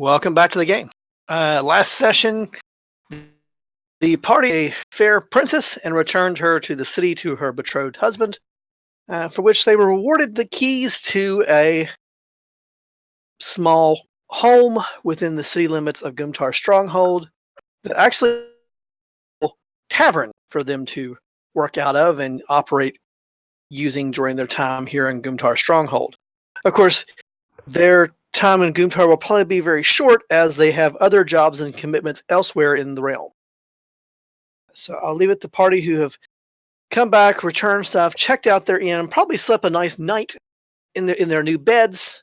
Welcome back to the game. Last session, the party a fair princess and returned her to the city to her betrothed husband, for which they were rewarded the keys to a small home within the city limits of Gumtar Stronghold that actually a tavern for them to work out of and operate using during their time here in Gumtar Stronghold. Of course, their time in Gumtar will probably be very short as they have other jobs and commitments elsewhere in the realm. So I'll leave it to the party who have come back, returned stuff, checked out their inn, probably slept a nice night in their new beds,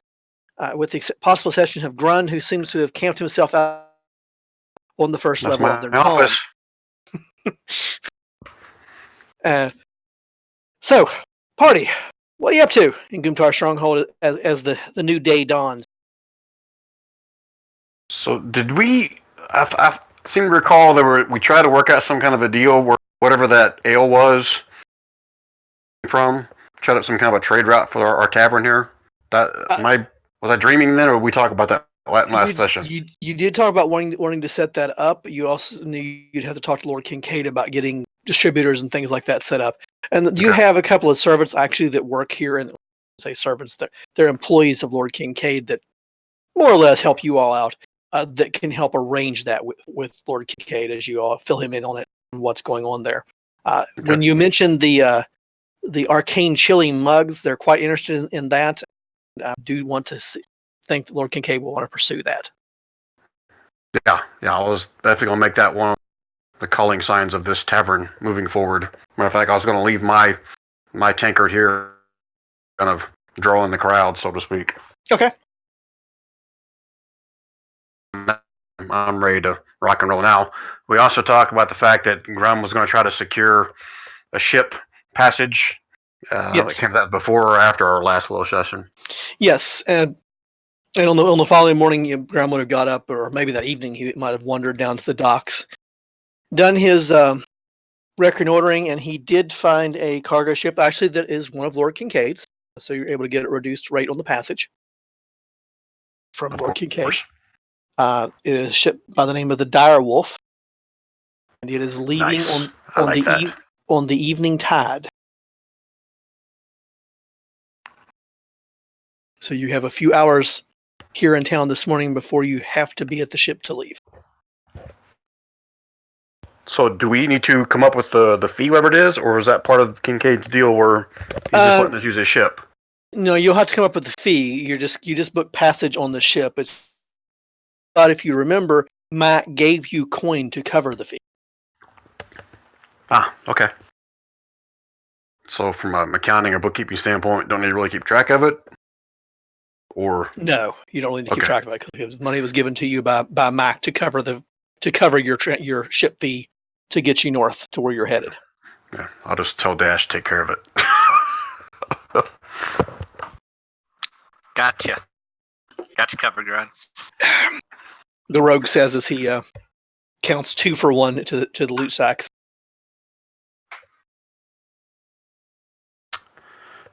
with the possible exception of Grun, who seems to have camped himself out on the first That's level my of their office. home. So, party, what are you up to in Gumtar Stronghold as the new day dawns? So did we? I seem to recall we tried to work out some kind of a deal where whatever that ale was from, tried up some kind of a trade route for our tavern here. Was I dreaming then, or did we talk about that last session? You did talk about wanting to set that up. You also knew you'd have to talk to Lord Kincaid about getting distributors and things like that set up. And you have a couple of servants actually that work here, and say servants, they're employees of Lord Kincaid that more or less help you all out. That can help arrange that with Lord Kincaid as you all fill him in on it and what's going on there. When you mentioned the arcane chili mugs, they're quite interested in that. I do want to think that Lord Kincaid will want to pursue that. Yeah. I was definitely gonna make that one of the calling signs of this tavern moving forward. Matter of fact, I was gonna leave my tankard here, kind of draw in the crowd, so to speak. Okay. I'm ready to rock and roll now. We also talked about the fact that Grum was going to try to secure a ship passage. Yes. Came that before or after our last little session? Yes, and on the following morning, Grum would have got up, or maybe that evening, he might have wandered down to the docks, done his reconnoitering, and he did find a cargo ship actually that is one of Lord Kincaid's. So you're able to get a reduced rate on the passage from Lord Kincaid. It is a ship by the name of the Dire Wolf, and it is leaving on the evening tide. So you have a few hours here in town this morning before you have to be at the ship to leave. So do we need to come up with the fee, whatever it is, or is that part of Kincaid's deal where he's just letting us use his ship? No, you'll have to come up with the fee. You just book passage on the ship. But if you remember, Matt gave you coin to cover the fee. Okay. So from an accounting or bookkeeping standpoint, don't need to really keep track of it? Or no, you don't need to keep track of it because money was given to you by Mac to cover your ship fee to get you north to where you're headed. Yeah, I'll just tell Dash to take care of it. Gotcha covered, Grun. The rogue says as he counts 2 for 1 to the loot sacks.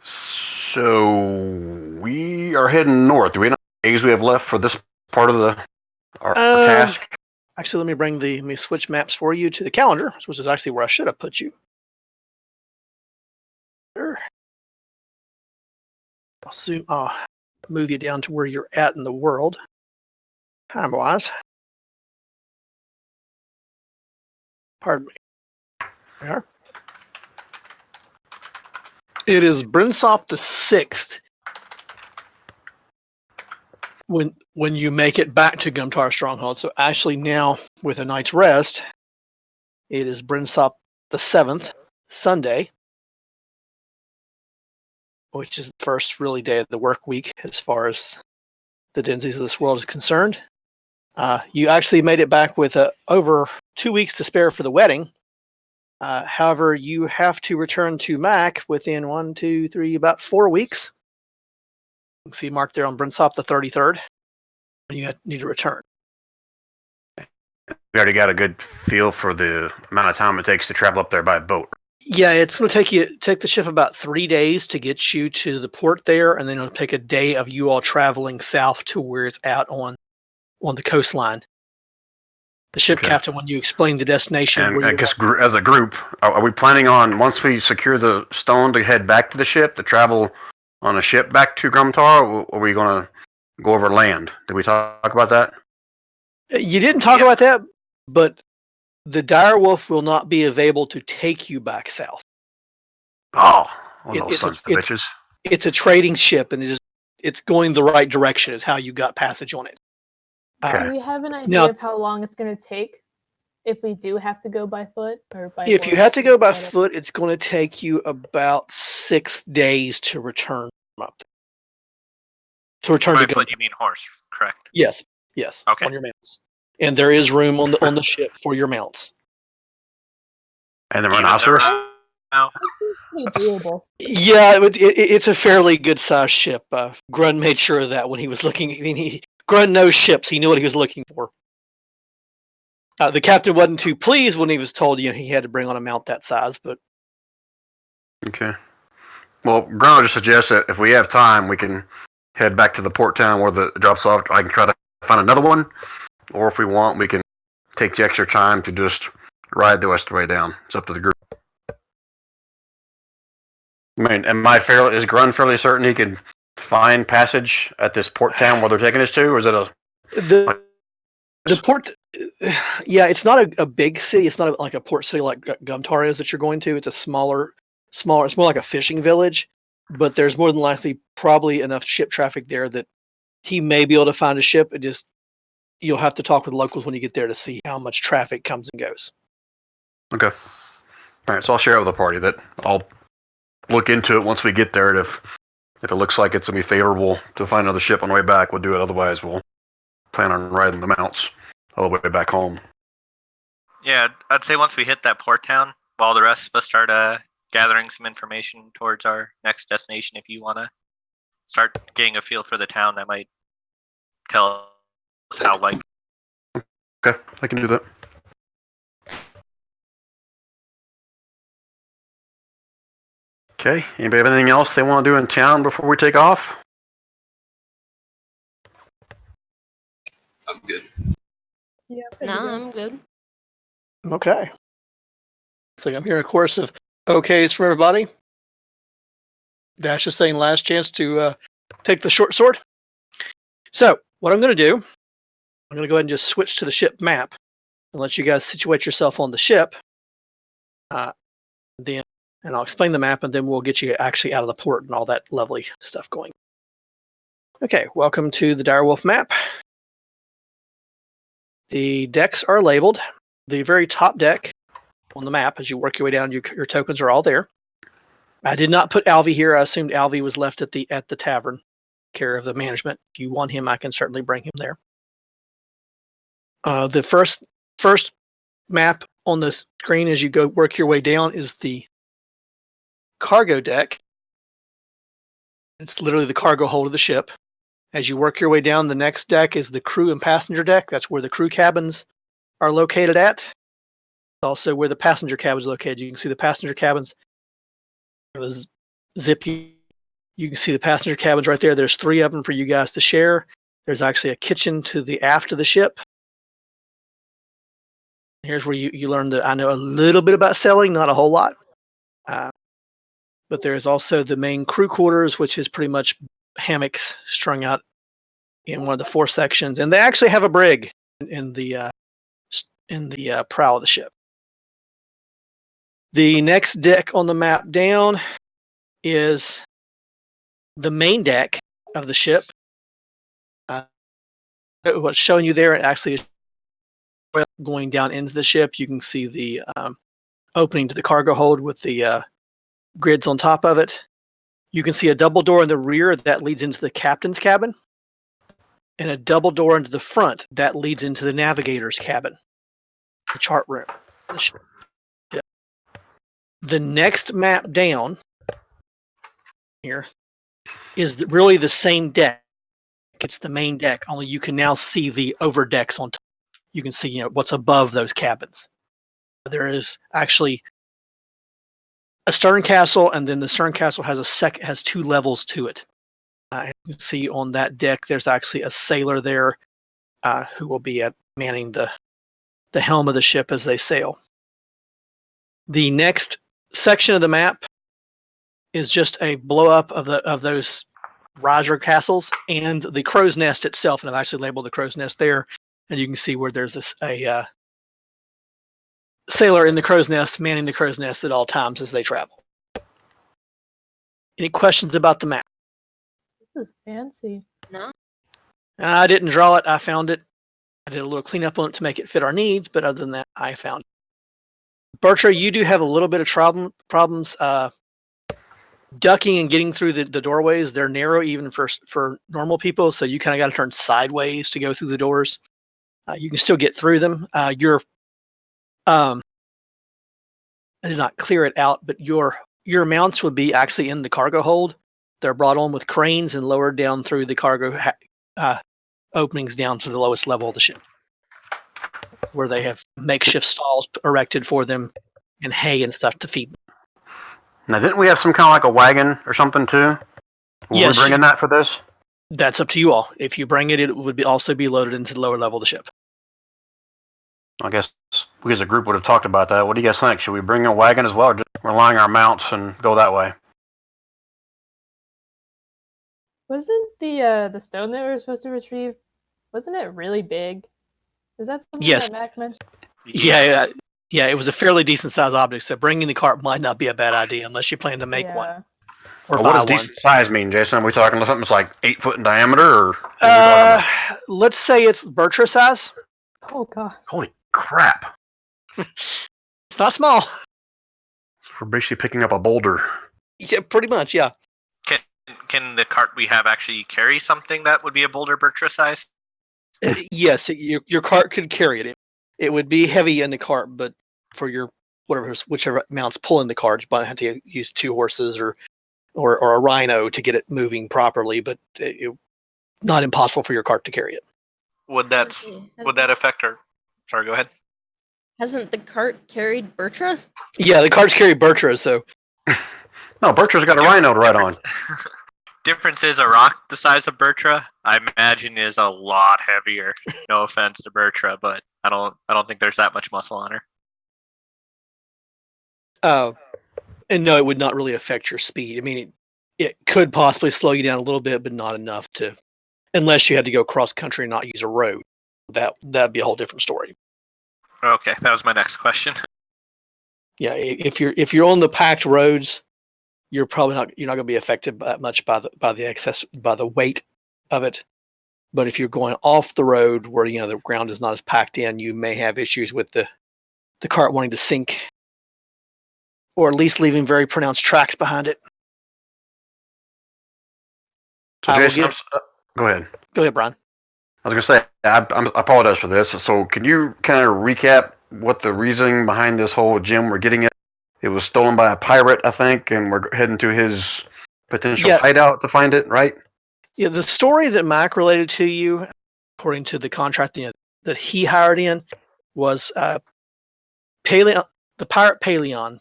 So we are heading north. Do we know how many days we have left for this part of our task? Actually, let me switch maps for you to the calendar, which is actually where I should have put you. I'll move you down to where you're at in the world, time-wise. Pardon me. There. It is Brinsop the 6th when you make it back to Gumtar Stronghold. So actually now, with a night's rest, it is Brinsop the 7th, Sunday, which is the first really day of the work week as far as the Denzies of this world is concerned. You actually made it back with over 2 weeks to spare for the wedding. However, you have to return to Mac within about 4 weeks. You can see marked there on Brinsop the 33rd. You need to return. We already got a good feel for the amount of time it takes to travel up there by boat. Yeah, it's going to take the ship about 3 days to get you to the port there, and then it'll take a day of you all traveling south to where it's out on on the coastline. The ship captain, when you explain the destination, And where I guess as a group, are we planning on, once we secure the stone, to head back to the ship, to travel on a ship back to Grumtar, or are we going to go over land? Did we talk about that? You didn't talk about that, but the direwolf will not be available to take you back south. Oh, those sons of bitches. It's a trading ship, and it's going the right direction. Is how you got passage on it. Do we have an idea of how long it's going to take if we do have to go by foot or by If horse? you have to go by foot, it's going to take you about 6 days to return from up there. To return by to foot, you mean horse, correct? Yes. Okay. On your mounts, and there is room on the ship for your mounts. And the rhinoceros. Doable. Yeah, it's a fairly good sized ship. Grun made sure of that when he was looking. I mean, Grun knows ships. He knew what he was looking for. The captain wasn't too pleased when he was told he had to bring on a mount that size, but Okay. Well, Grun just suggests that if we have time, we can head back to the port town where the drops off. I can try to find another one, or if we want, we can take the extra time to just ride the rest of the way down. It's up to the group. I mean, is Grun fairly certain he can find passage at this port town where they're taking us to, or is it the port? Yeah, it's not a big city. It's not like a port city like Gumtar is that you're going to. It's a smaller. It's more like a fishing village, but there's more than likely probably enough ship traffic there that he may be able to find a ship. You'll have to talk with locals when you get there to see how much traffic comes and goes. Okay. All right, so I'll share it with the party that I'll look into it once we get there. And if it looks like it's going to be favorable to find another ship on the way back, we'll do it. Otherwise, we'll plan on riding the mounts all the way back home. Yeah, I'd say once we hit that port town, while the rest of us start gathering some information towards our next destination, if you want to start getting a feel for the town, that might tell us how likely. Okay, I can do that. Okay, anybody have anything else they want to do in town before we take off? I'm good. Yeah, I'm good. Okay. So I'm hearing a chorus of okays from everybody. Dash is saying last chance to take the short sword. So what I'm going to do, I'm going to go ahead and just switch to the ship map and let you guys situate yourself on the ship. And I'll explain the map, and then we'll get you actually out of the port and all that lovely stuff going. Okay, welcome to the Direwolf map. The decks are labeled. The very top deck on the map, as you work your way down, your tokens are all there. I did not put Alvy here. I assumed Alvy was left at the tavern, care of the management. If you want him, I can certainly bring him there. The first map on the screen as you go work your way down is the cargo deck. It's literally the cargo hold of the ship. As you work your way down, the next deck is the crew and passenger deck. That's where the crew cabins are located at. Also where the passenger cabins are located. You can see the passenger cabins. Zip. You can see the passenger cabins right there. There's 3 of them for you guys to share. There's actually a kitchen to the aft of the ship. Here's where you learn that I know a little bit about selling, not a whole lot. But there's also the main crew quarters, which is pretty much hammocks strung out in one of the 4 sections. And they actually have a brig in the prow of the ship. The next deck on the map down is the main deck of the ship. What's showing you there actually is going down into the ship. You can see the opening to the cargo hold with the grids on top of it. You can see a double door in the rear that leads into the captain's cabin, and a double door into the front that leads into the navigator's cabin, the chart room. The next map down here is really the same deck. It's the main deck, only you can now see the over decks on top. You can see what's above those cabins. There is actually a stern castle, and then the stern castle has 2 levels to it. You can see on that deck there's actually a sailor there who will be manning the helm of the ship as they sail. The next section of the map is just a blow up of those Roger castles and the crow's nest itself, and I've actually labeled the crow's nest there, and you can see where there's a sailor in the crow's nest manning the crow's nest at all times as they travel. Any questions about the map? This is fancy. No. I didn't draw it. I found it. I did a little cleanup on it to make it fit our needs, but other than that, I found it. Bertra, you do have a little bit of problems ducking and getting through the doorways. They're narrow even for normal people, so you kind of got to turn sideways to go through the doors. You can still get through them. I did not clear it out, but your mounts would be actually in the cargo hold. They're brought on with cranes and lowered down through the cargo openings down to the lowest level of the ship, where they have makeshift stalls erected for them and hay and stuff to feed them. Now, didn't we have some kind of like a wagon or something too? Were Yes, we bringing that for this? That's up to you all. If you bring it, it would also be loaded into the lower level of the ship. I guess we as a group would have talked about that. What do you guys think? Should we bring a wagon as well, or just relying on our mounts and go that way? Wasn't the stone that we were supposed to retrieve? Wasn't it really big? Is that something Yes. that Mac mentioned? Yes. Yeah, it was a fairly decent sized object, so bringing the cart might not be a bad idea unless you plan to make one or Well, buy what does one. decent size mean, Jason? Are we talking something that's like 8 foot in diameter, or what are we talking about? Let's say it's Bertra size. Oh god. Holy crap! It's not small. We're basically picking up a boulder. Yeah, pretty much. Yeah. Can the cart we have actually carry something that would be a boulder Bertra size? Yes, your cart could carry it. It would be heavy in the cart, but for your whichever mounts pulling the cart, you might have to use 2 horses or a rhino to get it moving properly. But not impossible for your cart to carry it. Would that affect our? Sorry, go ahead. Hasn't the cart carried Bertra? Yeah, the carts carry Bertra, so No, Bertra's got a rhino to ride on. Difference is a rock the size of Bertra, I imagine, is a lot heavier. No offense to Bertra, but I don't think there's that much muscle on her. and no, it would not really affect your speed. I mean, it could possibly slow you down a little bit, but not enough to, unless you had to go cross country and not use a road. That'd be a whole different story. Okay, that was my next question. Yeah, if you're on the packed roads, you're not going to be affected that much by the weight of it. But if you're going off the road where the ground is not as packed in, you may have issues with the cart wanting to sink, or at least leaving very pronounced tracks behind it. So Jason, go ahead. Go ahead, Brian. I was going to say, I apologize for this. So can you kind of recap what the reasoning behind this whole gem we're getting at? It was stolen by a pirate, I think, and we're heading to his potential hideout to find it, right? Yeah, the story that Mac related to you, according to the contract that he hired in, was Paleon, the pirate Paleon,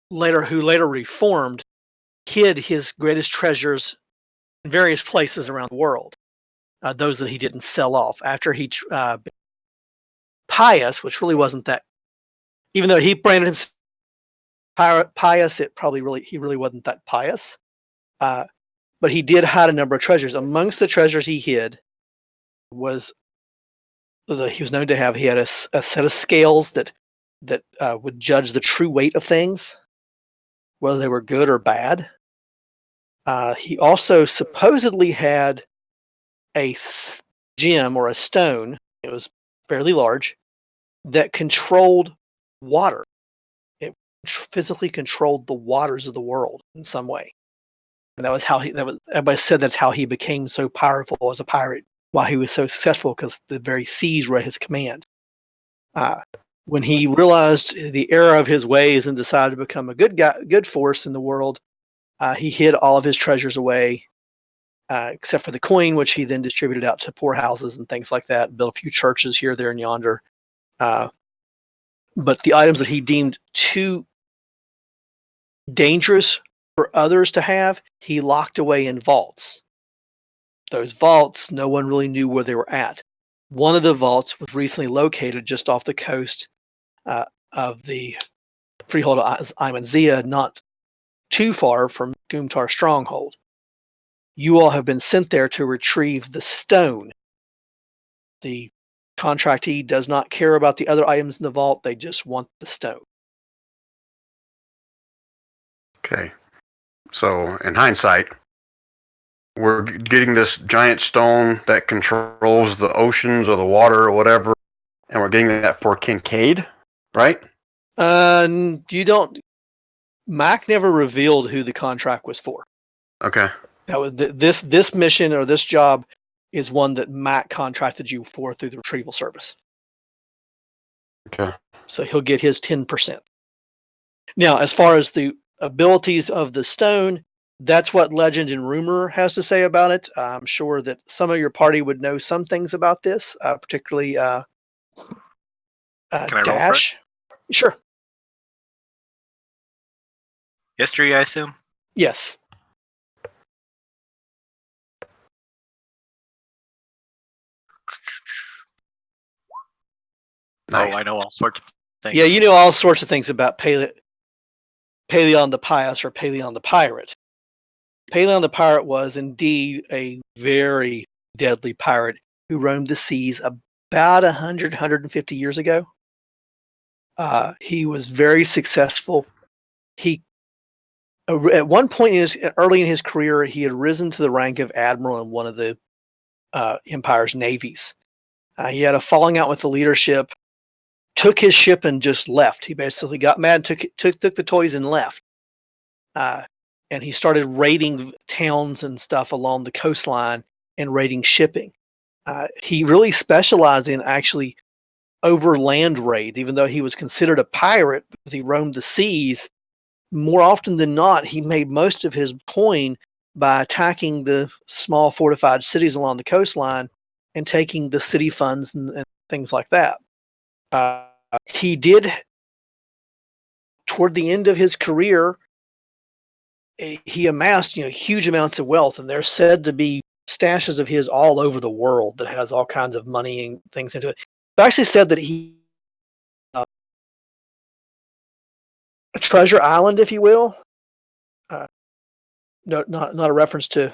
who later reformed, hid his greatest treasures in various places around the world. Those that he didn't sell off after he pious, which really wasn't that. Even though he branded himself pious, he really wasn't that pious. But he did hide a number of treasures. Amongst the treasures he hid was he was known to have. He had a set of scales that would judge the true weight of things, whether they were good or bad. He also supposedly had a gem or a stone. It was fairly large that controlled water. It physically controlled the waters of the world in some way. And that was everybody said that's how he became so powerful as a pirate, why he was so successful, because the very seas were at his command. When he realized the error of his ways and decided to become a good force in the world, he hid all of his treasures away, except for the coin, which he then distributed out to poor houses and things like that, built a few churches here, there, and yonder. But the items that he deemed too dangerous for others to have, he locked away in vaults. those vaults, no one really knew where they were at. One of the vaults was recently located just off the coast of the freehold of Imanzia, not too far from Gumtar Stronghold. You all have been sent there to retrieve the stone. The contractee does not care about the other items in the vault, they just want the stone. Okay. So, in hindsight, we're getting this giant stone that controls the oceans or the water or whatever, and we're getting that for Kincaid, right? You don't. Mac never revealed who the contract was for. Okay. That was this mission or this job is one that Mac contracted you for through the retrieval service. Okay. So he'll get his 10%. Now, as far as the abilities of the stone, that's what legend and rumor has to say about it. I'm sure that some of your party would know some things about this, particularly Can I roll for it? Dash. Sure. History, I assume? Yes. Nice. Oh, I know all sorts of things. Yeah, you know all sorts of things about Paleon the Pious or Paleon the Pirate. Paleon the Pirate was indeed a very deadly pirate who roamed the seas about 100, 150 years ago. He was very successful. He, at one point early in his career, he had risen to the rank of admiral in one of the Empire's navies. He had a falling out with the leadership, took his ship and just left. He basically got mad, took the toys and left. And he started raiding towns and stuff along the coastline and raiding shipping. He really specialized in actually overland raids, even though he was considered a pirate because he roamed the seas. More often than not, he made most of his coin by attacking the small fortified cities along the coastline and taking the city funds and things like that. He did, toward the end of his career, he amassed huge amounts of wealth, and there's said to be stashes of his all over the world that has all kinds of money and things into it. It actually said that he a treasure island, if you will. No, not a reference to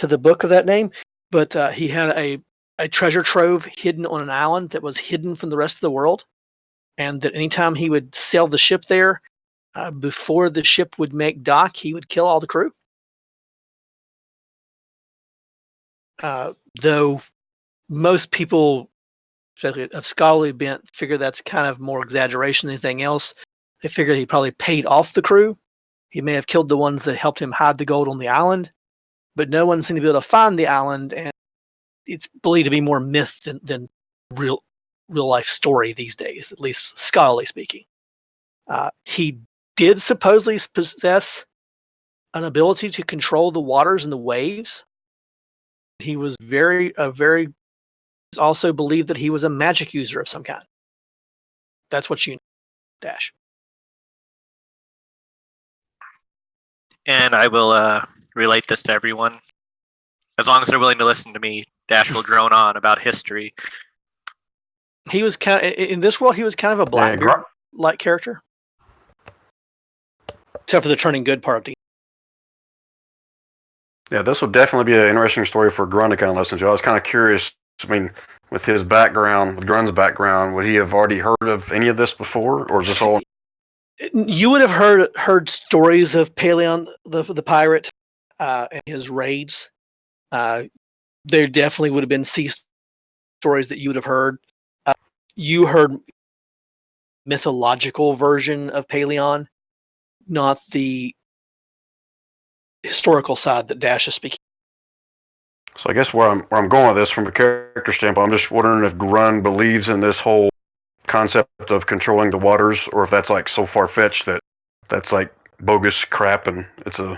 the book of that name, but he had a treasure trove hidden on an island that was hidden from the rest of the world, and that anytime he would sail the ship there, before the ship would make dock, he would kill all the crew. Though most people, especially of scholarly bent, figure that's kind of more exaggeration than anything else. They figure he probably paid off the crew. He may have killed the ones that helped him hide the gold on the island, but no one seemed to be able to find the island, and it's believed to be more myth than real life story these days, at least scholarly speaking. He did supposedly possess an ability to control the waters and the waves. He was also believed that he was a magic user of some kind. That's what you know, Dash. And I will relate this to everyone. As long as they're willing to listen to me, Dash will drone on about history. He was in this world, he was kind of a Blackbeard-like character. Except for the turning good part of the. Yeah, this will definitely be an interesting story for Grun to kind of listen to. I was kind of curious. I mean, with his background, with Grun's background, would he have already heard of any of this before, or is this all? You would have heard stories of Paleon the pirate and his raids. There definitely would have been sea stories that you would have heard. You heard mythological version of Paleon, not the historical side that Dash is speaking. So I guess where I'm going with this from a character standpoint, I'm just wondering if Grun believes in this whole concept of controlling the waters, or if that's like so far fetched that that's like bogus crap and it's a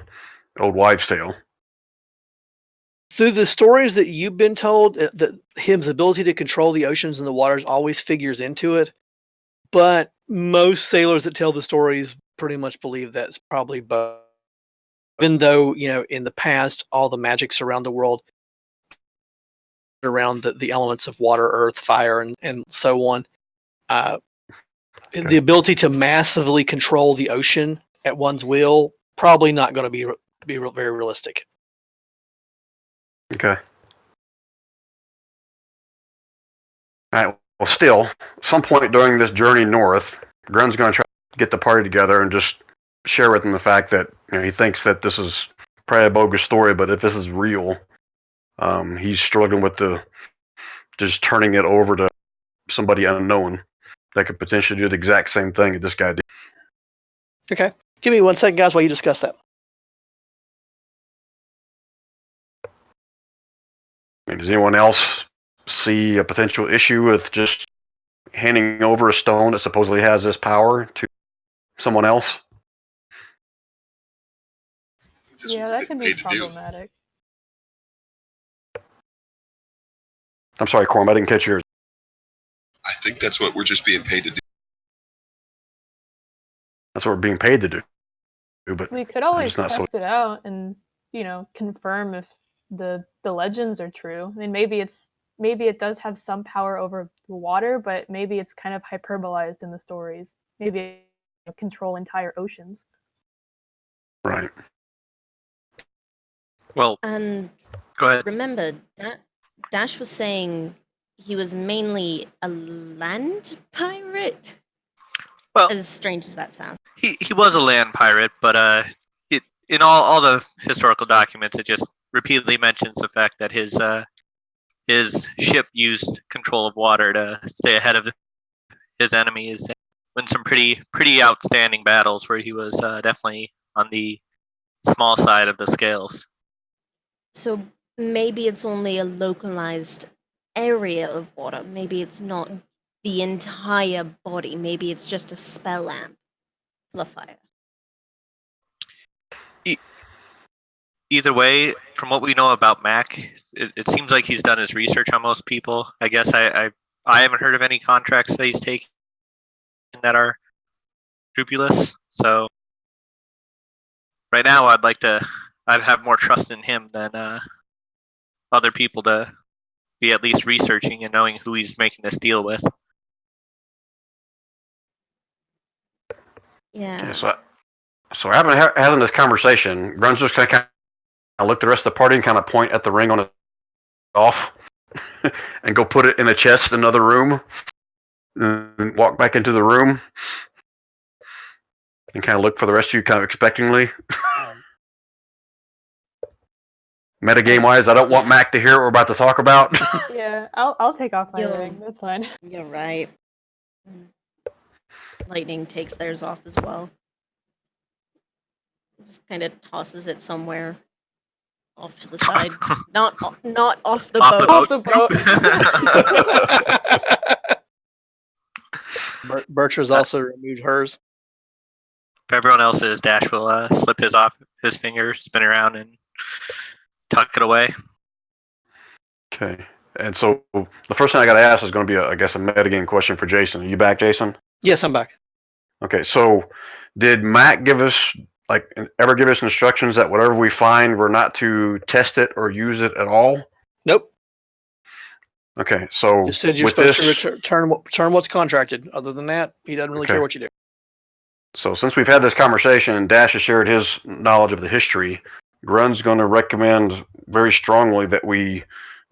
old wives' tale. Through the stories that you've been told, that his ability to control the oceans and the waters always figures into it. But most sailors that tell the stories pretty much believe that's probably both. Even though, in the past, all the magics around the world around the elements of water, earth, fire, and so on. The ability to massively control the ocean at one's will, probably not going to be very realistic. Okay. All right. Well, still, some point during this journey north, Grun's going to try to get the party together and just share with them the fact that he thinks that this is probably a bogus story, but if this is real, he's struggling with just turning it over to somebody unknown that could potentially do the exact same thing that this guy did. Okay. Give me 1 second, guys, while you discuss that. Does anyone else see a potential issue with just handing over a stone that supposedly has this power to someone else? Yeah, that can be problematic. I'm sorry, Corm, I didn't catch yours. I think that's what we're just being paid to do. That's what we're being paid to do. But we could always not test it out and confirm if the legends are true. I mean, maybe it does have some power over the water, but maybe it's kind of hyperbolized in the stories. Maybe it control entire oceans. Right. Well, And go ahead. remember, Dash was saying he was mainly a land pirate. Well, as strange as that sounds. He was a land pirate, but in all the historical documents, it just repeatedly mentions the fact that his ship used control of water to stay ahead of his enemies and win some pretty outstanding battles where he was definitely on the small side of the scales. So maybe it's only a localized area of water. Maybe it's not the entire body. Maybe it's just a spell lamp for the fire. Either way, from what we know about Mac, it seems like he's done his research on most people. I guess I haven't heard of any contracts that he's taken that are scrupulous. So right now, I'd have more trust in him than other people to be at least researching and knowing who he's making this deal with. Yeah. Okay, so having this conversation, Grun's just kind of look at the rest of the party and kind of point at the ring on his off and go put it in a chest in another room and walk back into the room and kind of look for the rest of you kind of expectingly. Metagame wise, I don't want Mac to hear what we're about to talk about. Yeah, I'll take off my ring. That's fine. You're right. Lightning takes theirs off as well. Just kind of tosses it somewhere off to the side. not off the boat. Off the boat. Bertra's also removed hers. If everyone else is, Dash will slip his off his finger, spin around, and tuck it away. Okay. And so the first thing I got to ask is going to be, I guess, a metagame question for Jason. Are you back, Jason? Yes, I'm back. Okay. So did Mac ever give us instructions that whatever we find, we're not to test it or use it at all? Nope. Okay. So you said you're supposed to return what's contracted. Other than that, he doesn't really care what you do. So since we've had this conversation and Dash has shared his knowledge of the history, Grun's going to recommend very strongly that we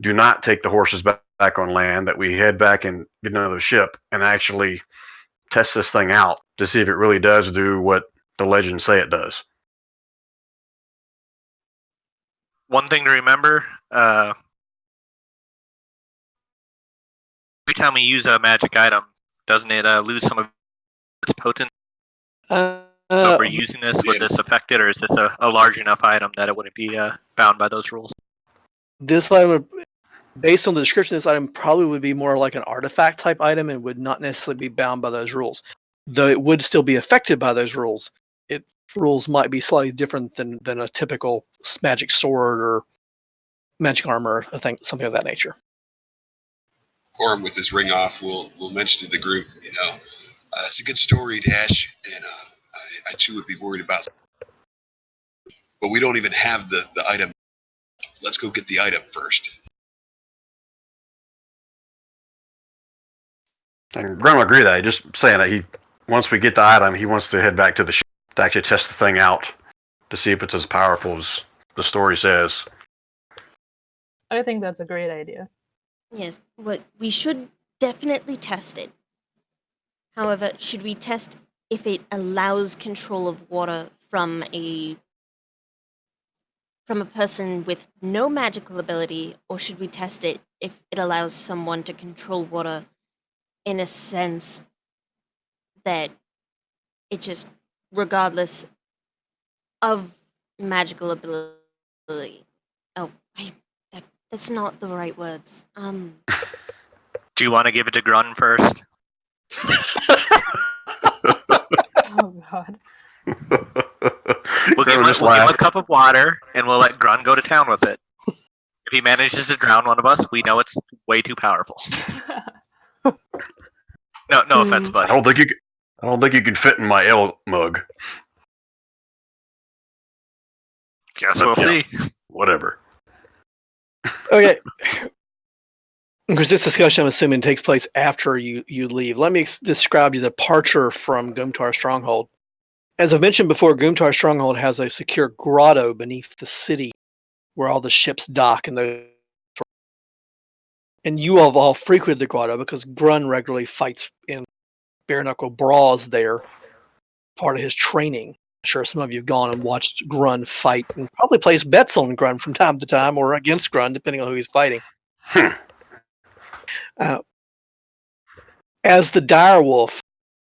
do not take the horses back on land, that we head back and get another ship and actually test this thing out to see if it really does do what the legends say it does. One thing to remember, every time we use a magic item, doesn't it lose some of its potency? So if we're using this, would this affect it, or is this a large enough item that it wouldn't be bound by those rules? This item, based on the description of this item, probably would be more like an artifact type item and would not necessarily be bound by those rules. Though it would still be affected by those rules. Its rules might be slightly different than a typical magic sword or magic armor, something of that nature. Corum with his ring off will mention to the group, it's a good story, Dash, and I too would be worried about. But we don't even have the item. Let's go get the item first. And Graham agree that. Just saying that once we get the item, he wants to head back to the ship to actually test the thing out to see if it's as powerful as the story says. I think that's a great idea. Yes, we should definitely test it. However, should we test if it allows control of water from a person with no magical ability, or should we test it if it allows someone to control water in a sense that it just, regardless of magical ability. Oh, that's not the right words. Do you want to give it to Grun first? Oh god. We'll give him a cup of water, and we'll let Grun go to town with it. If he manages to drown one of us, we know it's way too powerful. No offense, buddy. I don't think you can fit in my ale mug. Guess we'll see. Whatever. Okay. Because this discussion, I'm assuming, takes place after you leave. Let me describe to you the departure from Gumtar Stronghold. As I mentioned before, Gumtar Stronghold has a secure grotto beneath the city where all the ships dock, and you have all frequented the grotto because Grun regularly fights in bare-knuckle brawls there, part of his training. I'm sure some of you have gone and watched Grun fight and probably placed bets on Grun from time to time or against Grun, depending on who he's fighting. As the direwolf,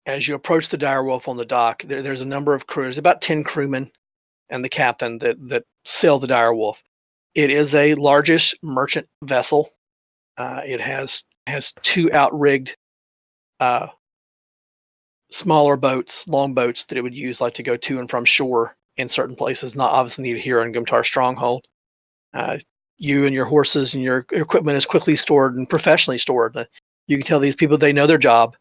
as you approach the direwolf on the dock, there's a number of crews, about 10 crewmen and the captain that sail the direwolf. It is a largish merchant vessel. It has 2 outrigged smaller boats, long boats that it would use like to go to and from shore in certain places, not obviously needed here in Gumtar Stronghold. You and your horses and your equipment is quickly stored and professionally stored. You can tell these people they know their job.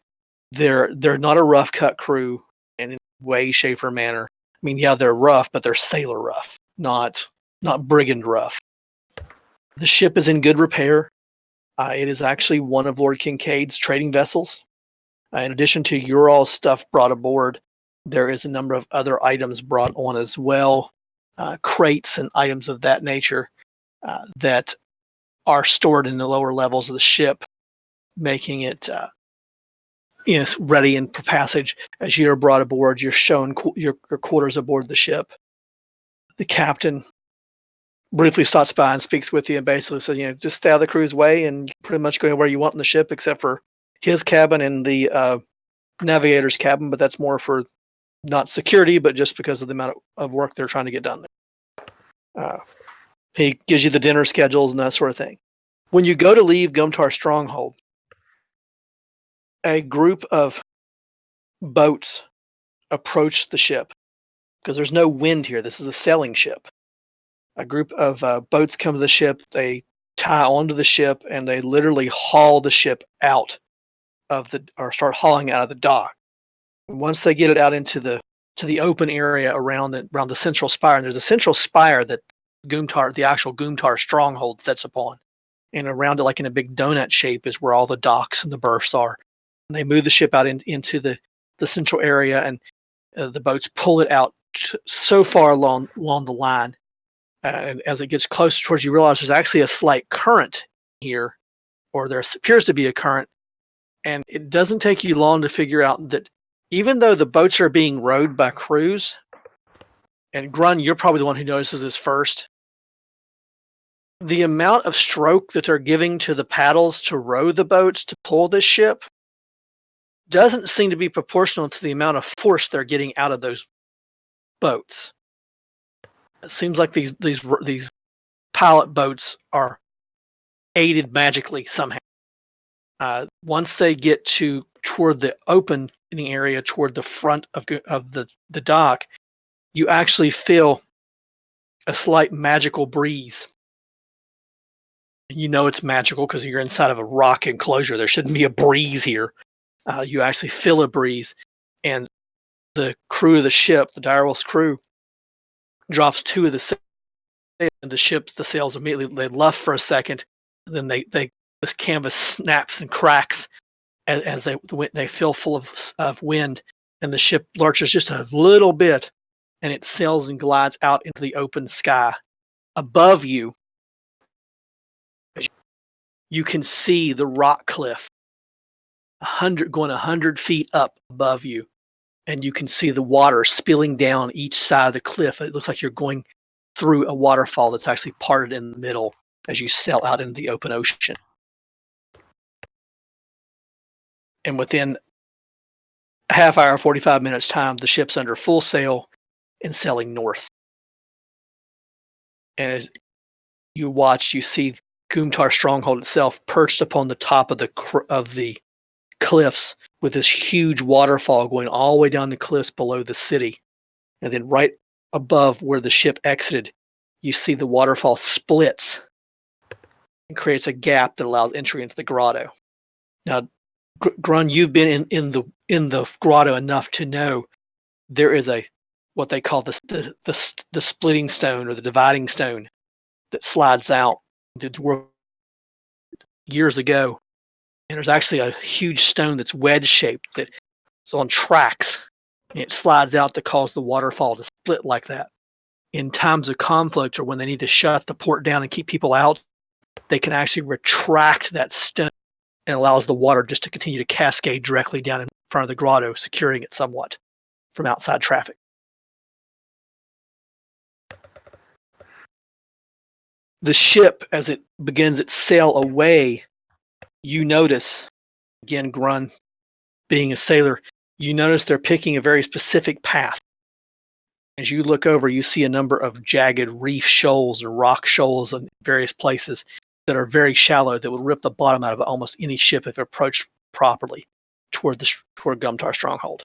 They're not a rough cut crew in any way, shape, or manner. I mean, yeah, they're rough, but they're sailor rough, not brigand rough. The ship is in good repair. It is actually one of Lord Kincaid's trading vessels. In addition to your all stuff brought aboard, there is a number of other items brought on as well, crates and items of that nature that are stored in the lower levels of the ship, making it ready and for passage. As you're brought aboard, you're shown your quarters aboard the ship. The captain briefly stops by and speaks with you and basically says, just stay out of the crew's way and pretty much go anywhere you want in the ship except for his cabin and the navigator's cabin, but that's more for not security, but just because of the amount of work they're trying to get done there. He gives you the dinner schedules and that sort of thing. When you go to leave Gumtar Stronghold, a group of boats approach the ship because there's no wind here. This is a sailing ship. A group of boats come to the ship. They tie onto the ship and they literally haul the ship out or start hauling out of the dock. And once they get it out into the open area around the central spire, and there's a central spire that the actual Gumtar Stronghold sits upon, and around it, like in a big donut shape, is where all the docks and the berths are. And they move the ship out into the central area, and the boats pull it out so far along the line. And as it gets closer towards you, realize there's actually a slight current here, or there appears to be a current. And it doesn't take you long to figure out that even though the boats are being rowed by crews, and Grun, you're probably the one who notices this first, the amount of stroke that they're giving to the paddles to row the boats to pull this ship doesn't seem to be proportional to the amount of force they're getting out of those boats. It seems like these pilot boats are aided magically somehow. Once they get toward the open area, toward the front of the dock, you actually feel a slight magical breeze. You know it's magical because you're inside of a rock enclosure. There shouldn't be a breeze here. You actually feel a breeze, and the crew of the ship, the direwolf's crew, drops 2 of the sails, and the sails immediately they luff for a second, and then the canvas snaps and cracks, as they fill full of wind, and the ship lurches just a little bit, and it sails and glides out into the open sky. Above you, you can see the rock cliff, going 100 feet up above you, and you can see the water spilling down each side of the cliff. It looks like you're going through a waterfall that's actually parted in the middle as you sail out into the open ocean. And within a half hour, 45 minutes time, the ship's under full sail and sailing north. And as you watch, you see Gumtar Stronghold itself perched upon the top of the cliffs with this huge waterfall going all the way down the cliffs below the city. And then right above where the ship exited, you see the waterfall splits and creates a gap that allows entry into the grotto. Now, Grun, you've been in the grotto enough to know there is what they call the splitting stone or the dividing stone that slides out years ago. And there's actually a huge stone that's wedge shaped that's on tracks, and it slides out to cause the waterfall to split like that. In times of conflict or when they need to shut the port down and keep people out, they can actually retract that stone and allows the water just to continue to cascade directly down in front of the grotto, securing it somewhat from outside traffic. The ship, as it begins its sail away, you notice, again, Grun, being a sailor, you notice they're picking a very specific path. As you look over, you see a number of jagged reef shoals and rock shoals in various places that are very shallow that would rip the bottom out of almost any ship if approached properly toward Gumtar Stronghold.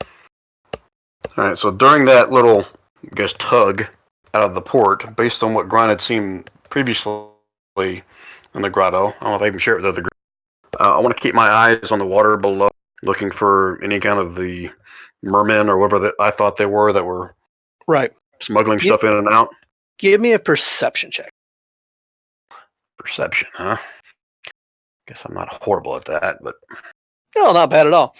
All right, so during that little, I guess, tug out of the port, based on what Grant had seen previously in the grotto, I don't know if I even share it with other groups. I want to keep my eyes on the water below, looking for any kind of the mermen or whatever that I thought they were that were right smuggling stuff in and out. Give me a perception check. Perception, huh? Guess I'm not horrible at that, but No, not bad at all.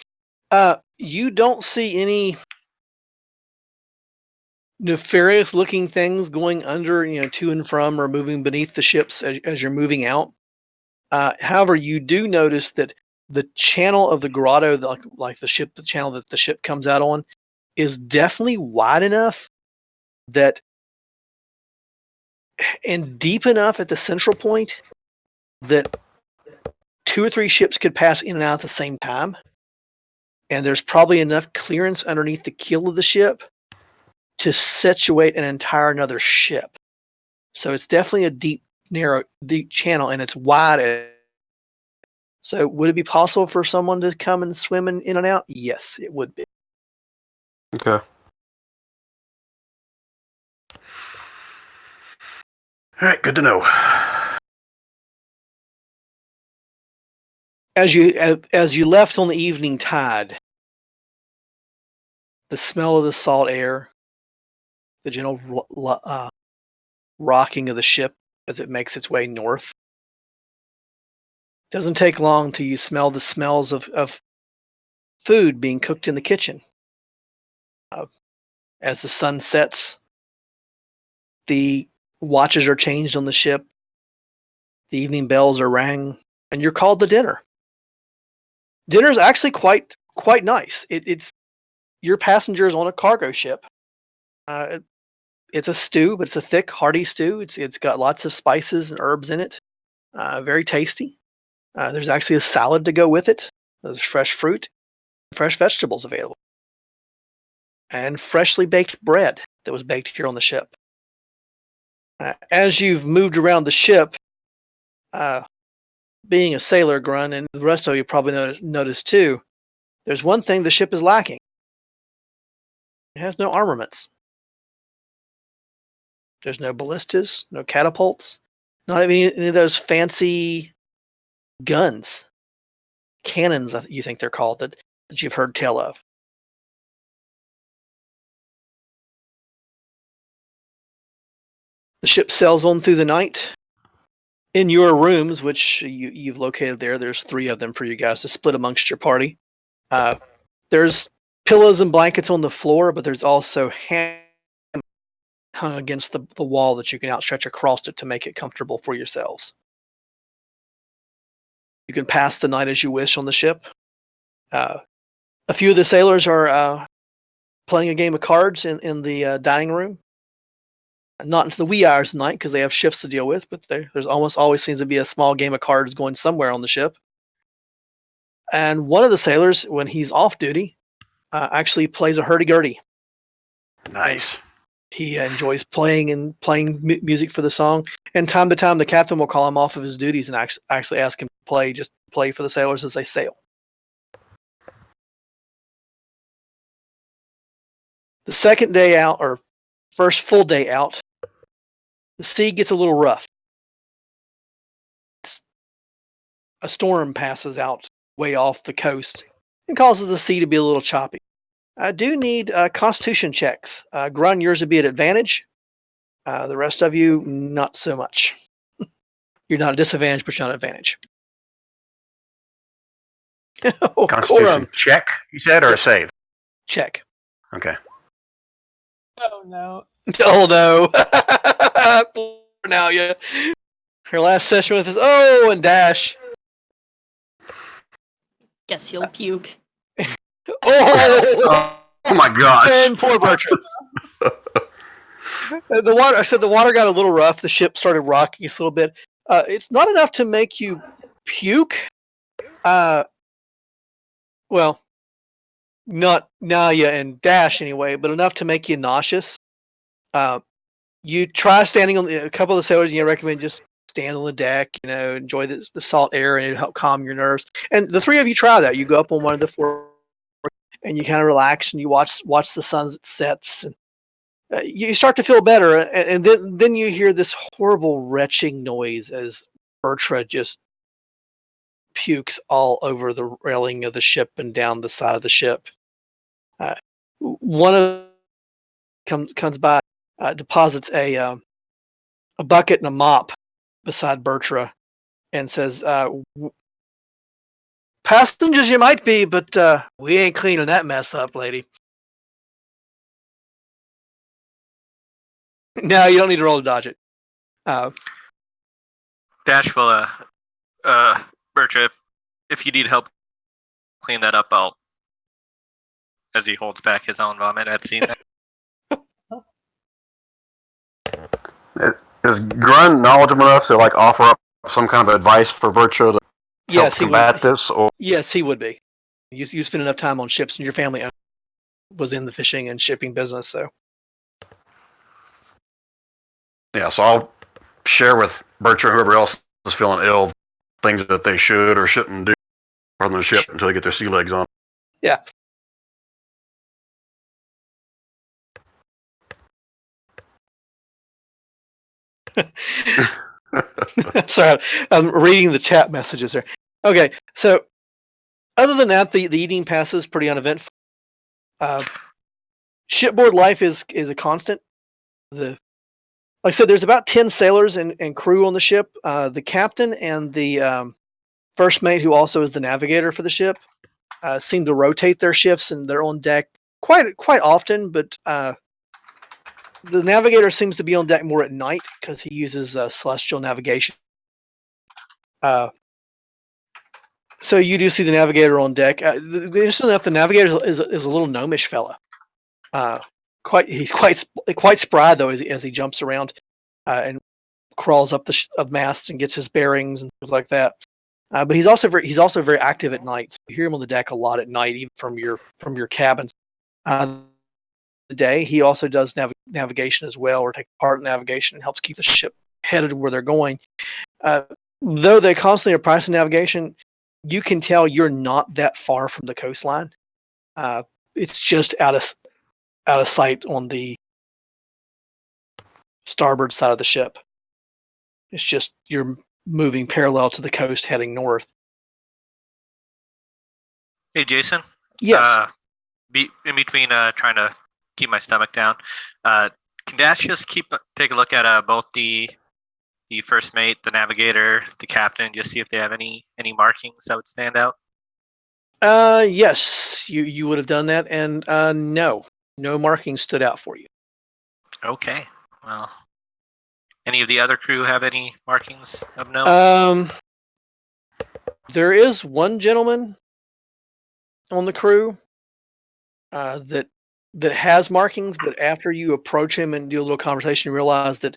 You don't see any nefarious looking things going under, to and from or moving beneath the ships as you're moving out. However, you do notice that the channel of the grotto, like the channel that the ship comes out on, is definitely wide enough that, and deep enough at the central point that 2 or 3 ships could pass in and out at the same time. And there's probably enough clearance underneath the keel of the ship to situate an entire another ship. So it's definitely a deep channel, and it's wide. So would it be possible for someone to come and swim in and out? Yes, it would be. okay. All right, good to know. As you left on the evening tide, the smell of the salt air, the gentle rocking of the ship as it makes its way north. Doesn't take long till you smell the smells of food being cooked in the kitchen. As the sun sets, the watches are changed on the ship, the evening bells are rang, and you're called to dinner. Dinner's actually quite nice. It's your passengers on a cargo ship. It's a stew, but it's a thick, hearty stew. It's got lots of spices and herbs in it. Very tasty. There's actually a salad to go with it. There's fresh fruit, fresh vegetables available, and freshly baked bread that was baked here on the ship. As you've moved around the ship, being a sailor, Grun, and the rest of you probably noticed too, there's one thing the ship is lacking. It has no armaments. There's no ballistas, no catapults, not even any of those fancy guns, cannons, you think they're called, that you've heard tell of. The ship sails on through the night, In your rooms, which you've located there's 3 of them for you guys to split amongst your party. There's pillows and blankets on the floor, but there's also ham hung against the wall that you can outstretch across it to make it comfortable for yourselves. You can pass the night as you wish on the ship. A few of the sailors are playing a game of cards in the dining room. Not into the wee hours of the night because they have shifts to deal with, but there's almost always seems to be a small game of cards going somewhere on the ship. And one of the sailors, when he's off duty, actually plays a hurdy-gurdy. Nice. He enjoys playing music for the song. And time to time, the captain will call him off of his duties and actually ask him to play for the sailors as they sail. The second day out, or first full day out, the sea gets a little rough. A storm passes out way off the coast and causes the sea to be a little choppy. I do need constitution checks. Grun, yours would be at advantage. The rest of you, not so much. You're not at disadvantage, but you're not at advantage. Oh, Constitution Corum, check, you said, or Yep. save? check. Okay. Oh no. Oh no. Now, yeah. Her last session with us. Oh, and dash. Guess you'll puke. Oh, Oh my gosh. and poor Bertram. The water. I said the water got a little rough. The ship started rocking just a little bit. It's not enough to make you puke. Well, not Naya and Dash anyway, but enough to make you nauseous. You try standing on a couple of the sailors. Recommend just stand on the deck. Enjoy the salt air, and it'll help calm your nerves. And the 3 of you try that. You go up on one of the 4, and you kind of relax, and you watch the sun that sets. And you start to feel better, and then you hear this horrible retching noise as Bertra just pukes all over the railing of the ship and down the side of the ship. One of comes by, deposits a bucket and a mop beside Bertra, and says, "Passengers, you might be, but we ain't cleaning that mess up, lady." No, you don't need to roll to dodge it. Dash will, Bertra, if you need help clean that up, I'll. As he holds back his own vomit, I've seen that. Is Grun knowledgeable enough to offer up some kind of advice for Virtua to help combat this? Or Yes, he would be. You spend enough time on ships, and your family was in the fishing and shipping business, so. Yeah, so I'll share with Bertrand, whoever else is feeling ill, things that they should or shouldn't do on the ship until they get their sea legs on. Yeah. Sorry, I'm reading the chat messages there. Okay, so other than that, the eating passes pretty uneventful. Shipboard life is a constant. Like I said, there's about 10 sailors and crew on the ship. The captain and the first mate, who also is the navigator for the ship, seem to rotate their shifts and they're on deck quite often. But the navigator seems to be on deck more at night because he uses celestial navigation. So you do see the navigator on deck. Interesting enough, the navigator is a little gnomish fella. He's quite spry though as he jumps around and crawls up the masts and gets his bearings and things like that. But he's also very active at night. So you hear him on the deck a lot at night, even from your cabins. The day he also does navigation as well, or take part in navigation and helps keep the ship headed where they're going. Though they constantly are pricing navigation, you can tell you're not that far from the coastline. It's just out of sight on the starboard side of the ship. It's just you're moving parallel to the coast, heading north. Hey, Jason. Yes. In between trying to keep my stomach down, can Dash just take a look at both the the first mate, the navigator, the captain, just see if they have any markings that would stand out? Yes, you would have done that, and no markings stood out for you. Okay. Well, any of the other crew have any markings of note? There is one gentleman on the crew that has markings, but after you approach him and do a little conversation, you realize that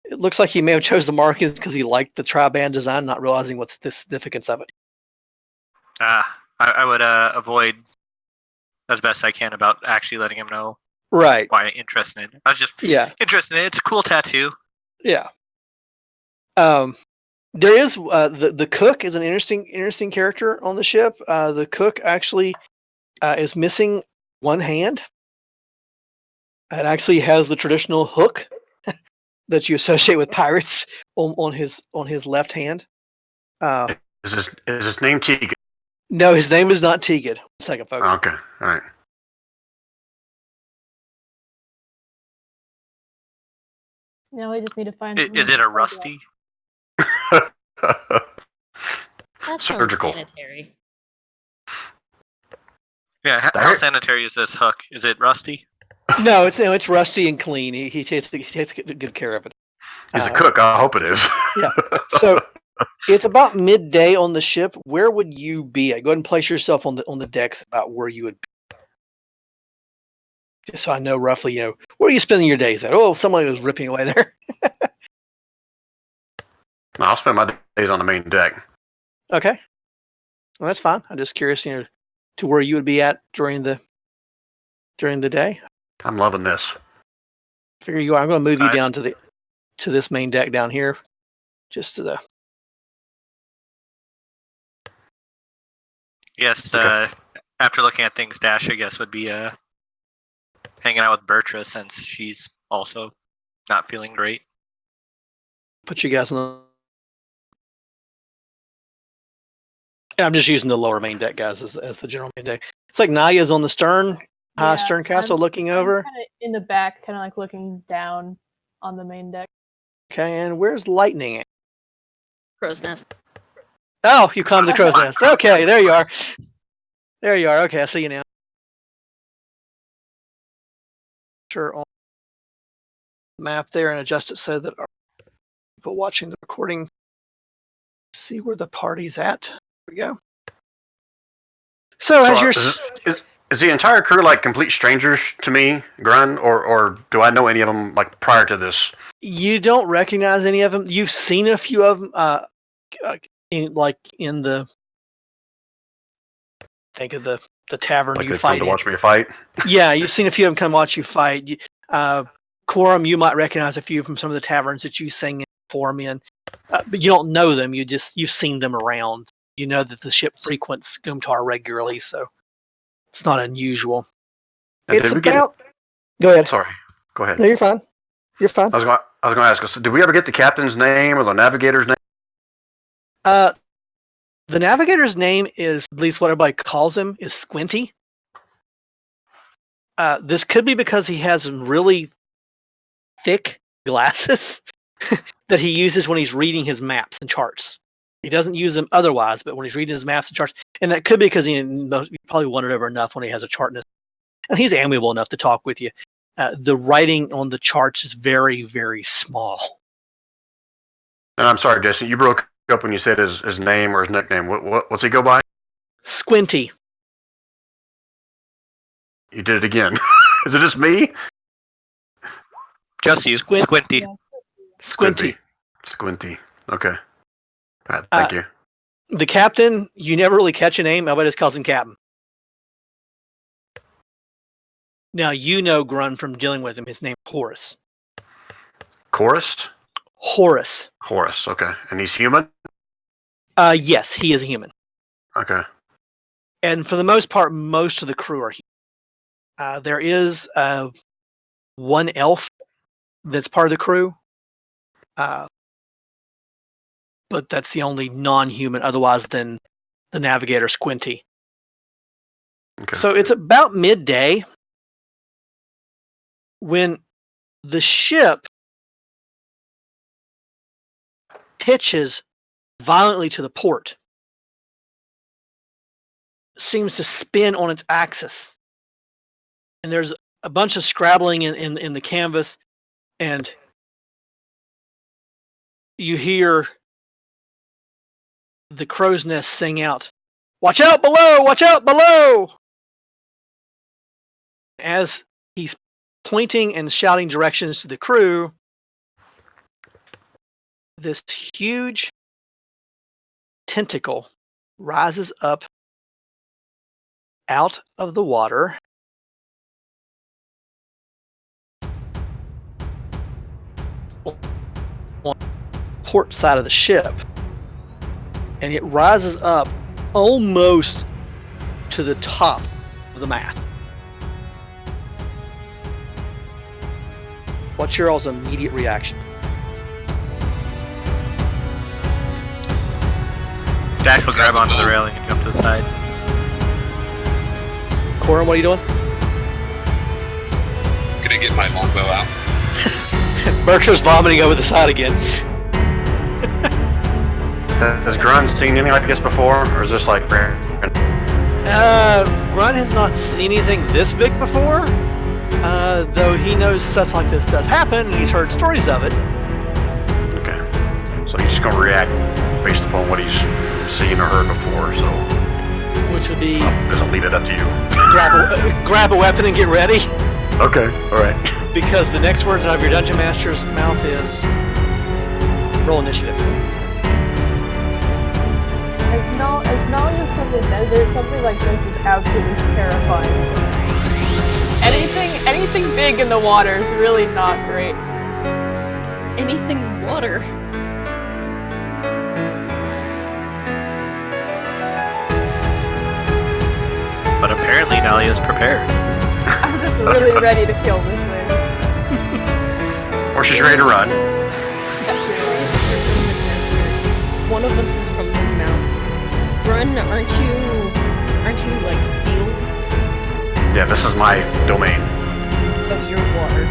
it looks like he may have chose the markings because he liked the tri-band design, not realizing what's the significance of it. I would avoid as best I can about actually letting him know Right. why I'm interested in it. I was just interested in it. It's a cool tattoo. Yeah. There is the cook is an interesting character on the ship. The cook actually is missing one hand. It actually has the traditional hook that you associate with pirates on his left hand. Is his name Tegan? No, his name is not Tegan. 1 second, folks. Okay, all right. Now I just need to find. Is it a Rusty? That sounds Surgical. sanitary. Yeah, how sanitary is this hook? Is it Rusty? No, it's rusty and clean. He takes good care of it. He's a cook. I hope it is. Yeah. So it's about midday on the ship. Where would you be? Go ahead and place yourself on the decks about where you would be. Just so I know roughly, where are you spending your days at? Oh, somebody was ripping away there. I'll spend my days on the main deck. Okay. Well, that's fine. I'm just curious, to where you would be at during the day. I'm loving this. Figure you are. I'm going to move you Nice. down to this main deck down here, just to the. Yes. Okay. After looking at things, Dash, I guess, would be hanging out with Bertra since she's also not feeling great. Put you guys on the. And I'm just using the lower main deck, guys, as the general main deck. It's like Naya's on the stern, stern castle, looking over. Kind of in the back, kind of like looking down on the main deck. Okay, and where's Lightning at? Crow's nest. Oh, you climbed the crow's nest. Okay, there you are. There you are. Okay, I see you now. Sure, on the map there and adjust it so that our people watching the recording see where the party's at. There we go. So as you're is the entire crew like complete strangers to me, Grun, or do I know any of them like prior to this? You don't recognize any of them. You've seen a few of them, in the. Think of the tavern Like you they come fight to in. watch me fight? Yeah, you've seen a few of them come watch you fight. Quorum, you might recognize a few from some of the taverns that you sing and perform in, but you don't know them. You've seen them around. You know that the ship frequents Gumtar regularly, so it's not unusual. And It's did we get about. Go ahead. Sorry, go ahead. No, you're fine. You're fine. I was going to ask, so did we ever get the captain's name or the navigator's name? The navigator's name is, at least what everybody calls him, is Squinty. This could be because he has some really thick glasses that he uses when he's reading his maps and charts. He doesn't use them otherwise, but when he's reading his maps and charts, and that could be because you probably wandered over enough when he has a chart in his, and he's amiable enough to talk with you. The writing on the charts is very, very small. And I'm sorry, Jason, you broke up when you said his name or his nickname. What's he go by? Squinty. You did it again. Is it just me? Just you. Squinty. Yeah. Squinty. Squinty. Okay. All right, thank you. The captain, you never really catch a name. Everybody just calls him Captain. Now, you know Grun from dealing with him. His name is Horace. Chorus? Horace. Horace, okay. And he's human? Yes, he is a human. Okay. And for the most part, most of the crew are human. There is one elf that's part of the crew. But that's the only non-human otherwise than the navigator Squinty. Okay. So it's about midday when the ship pitches violently to the port. Seems to spin on its axis. And there's a bunch of scrabbling in the canvas, and you hear the crow's nest sing out, "Watch out below! Watch out below!" As he's pointing and shouting directions to the crew, this huge tentacle rises up out of the water on the port side of the ship, and it rises up almost to the top of the mast. What's your all's immediate reaction? Dash will grab onto the railing and jump to the side. Corin, what are you doing? Gonna get my longbow out. Berkshire's vomiting over the side again. Has Grun seen anything like this before, or is this like rare? Grun has not seen anything this big before, though he knows stuff like this does happen, and he's heard stories of it. Okay. So he's just gonna react based upon what he's seen or heard before, so... Which would be... I'll leave it up to you. grab a weapon and get ready. Okay, alright. Because the next words out of your dungeon master's mouth is... Roll initiative. As Nalia's from the desert, something like this is absolutely terrifying. Anything big in the water is really not great. Anything water. But apparently Nalia's prepared. I'm just really ready to kill this thing. Or she's ready to run. One of us is from the mountain. Run, aren't you like field? Yeah, this is my domain. Oh, you're water.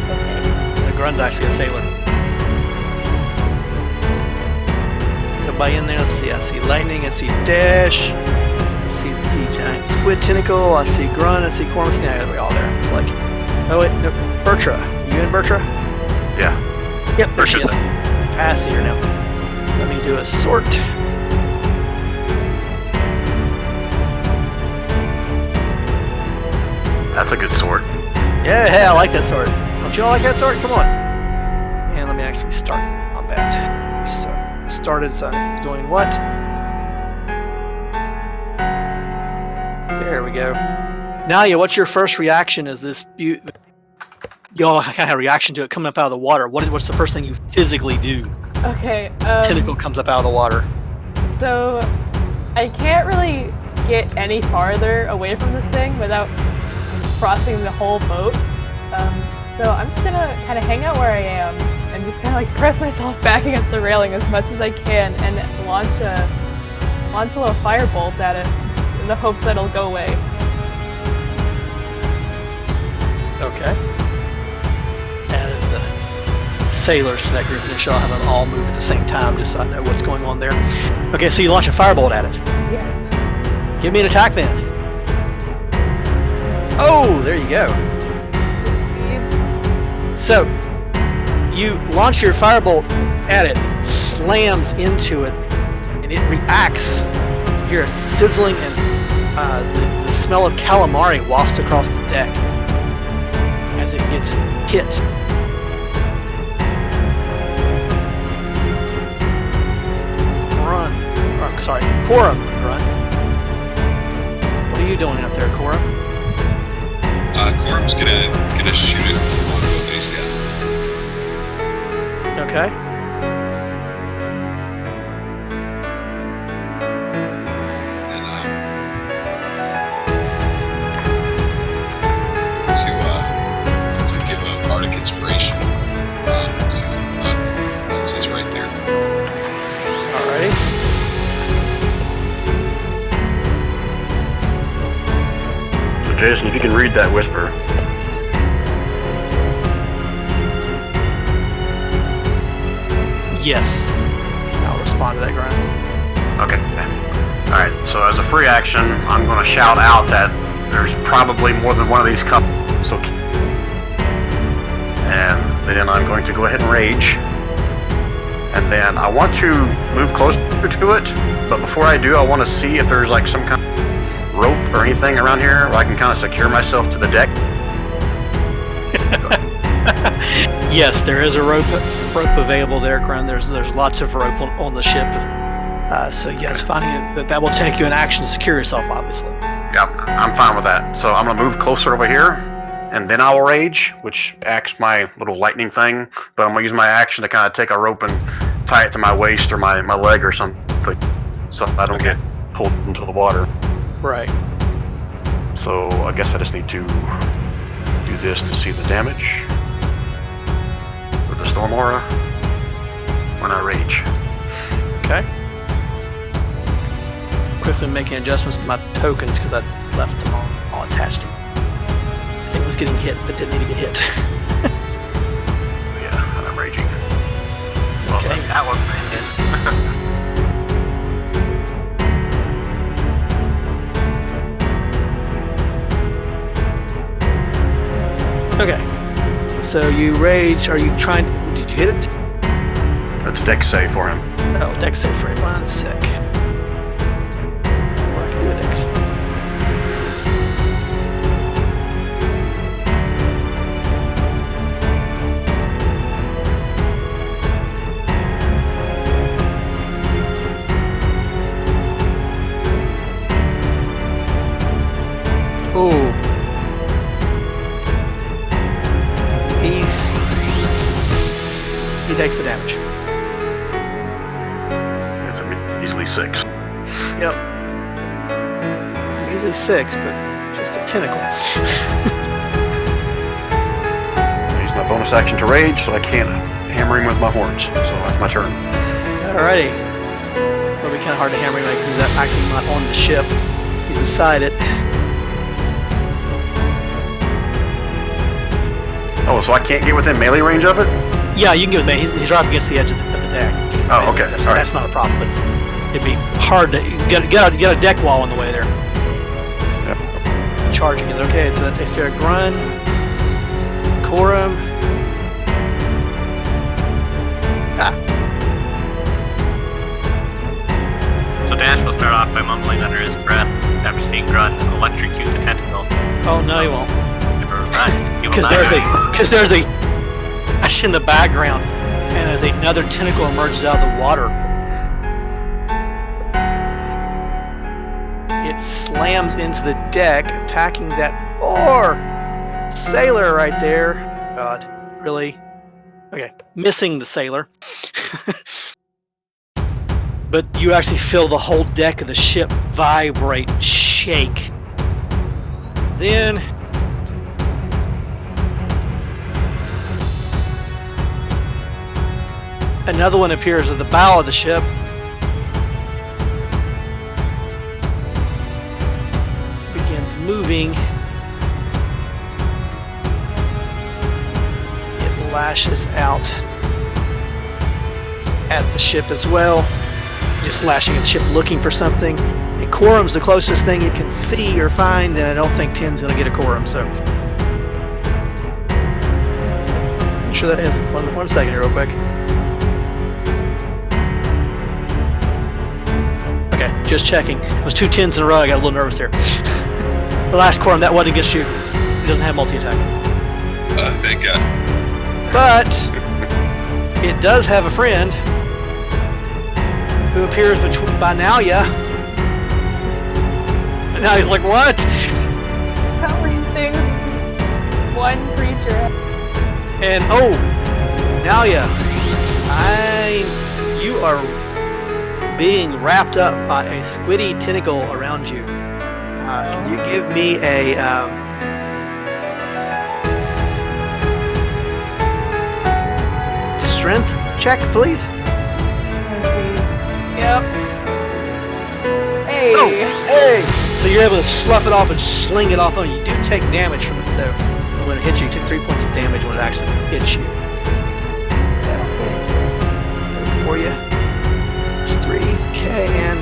Okay. Grun's actually a sailor. Somebody in there, let's see. I see lightning, I see dash. I see the giant squid tentacle. I see Grun. I see Cormus. Yeah, they're all there. It's like, oh wait, no, Bertra. You in Bertra? Yeah. Yep, there she is. Bertra's I see her now. Let me do a sort. That's a good sword. Yeah, I like that sword. Don't you all like that sword? Come on. And let me actually start combat. So it started. So I'm doing what? There we go. Nalia, what's your first reaction as this y'all kind of have a reaction to it coming up out of the water? What's the first thing you physically do? Okay. Tentacle comes up out of the water. So I can't really get any farther away from this thing without crossing the whole boat. So I'm just gonna kind of hang out where I am and just kind of like press myself back against the railing as much as I can and launch a little firebolt at it in the hopes that it'll go away. Okay. Added the sailors to that group, and they shall have them all move at the same time, just so I know what's going on there. Okay, so you launch a firebolt at it. Yes. Give me an attack then. Oh, there you go. So, you launch your firebolt at it, slams into it, and it reacts. You hear a sizzling, and the smell of calamari wafts across the deck as it gets hit. Corum, run. What are you doing up there, Corum? Corum's gonna shoot it with the longbow that he's got. Okay. And to give a bardic inspiration since it's right there. Alrighty. So Jason, if you can read that whisper. Yes. I'll respond to that grunt. Okay. Alright, so as a free action, I'm going to shout out that there's probably more than one of these couples. So, and then I'm going to go ahead and rage. And then I want to move closer to it, but before I do, I want to see if there's like some kind of rope or anything around here where I can kind of secure myself to the deck. Yes, there is a rope available there, Grun. There's lots of rope on the ship. So yes, finding that will take you an action to secure yourself, obviously. Yeah, I'm fine with that. So I'm going to move closer over here, and then I will rage, which acts my little lightning thing. But I'm going to use my action to kind of take a rope and tie it to my waist or my leg or something, so I don't get pulled into the water. Right. So I guess I just need to do this to see the damage with the Storm Aura when I rage. Okay. Quickly making adjustments to my tokens because I left them all attached. I think it was getting hit that didn't need to get hit. Yeah, and I'm raging. Well, Okay. That one hit. Okay. So you rage. Are you trying? Did you hit it? That's a dex save for him. Oh, dex save for it. 1 sec. Or I can do a dex. Oh. He takes the damage. It's a measly 6. Yep. Easily 6, but just a tentacle. Use my bonus action to rage, so I can't hammer him with my horns. So that's my turn. Alrighty. It'll be kind of hard to hammer him because he's actually not on the ship. He's beside it. Oh, so I can't get within melee range of it? Yeah, you can get with me. He's right up against the edge of the deck. Oh, okay. That's not a problem, but it'd be hard to get a deck wall in the way there. Yep. Charging is okay, so that takes care of Grun, Corum. So Dash will start off by mumbling under his breath after seeing Grun electrocute the tentacle. Oh no, he won't. Because There's a flash in the background, and as another tentacle emerges out of the water, it slams into the deck, attacking that poor sailor right there. God, really? Okay, missing the sailor. But you actually feel the whole deck of the ship vibrate and shake. Then another one appears at the bow of the ship. Begins moving. It lashes out at the ship as well. Just lashing at the ship looking for something. And Corum's the closest thing you can see or find, and I don't think Tin's going to get a Corum, so. I'm sure that is. One second here real quick. Okay, just checking. It was 2 10s in a row. I got a little nervous there. The last Corum, that wasn't against you. He doesn't have multi-attack. Thank God. But it does have a friend who appears by Nalia. And now he's like, what? How many things one creature has? And oh, Nalia, you are being wrapped up by a squiddy tentacle around you. Can you give me a strength check, please? Yep. Hey. Oh, hey! So you're able to slough it off and sling it off on you. You do take damage from it though. When it hits you, you take 3 points of damage when it actually hits you. That'll work for you. Okay, and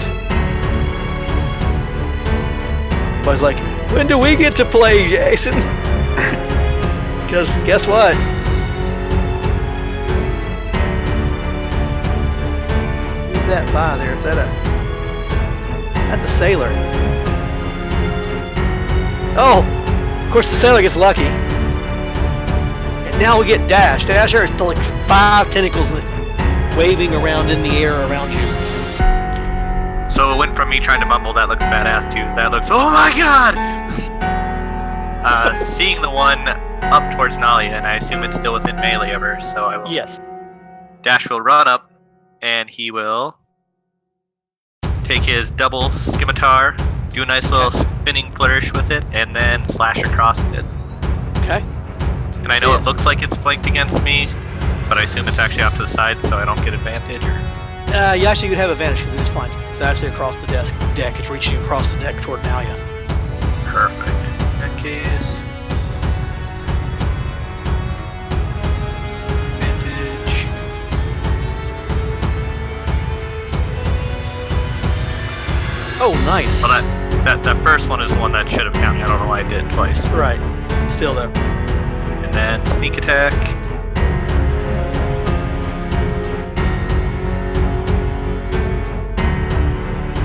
I was like, when do we get to play, Jason? Because guess what? Who's that by there? Is that that's a sailor. Oh, of course the sailor gets lucky. And now we get Dash. Dash has like 5 tentacles waving around in the air around you. So it went from me trying to mumble, that looks badass, to that looks, oh my god! Seeing the one up towards Nalia, and I assume it's still within melee of her, so I will. Yes. Dash will run up, and he will take his double scimitar, do a nice little spinning flourish with it, and then slash across it. Okay. And I know it looks like it's flanked against me, but I assume it's actually off to the side, so I don't get advantage. Or... You actually could have advantage because it's flanked. It's actually across the deck. It's reaching across the deck toward Nalia. Perfect. In that case, advantage. Oh, nice. Well, that first one is the one that should have counted. I don't know why I did it twice. Right. Still though. And then sneak attack.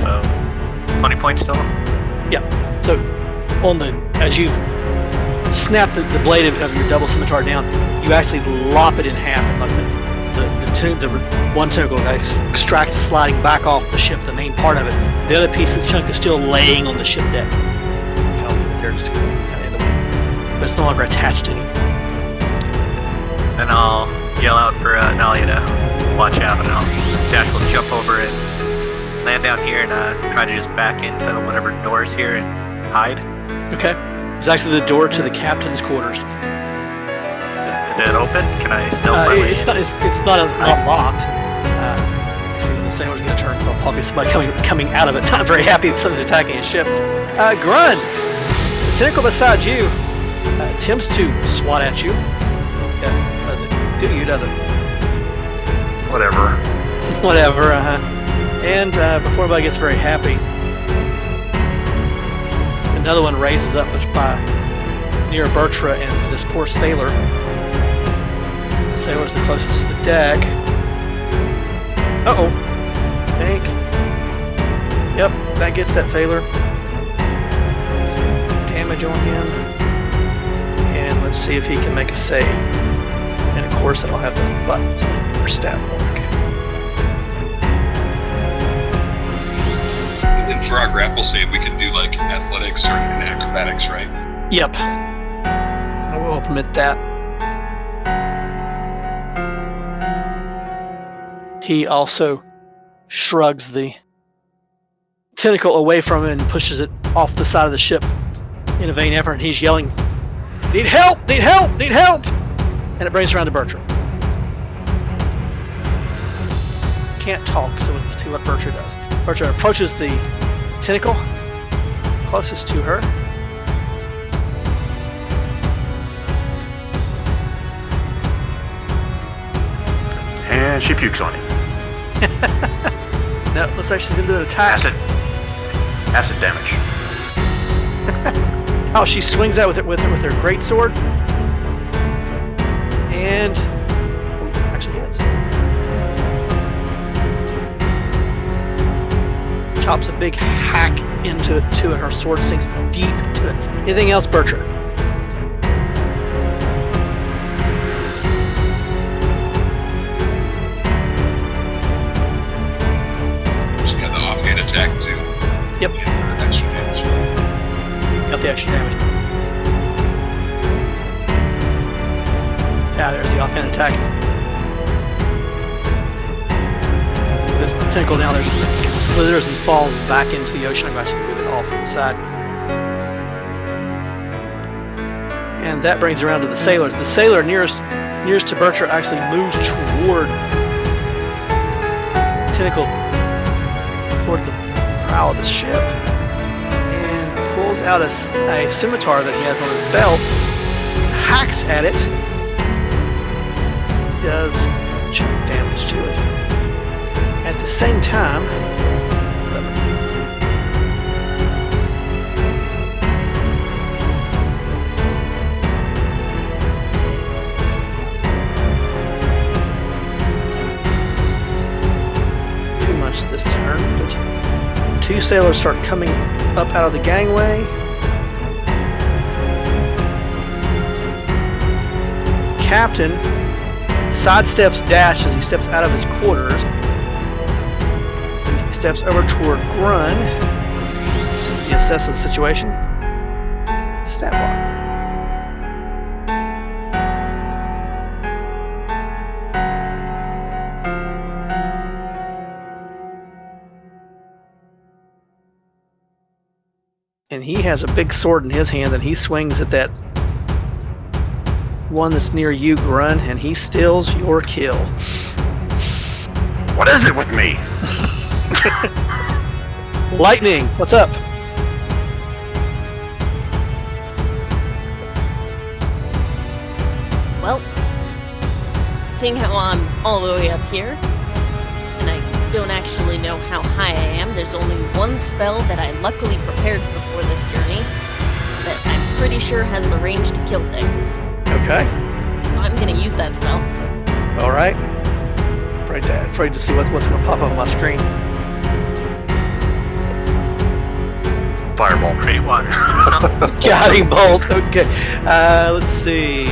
So 20 points still. Yeah. So as you snap the blade of your double scimitar down, you actually lop it in half, and like the one tentacle extracts, sliding back off the ship, the main part of it. The other piece of the chunk is still laying on the ship deck. Kind of leave it there, just kind of in the way. But it's no longer attached to anything. Then I'll yell out for Nalia to watch out, and Dash will jump over and land down here and try to just back into whatever door is here and hide. Okay. It's actually the door to the captain's quarters. Is it open? Can I stealth my way in? It's not locked. See when the sailors get a turn, there'll probably somebody coming out of it, not very happy that something's attacking his ship. Grun! The tentacle beside you attempts to swat at you. Does it do you, does it? Whatever. Whatever, And before anybody gets very happy, another one raises up by near Bertra and this poor sailor. The sailor's the closest to the deck. Uh-oh. Tank. Yep, that gets that sailor. Let's see. Damage on him. And let's see if he can make a save. And of course I don't have the buttons for stat block. And then for our grapple save, we can do like athletics or acrobatics, right? Yep. I will permit that. He also shrugs the tentacle away from him and pushes it off the side of the ship in a vain effort, and he's yelling, "Need help! Need help! Need help!" And it brings around to Bertram. Can't talk, so let's see what Bertram does. Bertram approaches the tentacle closest to her. And she pukes on him. No, looks like she's gonna do an attack. Acid damage. Oh, she swings out with her great sword. And actually hits. Chops a big hack into it. Her sword sinks deep into it. Anything else, Bertram? She got the offhand attack too. Yep. And for extra damage. Got the extra damage. Yeah, there's the offhand attack. This tentacle down there slithers and falls back into the ocean. I'm actually going to move it off to the side. And that brings around to the sailors. The sailor nearest to Bertram actually moves toward tentacle, toward the prow of the ship, and pulls out a scimitar that he has on his belt, hacks at it, does chunk damage to it. At the same time, few sailors start coming up out of the gangway. Captain sidesteps Dash as he steps out of his quarters. He steps over toward Grun. He assesses the situation. Stat block. And he has a big sword in his hand, and he swings at that one that's near you, Grun, and he steals your kill. What is it with me? Lightning, what's up? Well, seeing how I'm all the way up here, and I don't actually know how high I am, there's only one spell that I luckily prepared for this journey that I'm pretty sure has the range to kill things. Okay. I'm gonna use that spell. All right. Afraid to see what's going to pop up on my screen. Fireball. Pretty water. Guiding bolt. Okay. Let's see.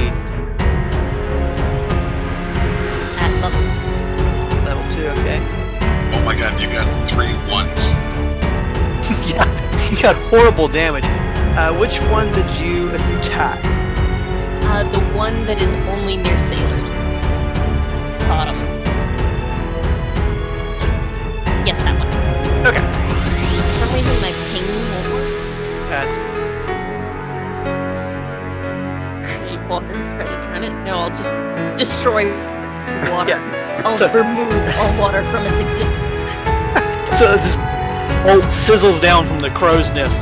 At level. Level 2. Okay. Oh my god, you got 3 1s. Yeah. You got horrible damage. Which one did you attack? The one that is only near sailors. Bottom. Yes, that one. Okay. For some reason, my ping won't work. That's Create water, try to turn it. No, I'll just destroy water. Yeah. I'll So- remove all water from its existence. so this bolt sizzles down from the crow's nest.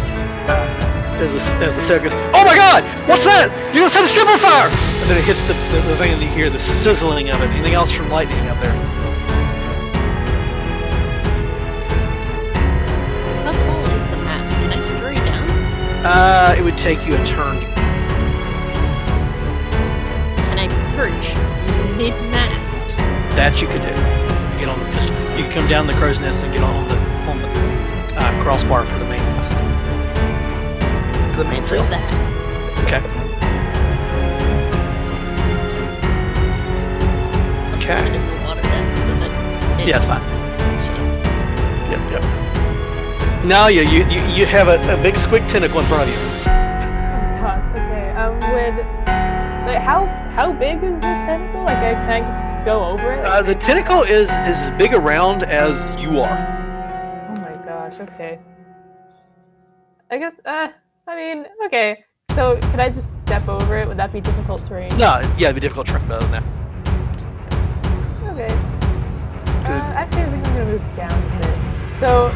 As the sailor goes, oh my god, what's that? You're gonna set the ship on fire! And then it hits the thing and you hear the sizzling of it. Anything else from lightning up there? How tall is the mast? Can I scurry down? It would take you a turn. Can I perch mid-mast? That you could do. You get on the, you can come down the crow's nest and get on the crossbar for the main mast. The main sail. Do that. Okay. I'll Okay. sit in the water then, so that it Yeah, it's fine. should- Yep. Now you have a big squig tentacle in front of you. Oh gosh. Okay. How big is this tentacle? Like, can I go over it? Like, The tentacle is as big around as you are. Oh my gosh. Okay. I guess. I mean, okay. So, could I just step over it? Would that be difficult terrain? No, yeah, it'd be difficult to trim better than that. Okay. Actually, I think I'm gonna move down a bit. So,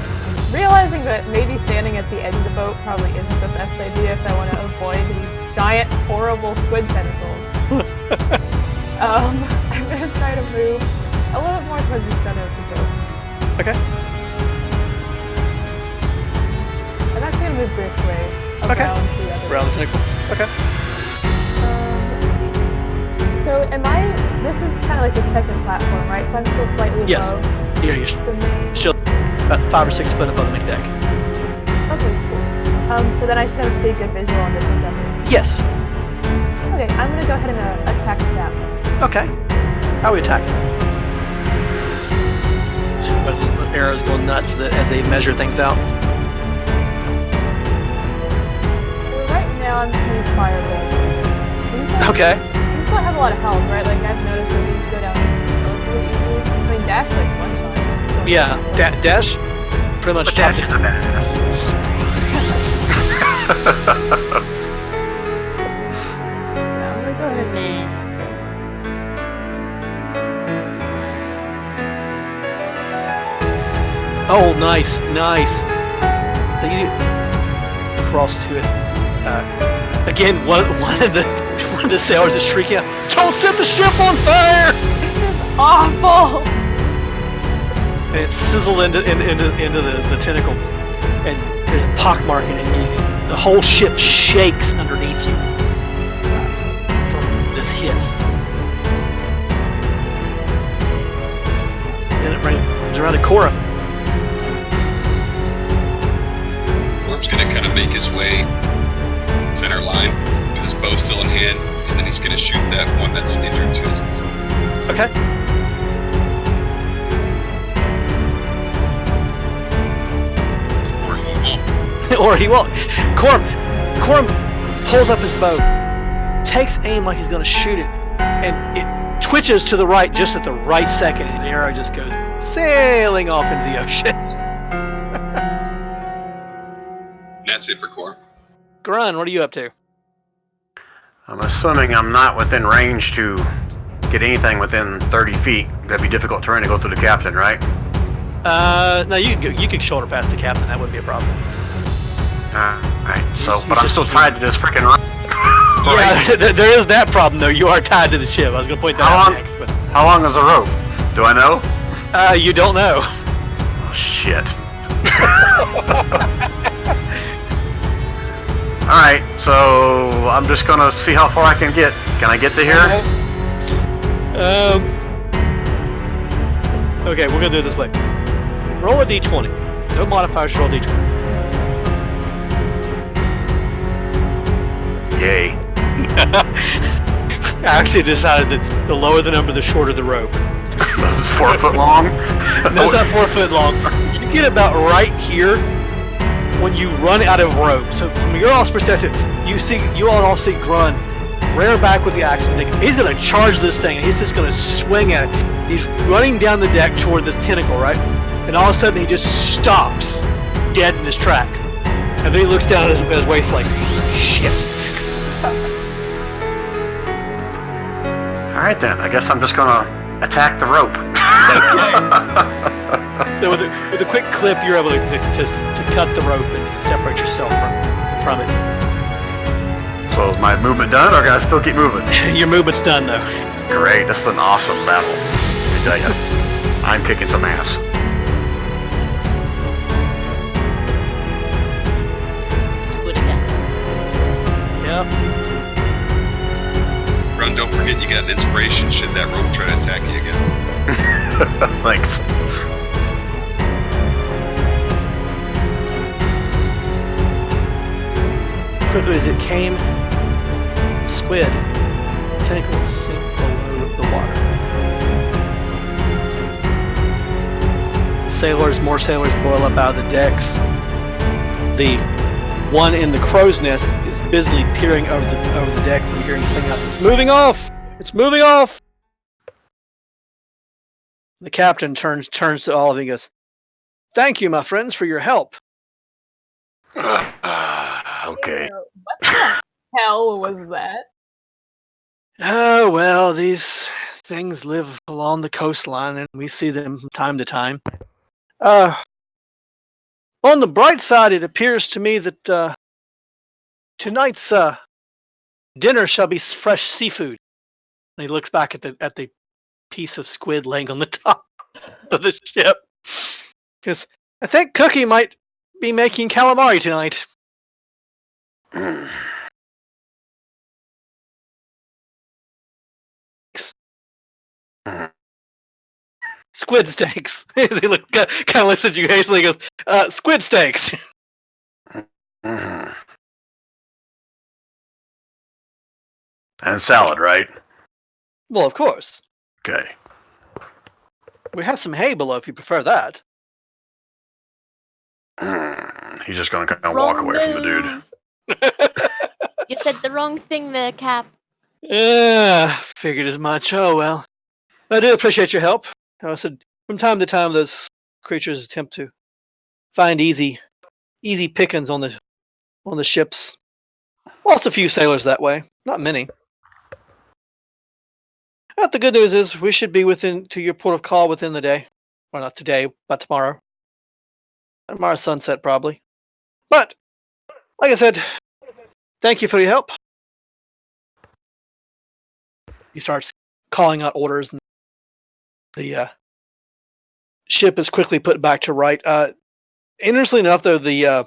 realizing that maybe standing at the edge of the boat probably isn't the best idea if I want to avoid these giant, horrible squid tentacles. I'm gonna try to move a little bit more towards the center of the boat. Okay. I'm actually gonna move this way around Okay. the other. Around the tentacle. Okay. Let's see. So, this is kind of like the second platform, right? So I'm still slightly Yes. above Yeah, you're the main. still about 5 or 6 foot above the main deck. Okay, cool. So then I should have a pretty good visual on this one, then. Yes. Okay, I'm gonna go ahead and attack that one. Okay. How are we attacking? So the arrows going nuts as they measure things out. So right now I'm gonna use Fireball. Okay. These don't have a lot of health, right? Like I've noticed that these go down relatively easily. I mean, Dash like one shot. Yeah. Dash pretty much But Dash is a badass. Yeah, I'm gonna go ahead and Man. Oh, nice. You cross to it. Again, one of the sailors is shrieking out, "Don't set the ship on fire!" This is awful! And it sizzles into the tentacle, and there's a pockmark in it. And the whole ship shakes underneath you from this hit. Then it brings around to Cora. make his way center line with his bow still in hand, and then he's going to shoot that one that's injured to his north. Okay. Or he won't. Or he won't. Corm pulls up his bow, takes aim like he's going to shoot it, and it twitches to the right just at the right second, and the arrow just goes sailing off into the ocean. That's it for Core. Grun, what are you up to? I'm assuming I'm not within range to get anything within 30 feet. That'd be difficult terrain to go through the captain, right? No, you could shoulder past the captain. That wouldn't be a problem. Alright, so, You but I'm just- still tied to this freaking rock. Yeah, there is that problem though. You are tied to the ship. I was going to point that How out long? next, but How long is the rope? Do I know? you don't know. Oh, shit. Alright, so I'm just gonna see how far I can get. Can I get to here? Okay, we're gonna do it this way. Roll a d20. No modifiers. Roll a d20. Yay. I actually decided that the lower the number, the shorter the rope. It's 4 foot long. That's not 4 foot long. You get about right here when you run out of rope. So from your all's perspective, you all see Grun rear back with the action stick. He's gonna charge this thing, and he's just gonna swing at it. He's running down the deck toward this tentacle, right? And all of a sudden, he just stops, dead in his tracks. And then he looks down at his waist like, shit. Alright then, I guess I'm just gonna attack the rope. So with a quick clip, you're able to cut the rope and separate yourself from it. So is my movement done, or can I still keep moving? Your movement's done though. Great, this is an awesome battle. Let me tell you, I'm kicking some ass. Squid again. Yep. Run, don't forget you got an inspiration should that rope try to attack you again. Thanks. Quickly as it came, the squid tentacles sink below the water. More sailors boil up out of the decks. The one in the crow's nest is busily peering over the decks, and you hear him sing out, "It's moving off! It's moving off!" The captain turns to all of you and goes, "Thank you, my friends, for your help." Okay. What the hell was that? Oh, well, these things live along the coastline, and we see them from time to time. On the bright side, it appears to me that tonight's dinner shall be fresh seafood. And he looks back at the piece of squid laying on the top of the ship. Because I think Cookie might be making calamari tonight. Squid steaks. He kind of looks at you hastily and goes, squid steaks. Mhm. And salad, right? Well, of course. Okay. We have some hay below if you prefer that. He's just gonna kind of walk away from the dude. You said the wrong thing there, Cap. Yeah, figured as much. Oh, well. I do appreciate your help. I said, from time to time, those creatures attempt to find easy pickings on the ships. Lost a few sailors that way. Not many. But the good news is we should be to your port of call within the day. Well, not today, but tomorrow. Tomorrow's sunset, probably. But, like I said, thank you for your help. He starts calling out orders, and the ship is quickly put back to right. Interestingly enough, though, the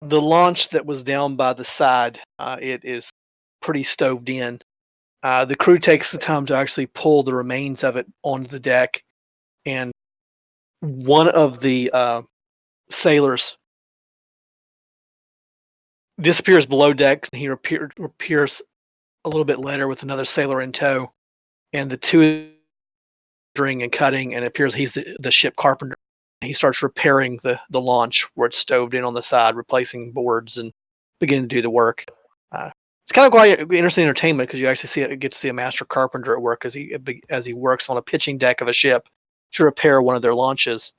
launch that was down by the side, it is pretty stoved in. The crew takes the time to actually pull the remains of it onto the deck, and one of the sailors disappears below deck. He appears a little bit later with another sailor in tow, and the two and cutting, and it appears he's the ship carpenter. He starts repairing the launch where it's stoved in on the side, replacing boards and beginning to do the work. It's kind of quite interesting entertainment because you actually get to see a master carpenter at work as he works on a pitching deck of a ship to repair one of their launches.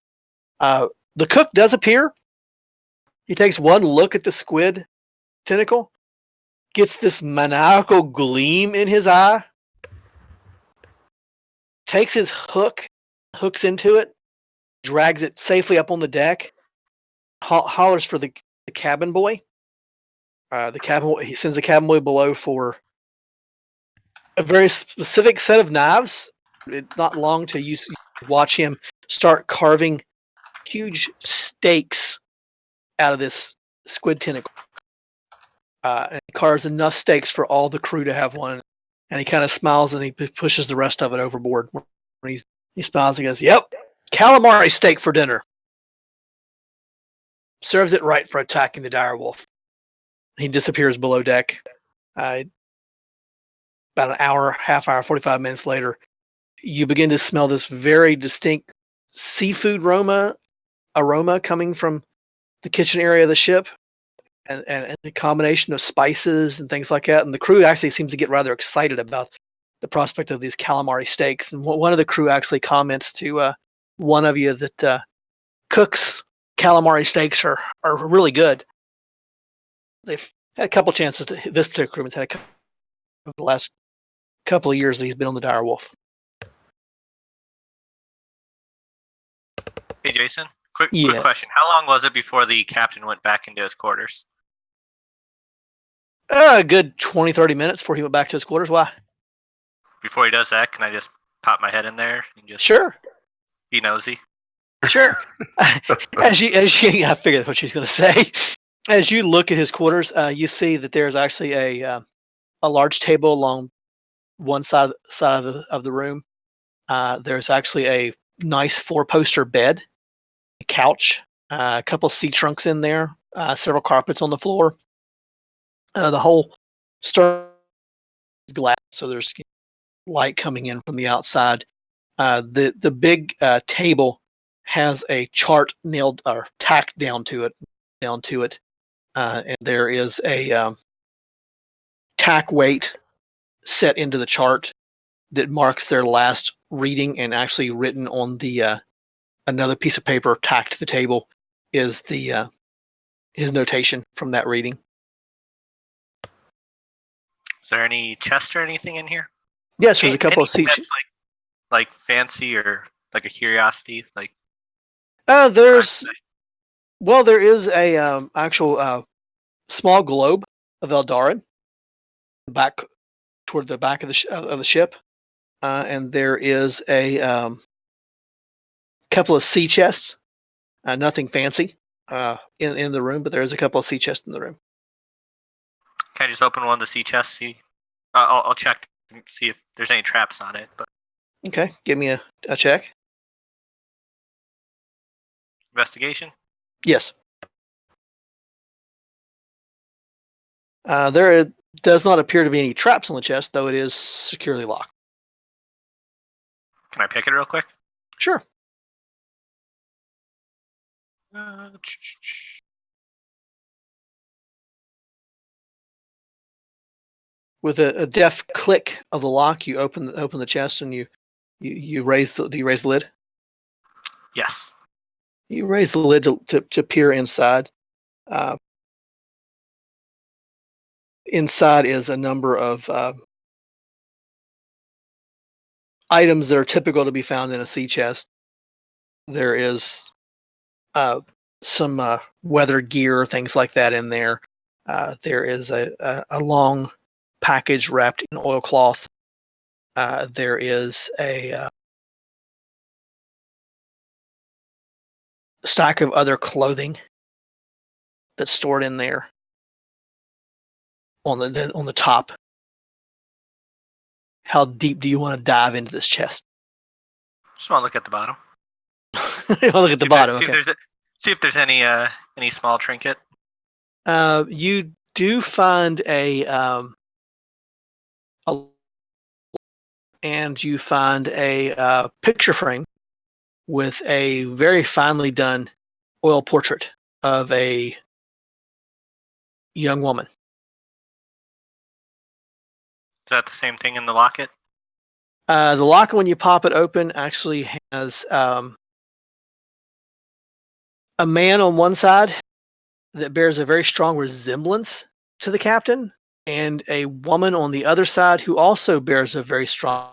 The cook does appear. He takes one look at the squid tentacle, gets this maniacal gleam in his eye, takes his hooks into it, drags it safely up on the deck, hollers for the cabin boy. He sends the cabin boy below for a very specific set of knives. It's not long to watch him start carving huge steaks out of this squid tentacle. And he carves enough steaks for all the crew to have one. And he kind of smiles and he pushes the rest of it overboard. When he smiles and goes, "Yep, calamari steak for dinner." Serves it right for attacking the dire wolf. He disappears below deck. About an hour, half hour, 45 minutes later, you begin to smell this very distinct seafood aroma coming from the kitchen area of the ship, and the combination of spices and things like that. And the crew actually seems to get rather excited about the prospect of these calamari steaks. And one of the crew actually comments to one of you that Cook's calamari steaks are really good. They've had a couple chances this particular crewman's had the last couple of years that he's been on the dire wolf. Hey, Jason. Quick Yes. question. How long was it before the captain went back into his quarters? A good 20, 30 minutes before he went back to his quarters. Why? Before he does that, can I just pop my head in there and just Sure. be nosy? Sure. I figured that's what she's going to say. As you look at his quarters, you see that there's actually a large table along one side of the room. There's actually a nice 4-poster bed, a couch, a couple sea trunks in there, several carpets on the floor. The whole stern is glass, so there's light coming in from the outside. The big table has a chart nailed or tacked down to it, and there is a tack weight set into the chart that marks their last reading, and actually written on the another piece of paper tacked to the table is the his notation from that reading. Is there any chest or anything in here? Yes, there's a couple of Anything seats. that's like fancy or like a curiosity. Like There is a actual small globe of Eldarin back toward the back of the ship, and there is a couple of sea chests. Nothing fancy in the room, but there is a couple of sea chests in the room. Can I just open one of the sea chests? See, I'll check and see if there's any traps on it. But Okay, give me a check. investigation. Yes. There does not appear to be any traps on the chest, though it is securely locked. Can I pick it real quick? Sure. With a deft click of the lock, you open the chest and you raise the lid. Yes. You raise the lid to peer inside. Inside is a number of items that are typical to be found in a sea chest. There is some weather gear, things like that in there. There is a long package wrapped in oilcloth. There is a stack of other clothing that's stored in there on the top. How deep do you want to dive into this chest? Just want to look at the bottom. Look at the bottom. See Okay. if there's any small trinket. You do find and you find a picture frame with a very finely done oil portrait of a young woman. Is that the same thing in the locket? The locket, when you pop it open, actually has a man on one side that bears a very strong resemblance to the captain, and a woman on the other side who also bears a very strong.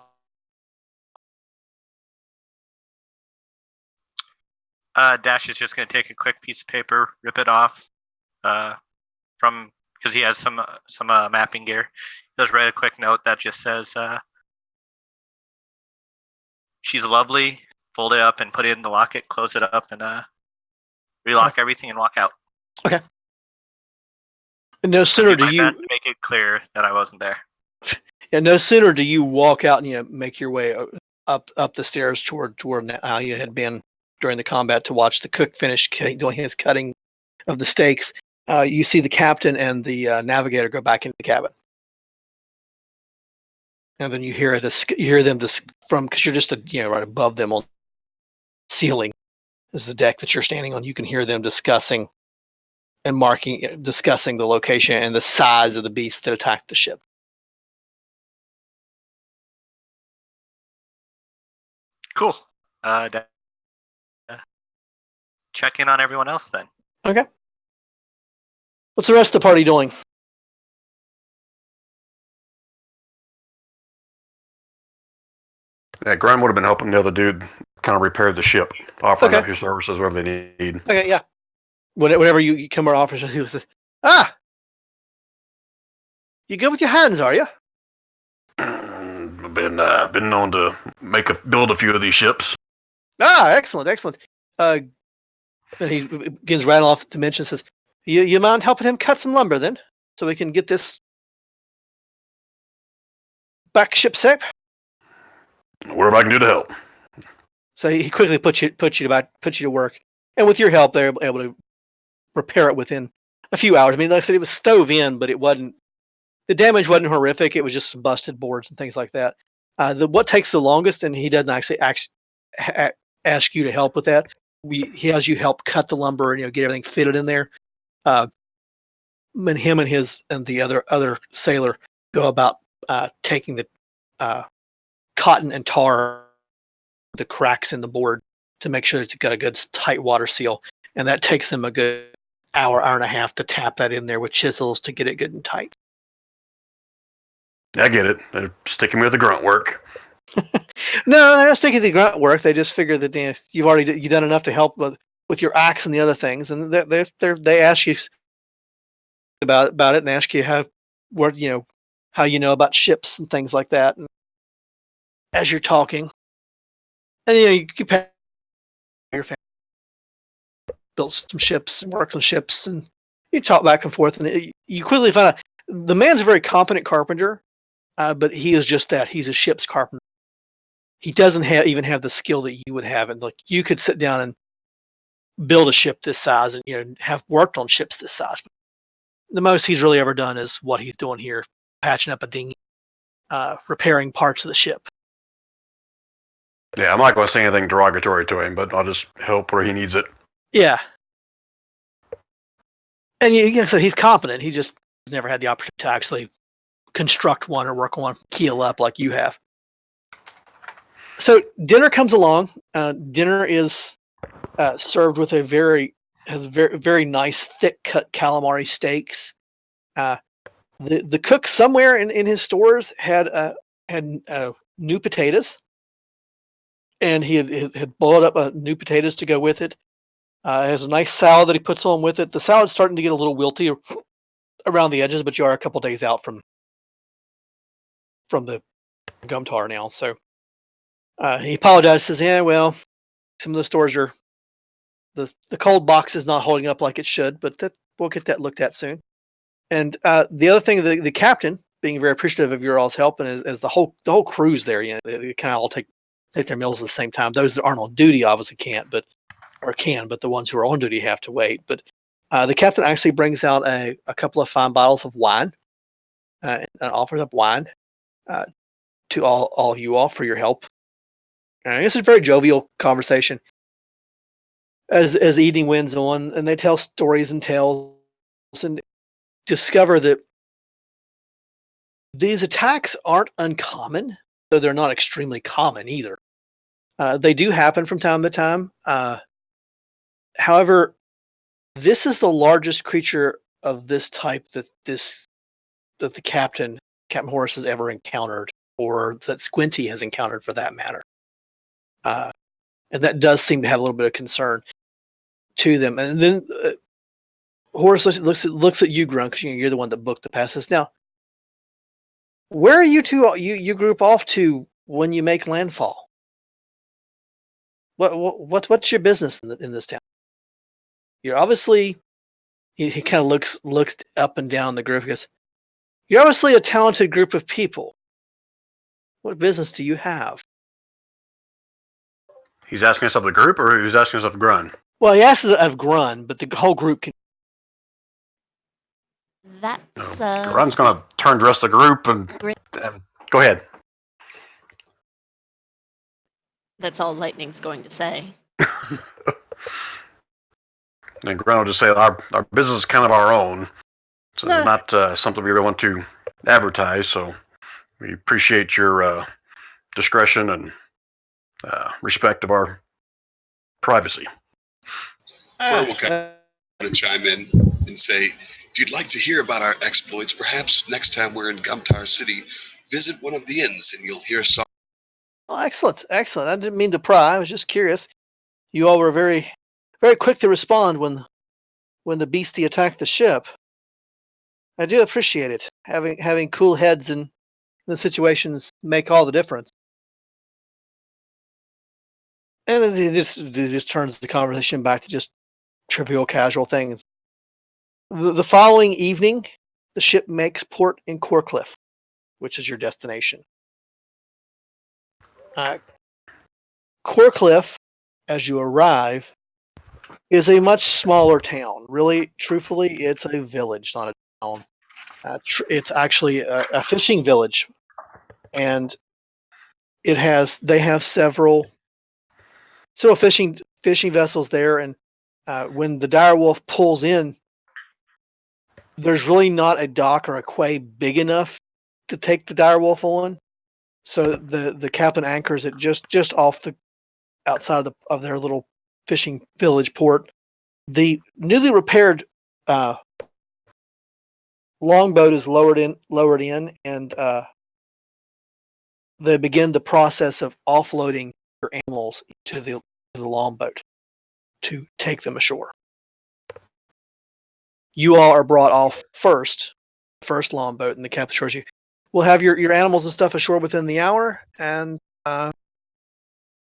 Dash is just going to take a quick piece of paper, rip it off from because he has some mapping gear. He does write a quick note that just says, "She's lovely." Fold it up and put it in the locket. Close it up and relock everything and walk out. Okay. No sooner do you to make it clear that I wasn't there. Yeah, no sooner do you walk out and make your way up the stairs toward where you had been during the combat to watch the cook finish doing his cutting of the steaks. You see the captain and the navigator go back into the cabin, and then you hear them from because you're just right above them on the ceiling is the deck that you're standing on. You can hear them discussing the location and the size of the beasts that attacked the ship. Cool. Check in on everyone else then. Okay. What's the rest of the party doing? Yeah, Graham would have been helping the other dude kind of repair the ship, offering up his services wherever they need. Okay, yeah. Whenever you come or offer, he says, you good with your hands, are you? I've been known to build a few of these ships. Excellent. And he begins rattling off dimensions. Says, "You mind helping him cut some lumber then, so we can get this back ship safe?" Whatever I can do to help. So he quickly puts you to work, and with your help, they're able to repair it within a few hours. I mean, like I said, it was stove in, but it wasn't. The damage wasn't horrific. It was just some busted boards and things like that. What takes the longest, and he doesn't actually ask you to help with that. He has you help cut the lumber and get everything fitted in there. And him and the other sailor go about taking the cotton and tar the cracks in the board to make sure it's got a good tight water seal, and that takes them a good hour and a half to tap that in there with chisels to get it good and tight. I get it. They're sticking with the grunt work. No, they're not sticking to the grunt work. They just figure that you've done enough to help with your axe and the other things, and they ask you about it and ask you how you know about ships and things like that. And as you're talking, and you pay your family, built some ships and worked on ships, and you talk back and forth, and you quickly find out the man's a very competent carpenter, but he is just that. He's a ship's carpenter. He doesn't even have the skill that you would have, and you could sit down and build a ship this size, and have worked on ships this size. The most he's really ever done is what he's doing here, patching up a dinghy, repairing parts of the ship. Yeah, I'm not going to say anything derogatory to him, but I'll just help where he needs it. Yeah. And he's competent. He just never had the opportunity to actually construct one or work on one, keel up like you have. So dinner comes along. Dinner is served with very very nice thick cut calamari steaks. The cook somewhere in his stores had new potatoes, and he had boiled up new potatoes to go with it. It has a nice salad that he puts on with it. The salad's starting to get a little wilty around the edges, but you are a couple days out from the gum tar now. So he apologized. Says, "Yeah, well, some of the stores are the cold box is not holding up like it should, but we'll get that looked at soon." And the other thing, the captain being very appreciative of your all's help, and as the whole crew's there, they kind of all take their meals at the same time. Those that aren't on duty obviously can't, but the ones who are on duty have to wait. But The captain actually brings out a couple of fine bottles of wine and offers up wine to all of you all for your help. This is a very jovial conversation as evening winds on, and they tell stories and tales and discover that these attacks aren't uncommon, though they're not extremely common either. They do happen from time to time. However, this is the largest creature of this type that the Captain Horace has ever encountered, or that Squinty has encountered for that matter. And that does seem to have a little bit of concern to them. And then Horace looks at you, Grunt, because you're the one that booked the passes. Now, where are you two? You group off to when you make landfall? What's your business in this town? You're obviously. He kind of looks up and down the group. He goes, "You're obviously a talented group of people. What business do you have?" He's asking us of the group, or he's asking us of Grun? Well, he asks of Grun, but the whole group can. That's Grun's going to turn to the rest of the group and go ahead. That's all Lightning's going to say. And Grun will just say our business is kind of our own, so it's not something we really want to advertise. So we appreciate your discretion and respect of our privacy. Or we'll kind of chime in and say, if you'd like to hear about our exploits, perhaps next time we're in Gumtar City, visit one of the inns and you'll hear some. Oh, excellent. I didn't mean to pry. I was just curious. You all were very, very quick to respond when the beastie attacked the ship. I do appreciate it. Having cool heads in the situations make all the difference. And then he just turns the conversation back to just trivial, casual things. The following evening, the ship makes port in Corcliffe, which is your destination. Corcliffe, as you arrive, is a much smaller town. Really, truthfully, it's a village, not a town. It's actually a fishing village, and they have several fishing vessels there. And when the direwolf pulls in, there's really not a dock or a quay big enough to take the direwolf on. So the captain anchors it just off the outside of their little fishing village port. The newly repaired longboat is lowered in, and they begin the process of offloading your animals to the longboat to take them ashore. You all are brought off first longboat, and the captain assures you, we'll have your animals and stuff ashore within the hour. And I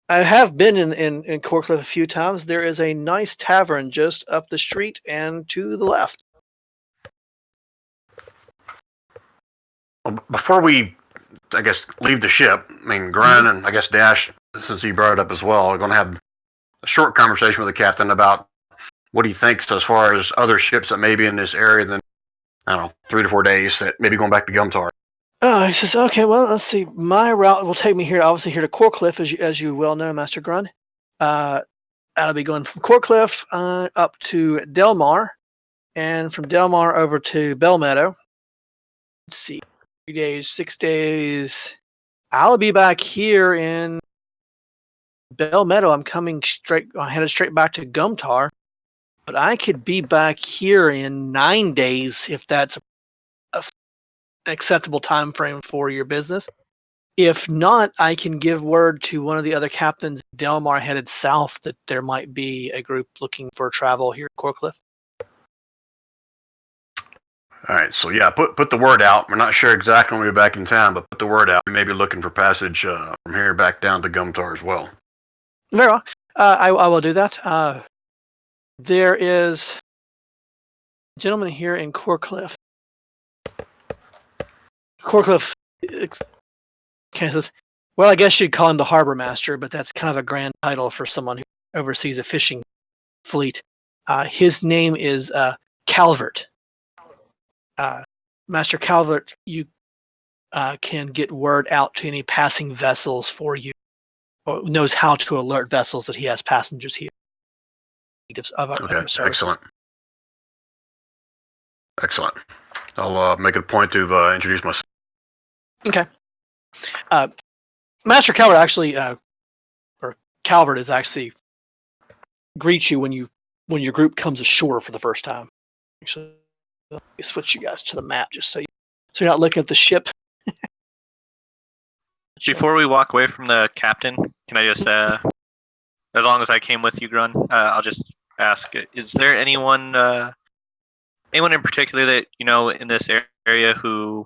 have been in Corcliffe a few times. There is a nice tavern just up the street and to the left. Well, before we, I guess, leave the ship, I mean, Grun and I guess Dash, since he brought it up as well, are going to have a short conversation with the captain about what he thinks as far as other ships that may be in this area. Then, I don't know, 3 to 4 days that maybe going back to Gumtar. He says, okay, well, let's see. My route will take me obviously here to Corcliffe, as you well know, Master Grun. I'll be going from Corcliffe up to Delmar, and from Delmar over to Bellmeadow. Let's see, 3 days, 6 days. I'll be back here in Bellmeadow. I'm headed straight back to Gumtar, but I could be back here in 9 days if that's an acceptable time frame for your business. If not, I can give word to one of the other captains Delmar headed south that there might be a group looking for travel here at Corcliffe. All right, so yeah, put the word out. We're not sure exactly when we'll be back in town, but put the word out. We may be looking for passage from here back down to Gumtar as well. Very well. I will do that. There is a gentleman here in Corcliffe. Corcliffe says, well, I guess you'd call him the harbor master, but that's kind of a grand title for someone who oversees a fishing fleet. His name is Calvert. Master Calvert, you can get word out to any passing vessels for you, or knows how to alert vessels that he has passengers here of Okay, your services. Excellent. I'll make it a point to introduce myself. Okay. Master Calvert actually, or Calvert is actually greets you when your group comes ashore for the first time. Actually, let me switch you guys to the map just so you're not looking at the ship. Before we walk away from the captain, can I just, as long as I came with you, Grun, I'll just ask: is there anyone in particular that you know in this area who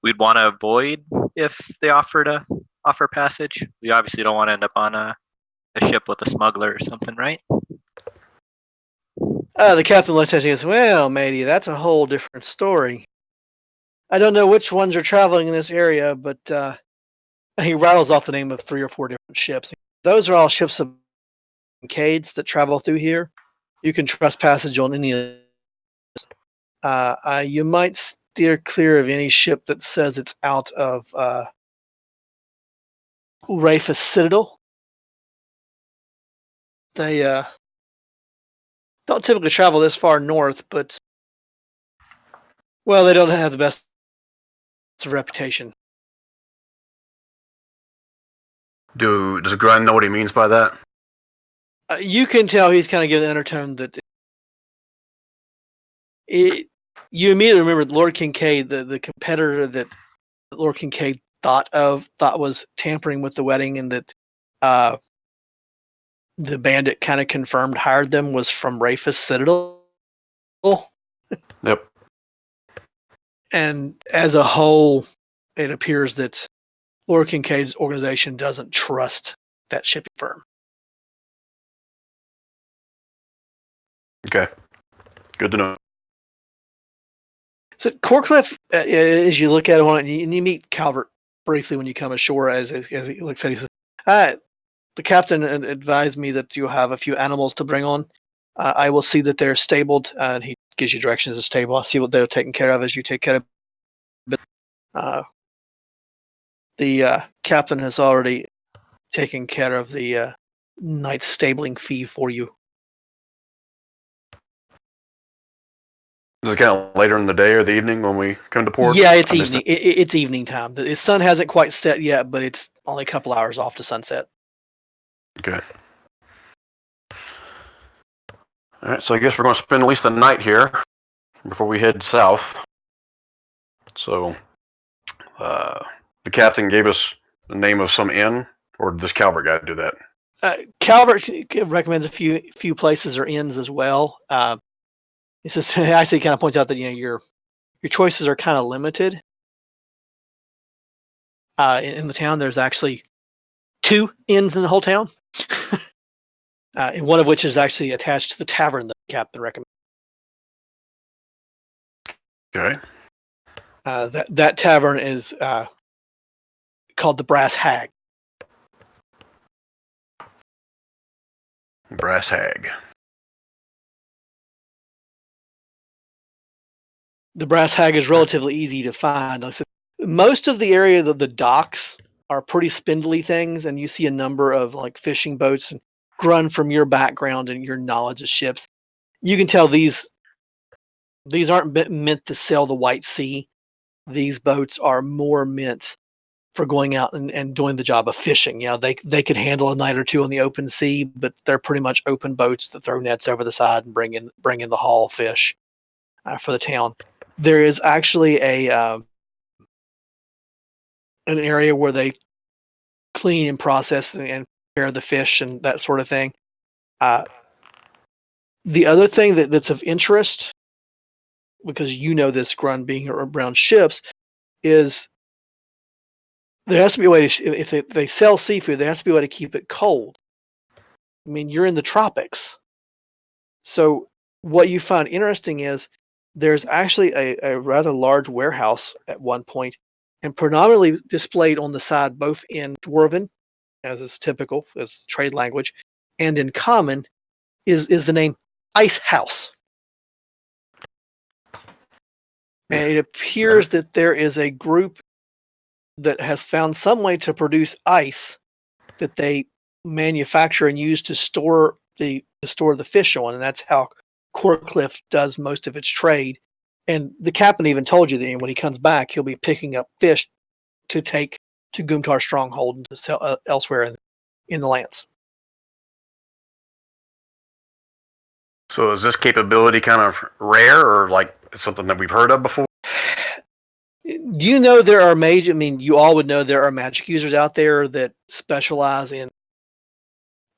we'd want to avoid if they offer passage? We obviously don't want to end up on a ship with a smuggler or something, right? The captain looks at you and says, "Well, matey, that's a whole different story. I don't know which ones are traveling in this area, but he rattles off the name of 3 or 4 different ships. Those are all ships of Cades that travel through here. You can trust passage on any of them. You might steer clear of any ship that says it's out of Rafus Citadel. They don't typically travel this far north, but well, they don't have the best reputation." Does Grun know what he means by that? You can tell he's kind of giving the undertone that you immediately remember Lord Kincaid, the competitor that Lord Kincaid thought was tampering with the wedding, and that the bandit kind of confirmed hired them was from Rafus Citadel. Yep. And as a whole, it appears that Lord Kincaid's organization doesn't trust that shipping firm. Okay. Good to know. So Corcliffe, as you look at him, and you meet Calvert briefly when you come ashore, as he looks at it, he says, "The captain advised me that you have a few animals to bring on. I will see that they're stabled," and he gives you directions to stable. I'll see what they're taken care of as you take care of it. The captain has already taken care of the night's stabling fee for you. Is it kind of later in the day or the evening when we come to port? Yeah, it's evening. It's evening time. The sun hasn't quite set yet, but it's only a couple hours off to sunset. Okay. All right, so I guess we're going to spend at least the night here before we head south. So, the captain gave us the name of some inn, or did this Calvert guy do that? Calvert recommends a few places or inns as well. He says, actually kind of points out that your choices are kind of limited. In the town, there's actually 2 inns in the whole town, and one of which is actually attached to the tavern that the captain recommends. Okay. That tavern is called the Brass Hag. Brass Hag. The Brass Hag is relatively easy to find. Like I said, most of the area of the docks are pretty spindly things, and you see a number of like fishing boats. And Grun, from your background and your knowledge of ships, you can tell these aren't meant to sail the White Sea. These boats are more meant for going out and doing the job of fishing. They could handle a night or two on the open sea, but they're pretty much open boats that throw nets over the side and bring in the haul fish for the town. There is actually an area where they clean and process and prepare the fish and that sort of thing. The other thing that's of interest, because you know this, Grun, being around ships, is there has to be a way to, if they sell seafood, there has to be a way to keep it cold. I mean, you're in the tropics. So what you find interesting is there's actually a rather large warehouse at one point, and predominantly displayed on the side, both in Dwarven, as is typical as trade language, and in Common, is the name ice house. And it appears that there is a group that has found some way to produce ice that they manufacture and use to store the fish on, and that's how Corkcliff does most of its trade. And the captain even told you that when he comes back, he'll be picking up fish to take to Gumtar Stronghold and to sell elsewhere in the lands. So is this capability kind of rare, or like something that we've heard of before? Do you know there are you all would know there are magic users out there that specialize in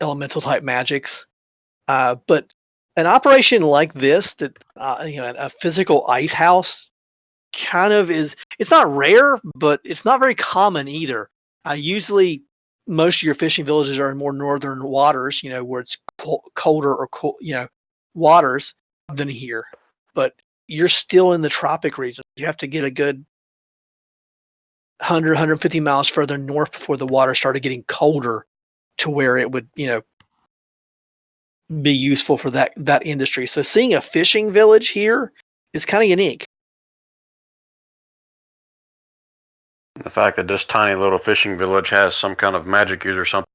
elemental type magics. But an operation like this, that a physical ice house, kind of it's not rare, but it's not very common either. Usually, most of your fishing villages are in more northern waters, where it's colder or waters than here. But you're still in the tropic region. You have to get a good 100, 150 miles further north before the water started getting colder to where it would, be useful for that industry. So seeing a fishing village here is kind of unique. The fact that this tiny little fishing village has some kind of magic use or something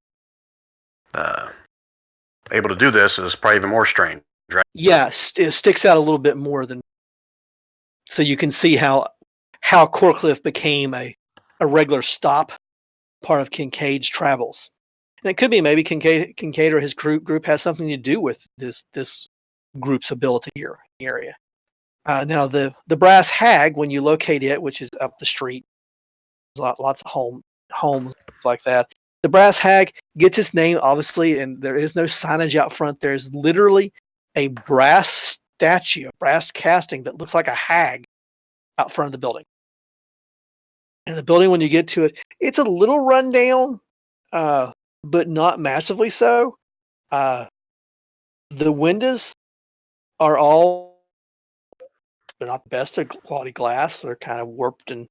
able to do this is probably even more strange, right? Yeah, it sticks out a little bit more than. So you can see how Corkcliff became a regular stop part of Kincaid's travels. And it could be maybe Kincaid or his group has something to do with this group's ability here in the area. Now the Brass Hag, when you locate it, which is up the street, lots of homes like that. The Brass Hag gets its name, obviously, and there is no signage out front. There's literally a brass statue, a brass casting that looks like a hag out front of the building. And the building, when you get to it, it's a little rundown, but not massively so. The windows are they're not the best of quality glass. They're kind of warped and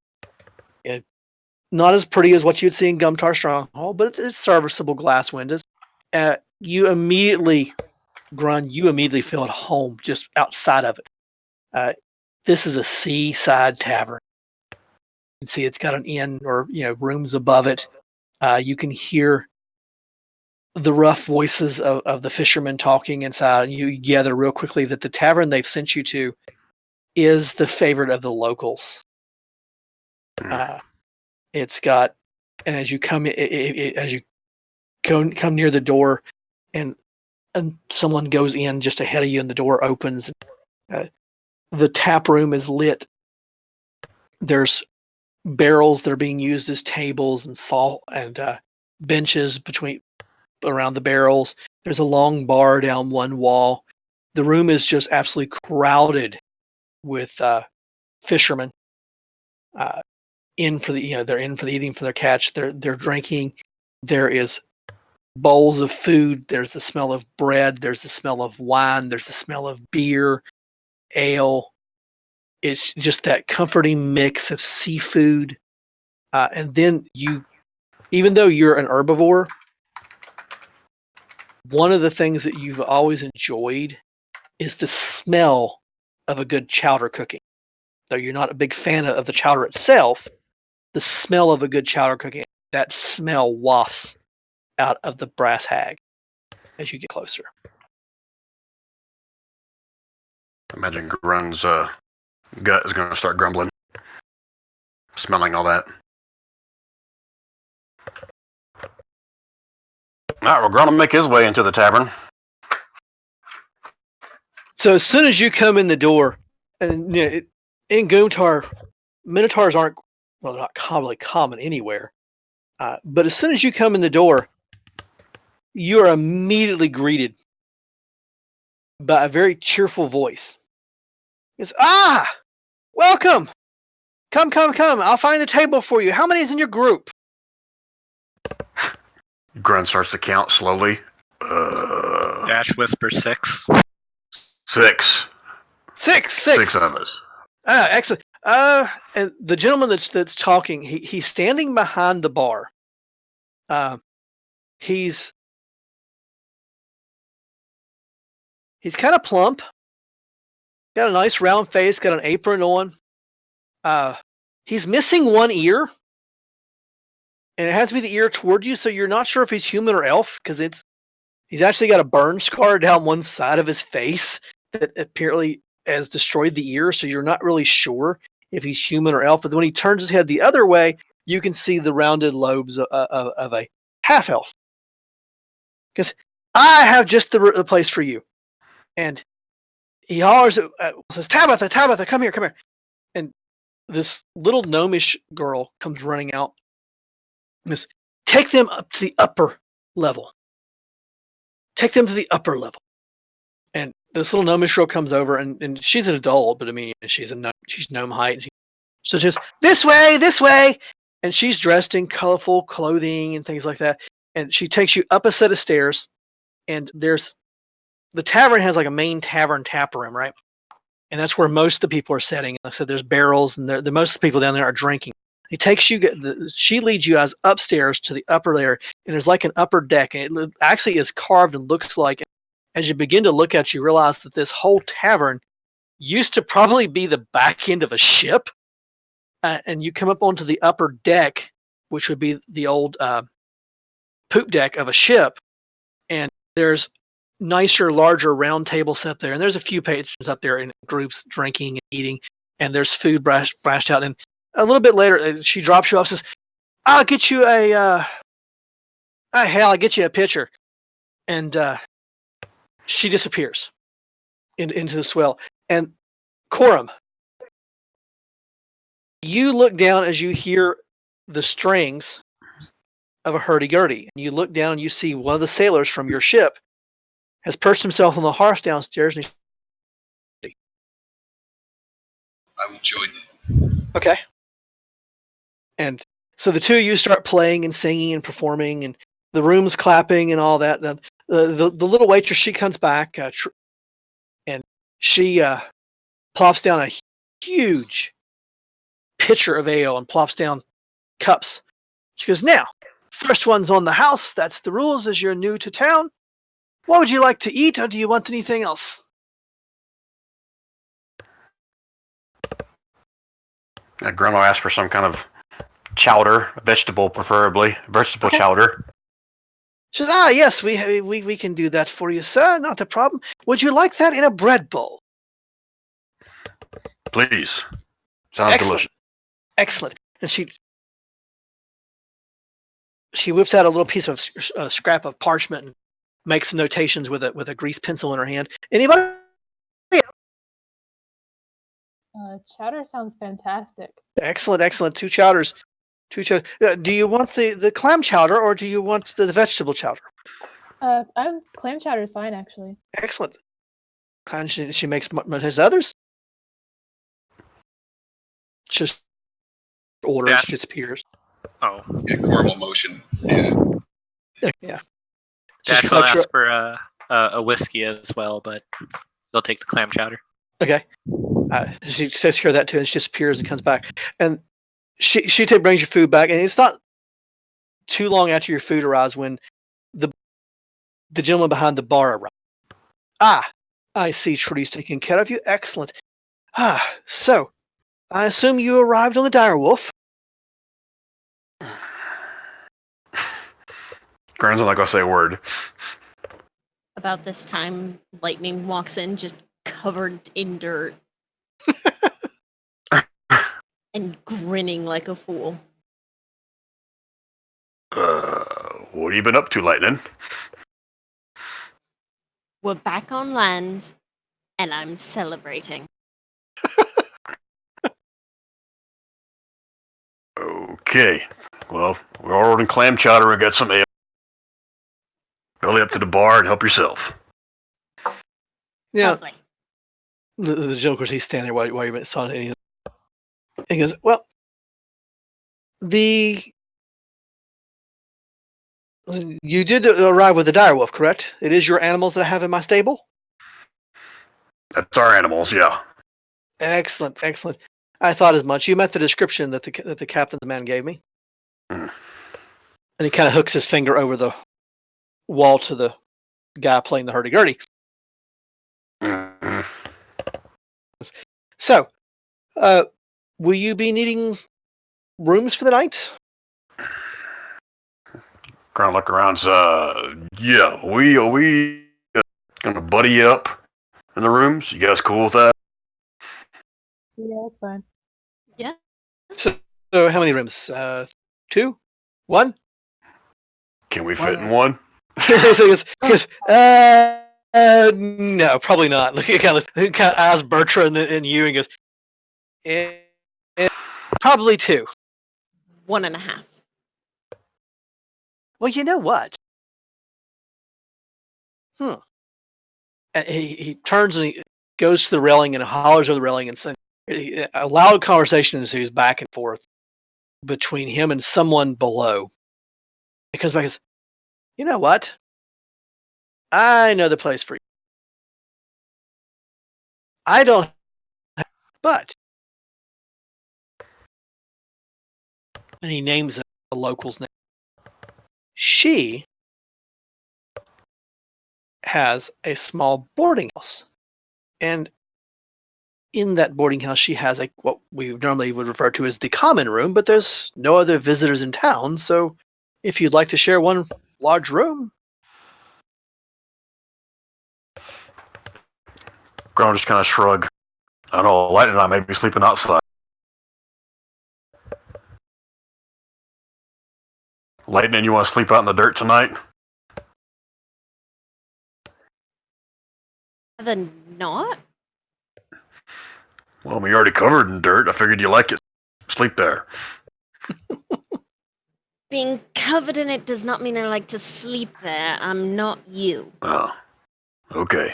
not as pretty as what you'd see in Gumtar Stronghold, but it's serviceable glass windows. You immediately feel at home just outside of it. This is a seaside tavern. You can see it's got an inn or rooms above it. You can hear the rough voices of the fishermen talking inside, and you gather real quickly that the tavern they've sent you to is the favorite of the locals. It's got, and as you come come near the door, and someone goes in just ahead of you, and the door opens. The tap room is lit. There's barrels that are being used as tables and salt and benches around the barrels. There's a long bar down one wall. The room is just absolutely crowded with fishermen. They're in for the eating for their catch. They're drinking. There is bowls of food. There's the smell of bread. There's the smell of wine. There's the smell of beer, ale. It's just that comforting mix of seafood. And then even though you're an herbivore, one of the things that you've always enjoyed is the smell of a good chowder cooking. Though you're not a big fan of the chowder itself, the smell of a good chowder cooking, that smell wafts out of the Brass Hag as you get closer. Imagine Grun's gut is going to start grumbling, smelling all that. All right, well, Grun will make his way into the tavern. So as soon as you come in the door, and in Gumtar, Minotaurs aren't not really common anywhere. But as soon as you come in the door, you are immediately greeted by a very cheerful voice. It's welcome. Come. I'll find the table for you. How many is in your group? Grun starts to count slowly. Dash whisper 6. 6. Six of us. Excellent. And the gentleman that's talking, he's standing behind the bar. He's He's kind of plump. Got a nice round face. Got an apron on. He's missing one ear, and it has to be the ear toward you. So you're not sure if he's human or elf because he's actually got a burn scar down one side of his face that apparently has destroyed the ear. So you're not really sure if he's human or elf. But when he turns his head the other way, you can see the rounded lobes of a half elf. Because I have just the place for you. And he hollers, says, Tabitha, come here. And this little gnomish girl comes running out. And says, take them up to the upper level. Take them to the upper level. And this little gnomish girl comes over, and she's an adult, but I mean, she's gnome height. So just, this way. And she's dressed in colorful clothing and things like that. And she takes you up a set of stairs, and the tavern has like a main tavern tap room, right? And that's where most of the people are sitting. Like I said, there's barrels, and the most of the people down there are drinking. She leads you guys upstairs to the upper layer, and there's like an upper deck, and it actually is carved and looks like, as you begin to look at it, you realize that this whole tavern used to probably be the back end of a ship. And you come up onto the upper deck, which would be the old poop deck of a ship, and there's nicer, larger round tables set there, and there's a few patrons up there in groups drinking and eating, and there's food brashed out. And a little bit later, she drops you off, says, I'll get you I'll get you a pitcher. And she disappears into the swell. And Coram, you look down as you hear the strings of a hurdy-gurdy. And you look down and you see one of the sailors from your ship has perched himself on the hearth downstairs. And I will join you. okay. And so the two of you start playing and singing and performing, and the room's clapping and all that. And the little waitress, she comes back, and she plops down a huge pitcher of ale and plops down cups. She goes, now, first one's on the house. That's the rules as you're new to town. What would you like to eat, or do you want anything else? Grandma asked for some kind of chowder, vegetable preferably, vegetable chowder. She says, yes, we can do that for you, sir. Not a problem. Would you like that in a bread bowl? Please. Sounds delicious. Excellent. And she whips out a little piece of scrap of parchment and makes some notations with a grease pencil in her hand. Anybody? Chowder sounds fantastic. Excellent. Two chowders. Do you want the clam chowder, or do you want the vegetable chowder? Clam chowder is fine, actually. Excellent. She makes his others. Just orders. Dash. She disappears. Oh, Yeah, Coram motion. Yeah. Yeah. Dash will ask for a whiskey as well, but they'll take the clam chowder. Okay. She takes care of that too, and she disappears and comes back. And she brings your food back, and it's not too long after your food arrives when the gentleman behind the bar arrives. I see Trudy's taking care of you. Excellent. So I assume you arrived on the direwolf. Grand's not gonna say a word. About this time, Lightning walks in, just covered in dirt. And grinning like a fool. What have you been up to, Lightning? We're back on land, and I'm celebrating. Okay. Well, we're ordering clam chowder and got some ale. Belly up to the bar and help yourself. Yeah. Lovely. The gentleman, of course, he's standing there while you're saying anything. He goes, well, you did arrive with the direwolf, correct? It is your animals that I have in my stable? That's our animals, yeah. Excellent. I thought as much. You met the description that the captain's man gave me. Mm. And he kind of hooks his finger over the wall to the guy playing the hurdy-gurdy. So, will you be needing rooms for the night? Kind of look around. Yeah, we gonna buddy up in the rooms. You guys cool with that? Yeah, that's fine. Yeah. So how many rooms? 2? 1? Can we fit in one? He goes, no, probably not. Look, he kind of asks Bertrand and you and goes, probably 2. 1.5. Well, you know what? And he turns and he goes to the railing and hollers over the railing and says, a loud conversation ensues back and forth between him and someone below. He comes back and says, you know what? I know the place for you. I don't, but. And he names the local's name. She has a small boarding house. And in that boarding house, she has what we normally would refer to as the common room, but there's no other visitors in town. So if you'd like to share one large room. Graham just kind of shrug. I don't know, Lightning and I may be sleeping outside. Lightning, you want to sleep out in the dirt tonight? Rather not. Well, we already covered in dirt. I figured you like it. Sleep there. Being covered in it does not mean I like to sleep there. I'm not you. Oh, okay.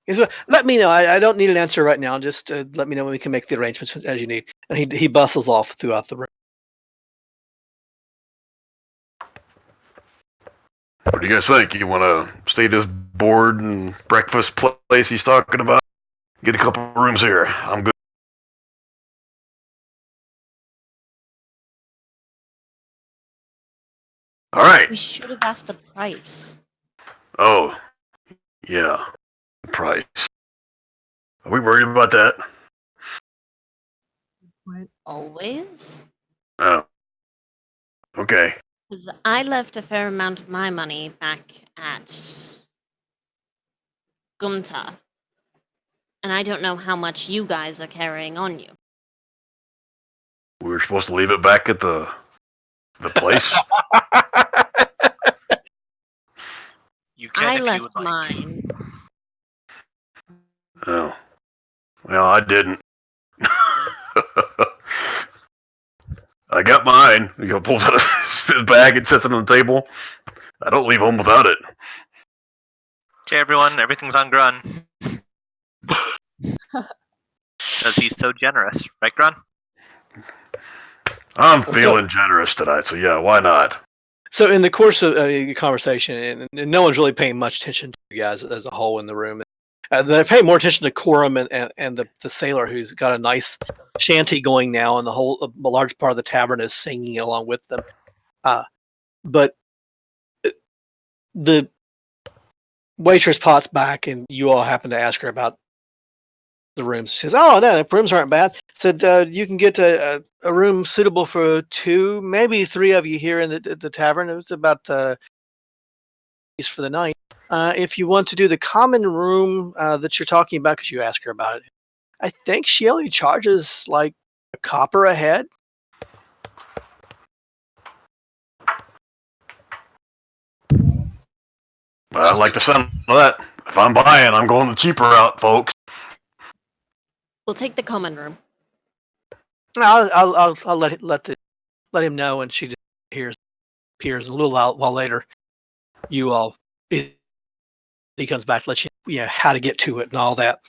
He says, let me know. I don't need an answer right now. Just let me know when we can make the arrangements as you need. And he bustles off throughout the room. What do you guys think? You want to stay this board and breakfast place he's talking about? Get a couple rooms here. I'm good. All right. We should have asked the price. Oh, yeah. Price. Are we worried about that? What? Always? Oh. Okay. Because I left a fair amount of my money back at Gumta. And I don't know how much you guys are carrying on you. We were supposed to leave it back at the place. You can I if you left would like. mine. Oh. Well, I didn't. I got mine. He pulls out his bag and sets it on the table. I don't leave home without it. Okay, everyone, everything's on Grun. Because he's so generous, right, Grun? I'm feeling generous tonight, so yeah, why not? So in the course of your conversation, and no one's really paying much attention to you guys as a whole in the room. They're paying more attention to Coram and the sailor who's got a nice shanty going now, and a large part of the tavern is singing along with them. But the waitress pots back, and you all happen to ask her about the rooms. She says, "Oh no, the rooms aren't bad." Said you can get a room suitable for 2, maybe 3 of you here in the tavern. It was about for the night. If you want to do the common room that you're talking about, because you asked her about it, I think she only charges like a copper a head. I like the sound of that. If I'm buying, I'm going the cheaper route, folks. We'll take the common room. I'll let him know, and she just appears a little while later. You all, he comes back to let you know how to get to it and all that.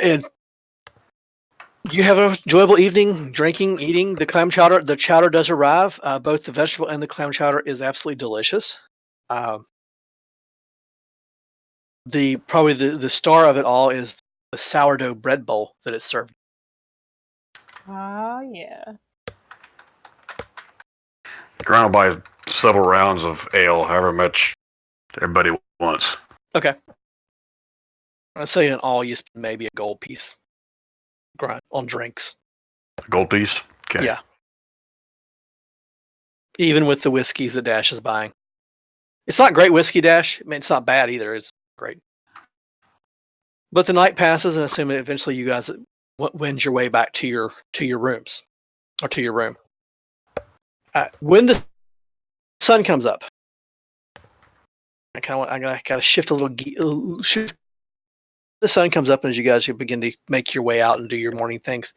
And you have an enjoyable evening, drinking, eating. The clam chowder. The chowder does arrive. Both the vegetable and the clam chowder is absolutely delicious. Probably the star of it all is the sourdough bread bowl that is served. Ah, yeah. Ground buys several rounds of ale, however much everybody wants. Okay. I'd say in all you spend maybe a gold piece on drinks. Gold piece. Okay. Yeah. Even with the whiskeys that Dash is buying. It's not great whiskey, Dash. I mean, it's not bad either. It's great. But the night passes, and assuming eventually you guys wend your way back to your rooms or to your room. When the sun comes up, I gotta shift a little. Shift. The sun comes up, and as you guys begin to make your way out and do your morning things,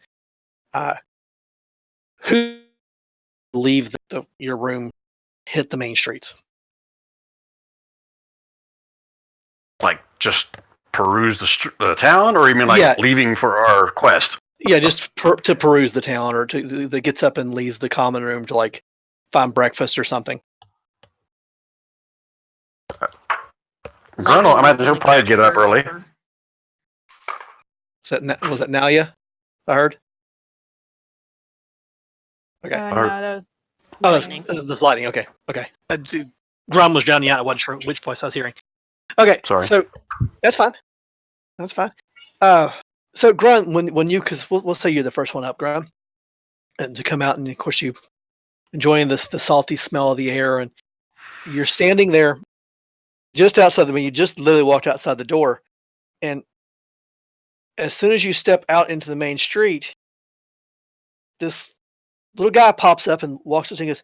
who leave your room, hit the main streets? Like just peruse the town, or even like leaving for our quest? Yeah, just to peruse the town, or that gets up and leaves the common room to like find breakfast or something. Gruntle, I imagine he'll probably get up early. Was that Nalia? I heard. Okay. No, that was lightning. That's lightning. Okay. Grum was drowning out. I wasn't sure which voice I was hearing. Okay. Sorry. So that's fine. That's fine. So Grun, when you, because we'll say you're the first one up, Grun, and to come out, and of course you enjoying the salty smell of the air, and you're standing there just outside you just literally walked outside the door, and as soon as you step out into the main street, this little guy pops up and walks up and goes,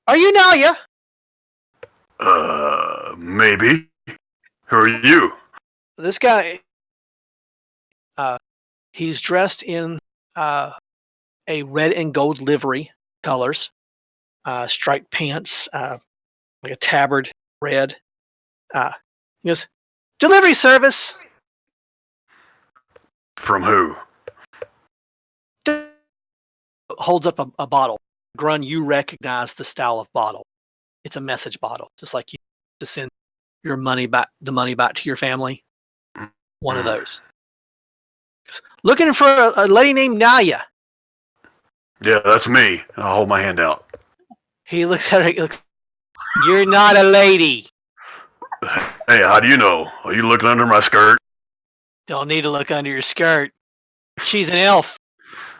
"Are you Nalia?" Maybe. Who are you? This guy, he's dressed in a red and gold livery colors, striped pants, like a tabard red. He goes, "Delivery service." From who? Holds up a bottle. Grun, you recognize the style of bottle. It's a message bottle, just like you to send your money back, the money back to your family. One of those. Looking for a lady named Naya. Yeah, that's me. I'll hold my hand out. He looks at her. You're not a lady. Hey, how do you know? Are you looking under my skirt? Don't need to look under your skirt. She's an elf.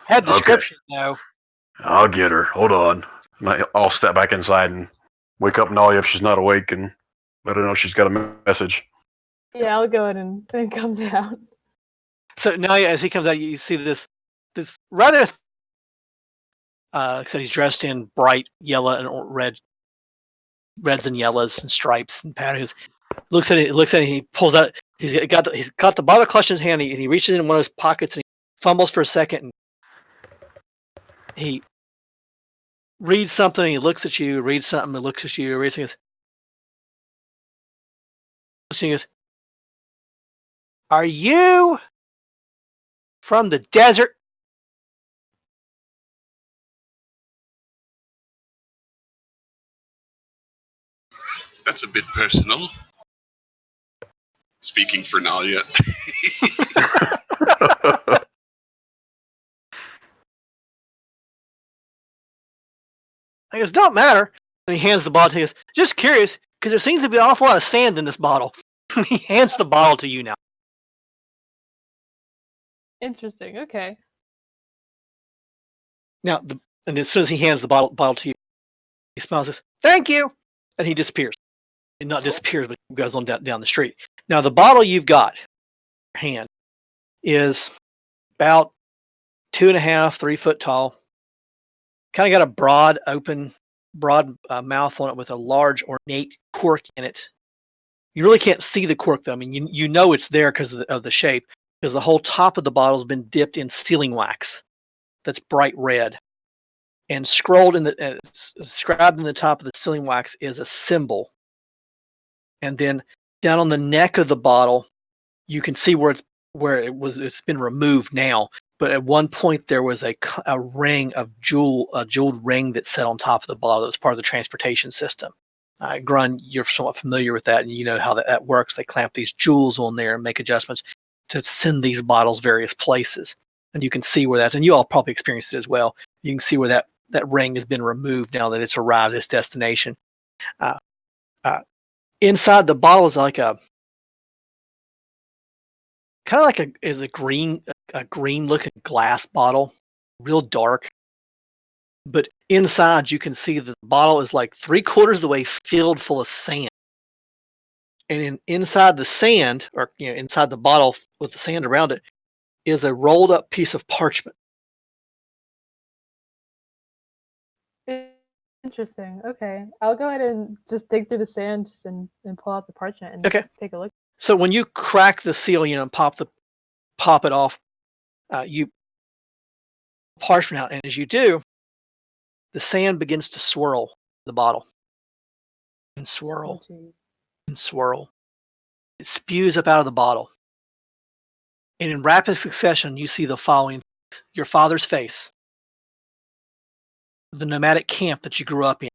Had description, though. I'll get her. Hold on. I'll step back inside and wake up Nolly if she's not awake and let her know she's got a message. Yeah, I'll go in and come down. So Naya, as he comes out, you see this rather. Like I said, he's dressed in bright yellow and reds and yellows and stripes and patterns. Looks at it. He pulls out. He's got the bottle clutched in his hand, and he reaches in one of his pockets and he fumbles for a second. And he reads something. He looks at you. Reads something. And looks at you. Reads something. He goes, "Are you from the desert?" That's a bit personal. Speaking for Nalia. He goes, "Don't matter." And he hands the bottle to you. He goes, "Just curious, because there seems to be an awful lot of sand in this bottle." He hands the bottle to you now. Interesting. Okay. Now, and as soon as he hands the bottle to you, he smiles and says, "Thank you," and he disappears. And not disappears, but goes on down the street. Now, the bottle you've got in your hand is about 2.5, 3 foot tall. Kind of got a broad mouth on it with a large ornate cork in it. You really can't see the cork though. I mean, you know it's there because of the shape, because the whole top of the bottle has been dipped in sealing wax that's bright red, and inscribed in the top of the sealing wax is a symbol. And then down on the neck of the bottle, you can see where it's been removed now. But at one point there was a ring of a jeweled ring that sat on top of the bottle that was part of the transportation system. Grun, you're somewhat familiar with that, and you know how that works. They clamp these jewels on there and make adjustments to send these bottles various places. And you can see where and you all probably experienced it as well. You can see where that ring has been removed now that it's arrived at its destination. Inside the bottle is like kind of like a green looking glass bottle, real dark. But inside, you can see that the bottle is like 3/4 of the way filled full of sand. And inside the sand, or inside the bottle with the sand around it, is a rolled up piece of parchment. Interesting. Okay. I'll go ahead and just dig through the sand and pull out the parchment and Okay. take a look. So when you crack the seal, and pop it off, you parchment out, and as you do, the sand begins to swirl the bottle and Oh, swirl gee. and swirl. It spews up out of the bottle. And in rapid succession, you see the following things: your father's face, the nomadic camp that you grew up in,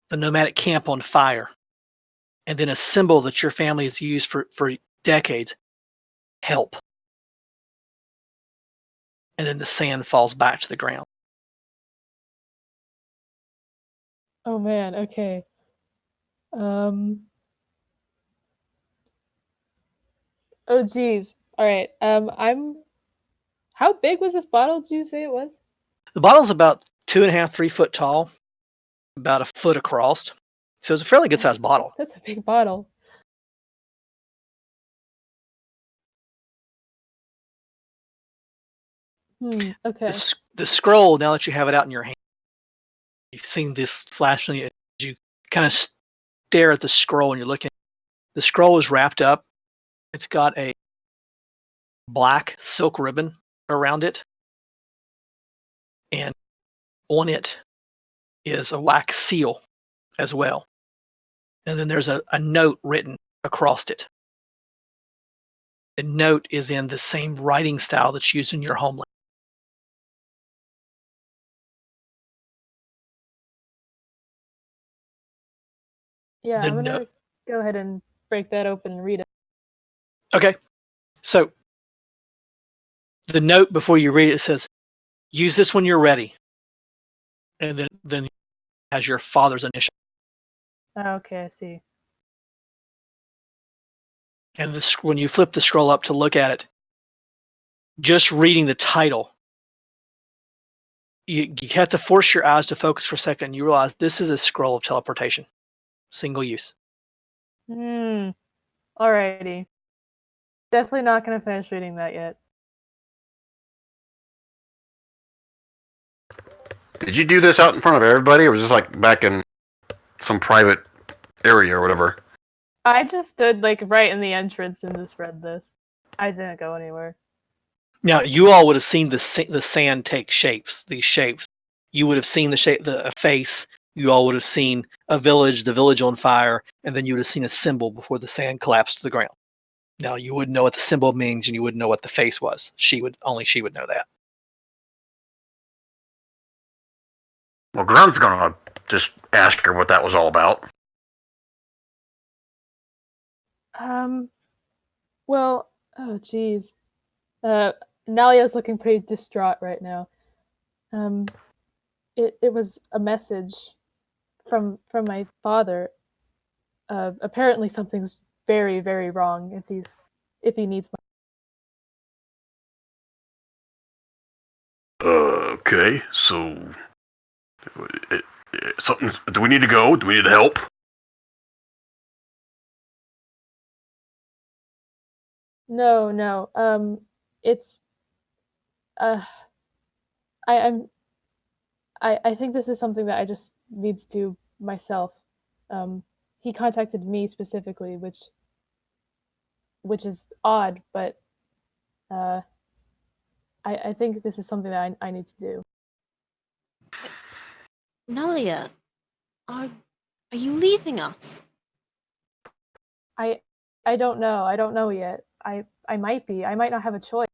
the nomadic camp on fire, and then a symbol that your family has used for decades: help. And then the sand falls back to the ground. Oh man. Okay. Um. Oh geez. All right. How big was this bottle? Did you say it was? The bottle's about 2.5, 3 foot tall, about a foot across. So it's a fairly good sized bottle. That's a big bottle. Okay. The scroll, now that you have it out in your hand, you've seen this flashing. You kind of stare at the scroll and you're looking. The scroll is wrapped up. It's got a black silk ribbon around it. And on it is a wax seal as well. And then there's a note written across it. The note is in the same writing style that's used in your homeland. Yeah, The I'm gonna note. go ahead and break that open and read it. Okay. So the note before you read it says, use this when you're ready. And then has your father's initial. Okay, I see. And when you flip the scroll up to look at it, just reading the title, you have to force your eyes to focus for a second. And you realize this is a scroll of teleportation, single use. Alrighty. Definitely not gonna finish reading that yet. Did you do this out in front of everybody, or was this like back in some private area or whatever? I just stood like right in the entrance and just read this. I didn't go anywhere. Now you all would have seen the sand take shapes. These shapes. You would have seen a face. You all would have seen a village, the village on fire, and then you would have seen a symbol before the sand collapsed to the ground. Now you wouldn't know what the symbol means, and you wouldn't know what the face was. Only she would know that. Well, Grun's gonna just ask her what that was all about. Well, oh geez. Nalia's looking pretty distraught right now. It was a message from my father. Apparently something's very, very wrong if he needs my. Okay, so something. Do we need to go? Do we need help? No. It's uh, I'm I think this is something that I just need to do myself. He contacted me specifically, which is odd, but uh, I think this is something that I need to do. Nalia, are you leaving us? I I don't know. I don't know yet. I might be. I might not have a choice.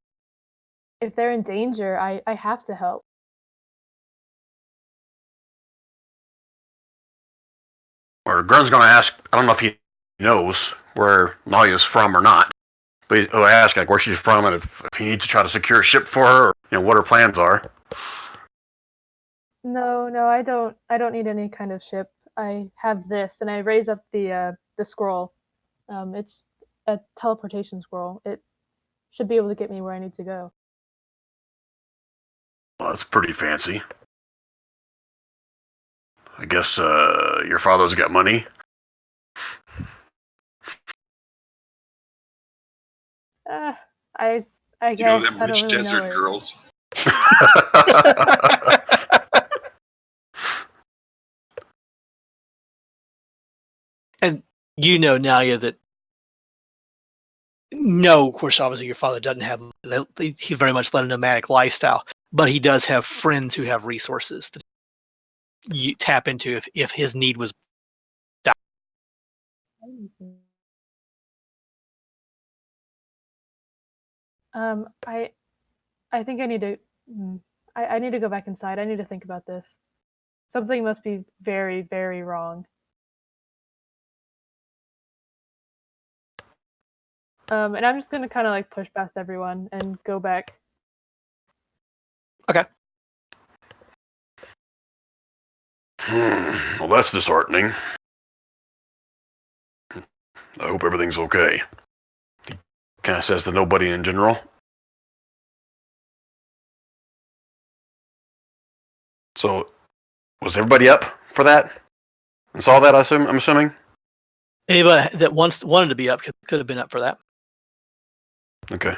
If they're in danger, I have to help. Or Grun's gonna ask. I don't know if he knows where Nalia's from or not. But he'll ask like where she's from and if he needs to try to secure a ship for her, or what her plans are. No, I don't need any kind of ship. I have this, and I raise up the scroll. It's a teleportation scroll. It should be able to get me where I need to go. Well, that's pretty fancy. I guess your father's got money. I You know guess them I don't rich really know desert it. girls? And you know, Nalia, that no, of course, obviously your father doesn't have. He very much led a nomadic lifestyle, but he does have friends who have resources that you tap into if his need was. I think I need to. I need to go back inside. I need to think about this. Something must be very, very wrong. And I'm just gonna kind of like push past everyone and go back. Okay. Well, that's disheartening. I hope everything's okay. He kind of says to nobody in general. So, was everybody up for that? And saw that, I'm assuming? Anybody that wanted to be up could have been up for that. Okay.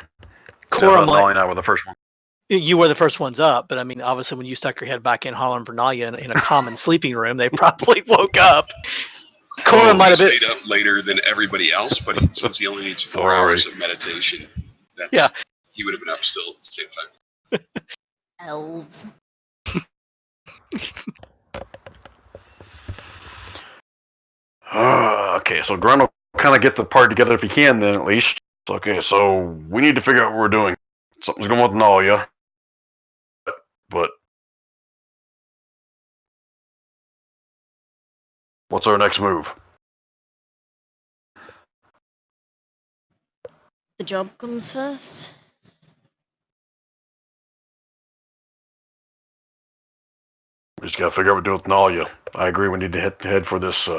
Cora Nolly and I were the first one. You were the first ones up, but I mean, obviously, when you stuck your head back in hollering for Nalia in a common sleeping room, they probably woke up. Cora might He have been. stayed up later than everybody else, but since he only needs 4 Sorry. hours of meditation, Yeah. he would have been up still at the same time. Elves. Okay, so Grunt will kind of get the party together if he can, then at least. Okay, so we need to figure out what we're doing. Something's going on with Nalia. But what's our next move? The job comes first. We just gotta figure out what to do with Nalia. I agree. We need to head for this.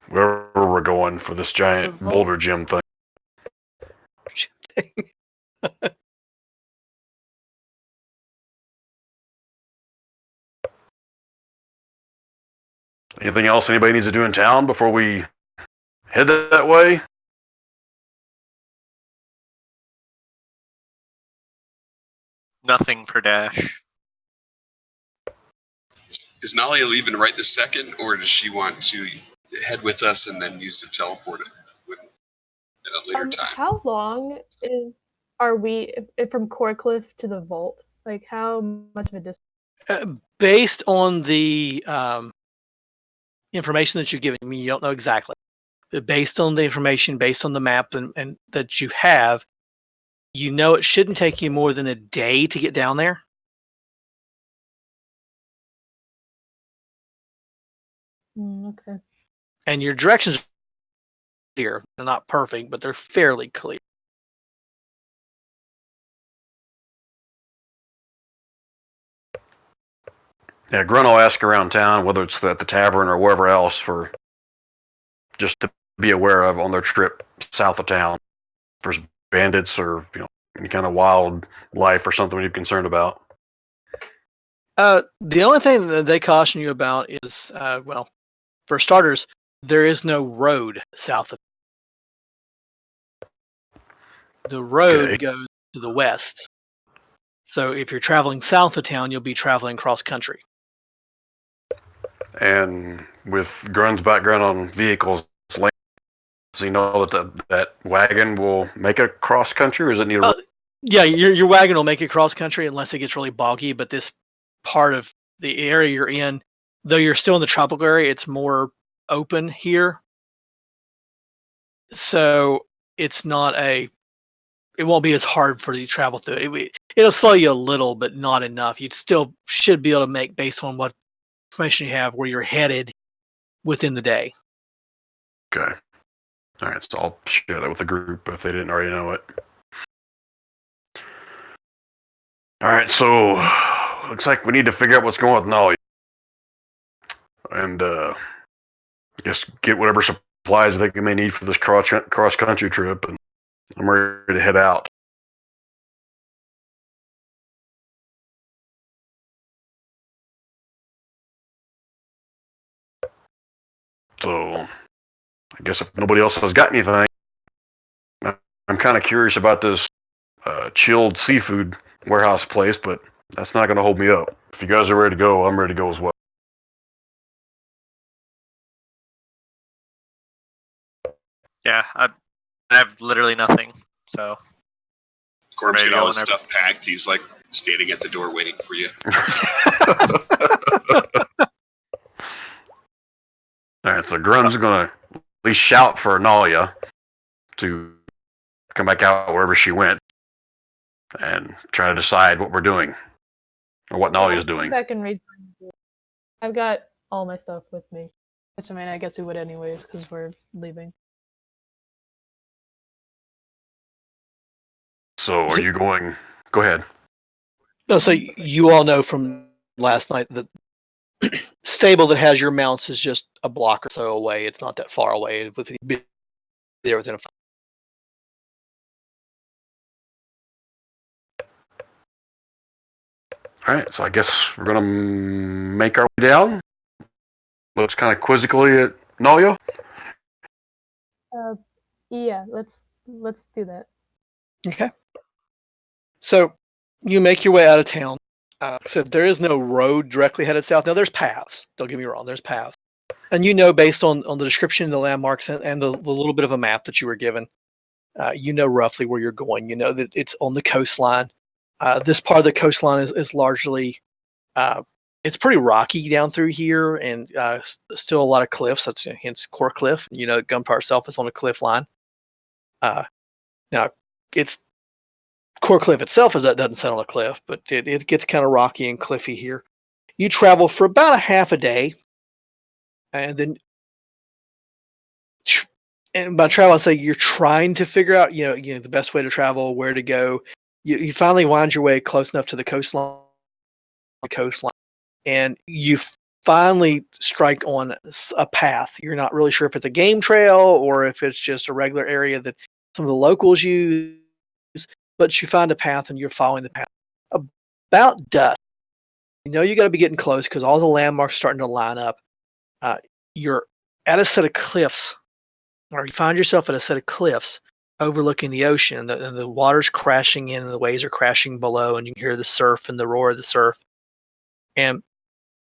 Wherever we're going for this giant The vault. boulder gym thing. Anything else anybody needs to do in town before we head that way? Nothing for Dash. Is Nalia leaving right this second, or does she want to head with us and then use the teleporter at a later time? How long are we if from Corcliffe to the vault? Like how much of a distance? Based on the information that you've given me, you don't know exactly. But based on the information, based on the map and that you have, you know it shouldn't take you more than a day to get down there. Okay. And your directions are clear. They're not perfect, but they're fairly clear. Yeah, Grunt will ask around town, whether it's at the tavern or wherever else, for just to be aware of on their trip south of town. If there's bandits or any kind of wildlife or something we're concerned about. The only thing that they caution you about is, well, for starters, there is no road south of. The road goes to the west. So if you're traveling south of town, you'll be traveling cross country. And with Grunt's background on vehicles, does he know that wagon will make it cross country, or does it need a Yeah, your wagon will make it cross country unless it gets really boggy. But this part of the area you're in, though you're still in the tropical area, it's more open here. So it's not it won't be as hard for you to travel through. It'll slow you a little, but not enough. You still should be able to make, based on what information you have, where you're headed within the day. Okay. All right, so I'll share that with the group if they didn't already know it. All right, so looks like we need to figure out what's going on with Nolly. And I guess get whatever supplies they may need for this cross country trip, and I'm ready to head out. So, I guess if nobody else has got anything, I'm kind of curious about this chilled seafood warehouse place, but that's not going to hold me up. If you guys are ready to go, I'm ready to go as well. Yeah, I have literally nothing. So Corb's Ready to got all go his whenever. stuff packed. He's like standing at the door waiting for you. All right, so Grum's going to at least shout for Nalia to come back out wherever she went and try to decide what we're doing or what Nalia's Come doing. back and rejoin the group. I've got all my stuff with me. Which, I mean, I guess we would anyways, because we're leaving. So are you going? Go ahead. No, so you all know from last night that stable that has your mounts is just a block or so away. It's not that far away. Be there within a. All right, so I guess we're gonna make our way down. Looks kind of quizzically at Nalia. Yeah, let's do that. Okay. So you make your way out of town. So there is no road directly headed south. Now there's paths. Don't get me wrong. There's paths, and you know based on the description, the landmarks, and the little bit of a map that you were given, you know roughly where you're going. You know that it's on the coastline. This part of the coastline is largely it's pretty rocky down through here, and still a lot of cliffs. That's hence Core Cliff. You know, Gunpowder itself is on a cliff line. Now it's Core Cliff itself doesn't sit on a cliff, but it gets kind of rocky and cliffy here. You travel for about a half a day, and then, and by travel I say you're trying to figure out, you know, the best way to travel, where to go. You finally wind your way close enough to the coastline, and you finally strike on a path. You're not really sure if it's a game trail or if it's just a regular area that some of the locals use, but you find a path and you're following the path. About dusk, you know you got to be getting close because all the landmarks are starting to line up. You're at a set of cliffs, or you find yourself at a set of cliffs overlooking the ocean, and the water's crashing in, and the waves are crashing below, and you can hear the surf and the roar of the surf. And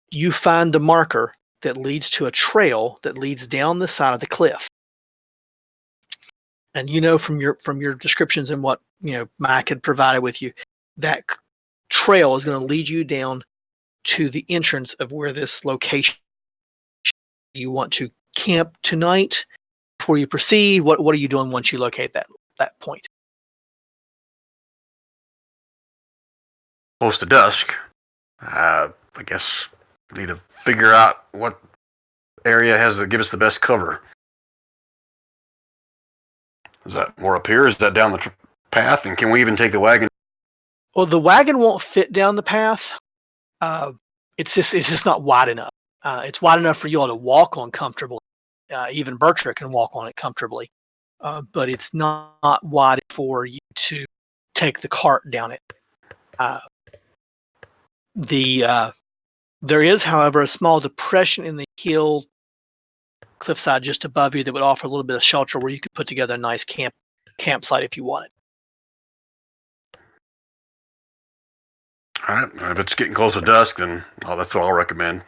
you find a marker that leads to a trail that leads down the side of the cliff. And you know from your descriptions and what Mike had provided with you, that trail is going to lead you down to the entrance of where this location. You want to camp tonight before you proceed. What are you doing once you locate that point? Close to dusk. I guess we need to figure out what area has to give us the best cover. Is that more up here? Is that down the path? And can we even take the wagon? Well, the wagon won't fit down the path. It's just not wide enough. It's wide enough for you all to walk on comfortably. Even Bertra can walk on it comfortably, but it's not wide for you to take the cart down it. There is, however, a small depression in the hill cliffside just above you that would offer a little bit of shelter where you could put together a nice campsite if you wanted. All right. If it's getting close to dusk, then that's what I'll recommend.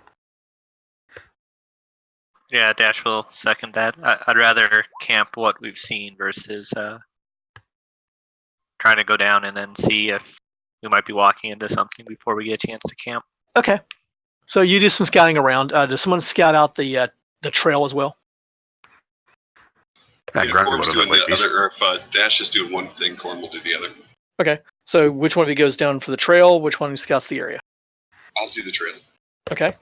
Yeah, Dash will second that. I'd rather camp what we've seen versus trying to go down and then see if we might be walking into something before we get a chance to camp. Okay. So you do some scouting around. Does someone scout out the trail as well? Yeah, Corm's doing the other, or if Dash is doing one thing, Corm will do the other. Okay. So which one of you goes down for the trail? Which one scouts the area? I'll do the trail. Okay.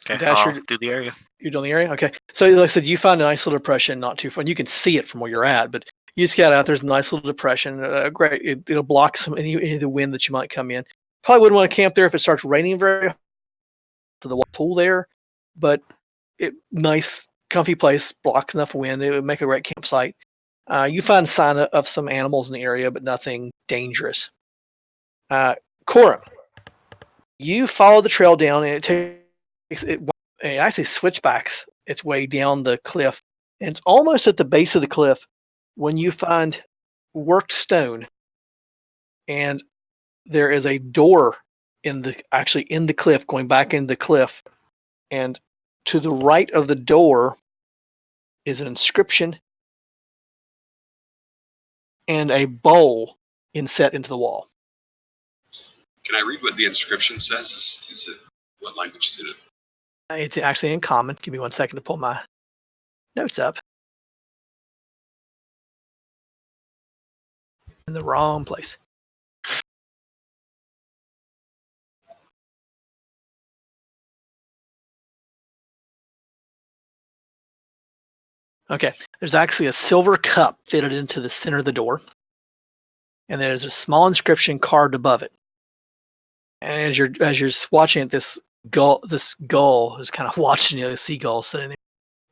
Okay, Dash, I'll do the area. You're doing the area? Okay. So like I said, you find a nice little depression not too far. And you can see it from where you're at, but you scout out, there's a nice little depression. Great. It'll block any of the wind that you might come in. Probably wouldn't want to camp there if it starts raining very hard to the pool there, but nice comfy place, blocks enough wind. It would make a great campsite. You find sign of some animals in the area, but nothing dangerous. Cora, you follow the trail down, and it actually switchbacks its way down the cliff, and it's almost at the base of the cliff when you find worked stone, and there is a door in the cliff, going back into the cliff, and to the right of the door is an inscription and a bowl inset into the wall. Can I read what the inscription says? Is it what language is it in? It's actually in common. Give me 1 second to pull my notes up. In the wrong place. Okay, there's actually a silver cup fitted into the center of the door, and there's a small inscription carved above it. And as you're watching it, this gull is kind of watching you, the seagull sitting there.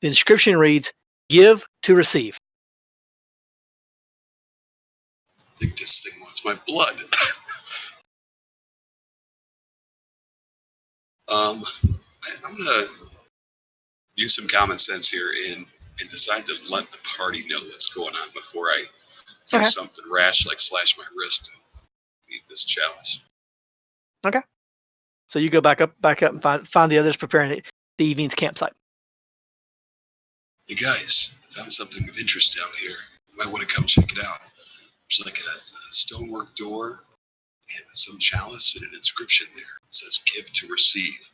The inscription reads, "Give to receive." I think this thing wants my blood. I'm gonna use some common sense here and decide to let the party know what's going on before I do Okay. something rash like slash my wrist and eat this chalice. Okay. So you go back up and find the others preparing the evening's campsite. Hey guys, I found something of interest down here. You might want to come check it out. There's like a stonework door and some chalice and an inscription there. It says "Give to receive."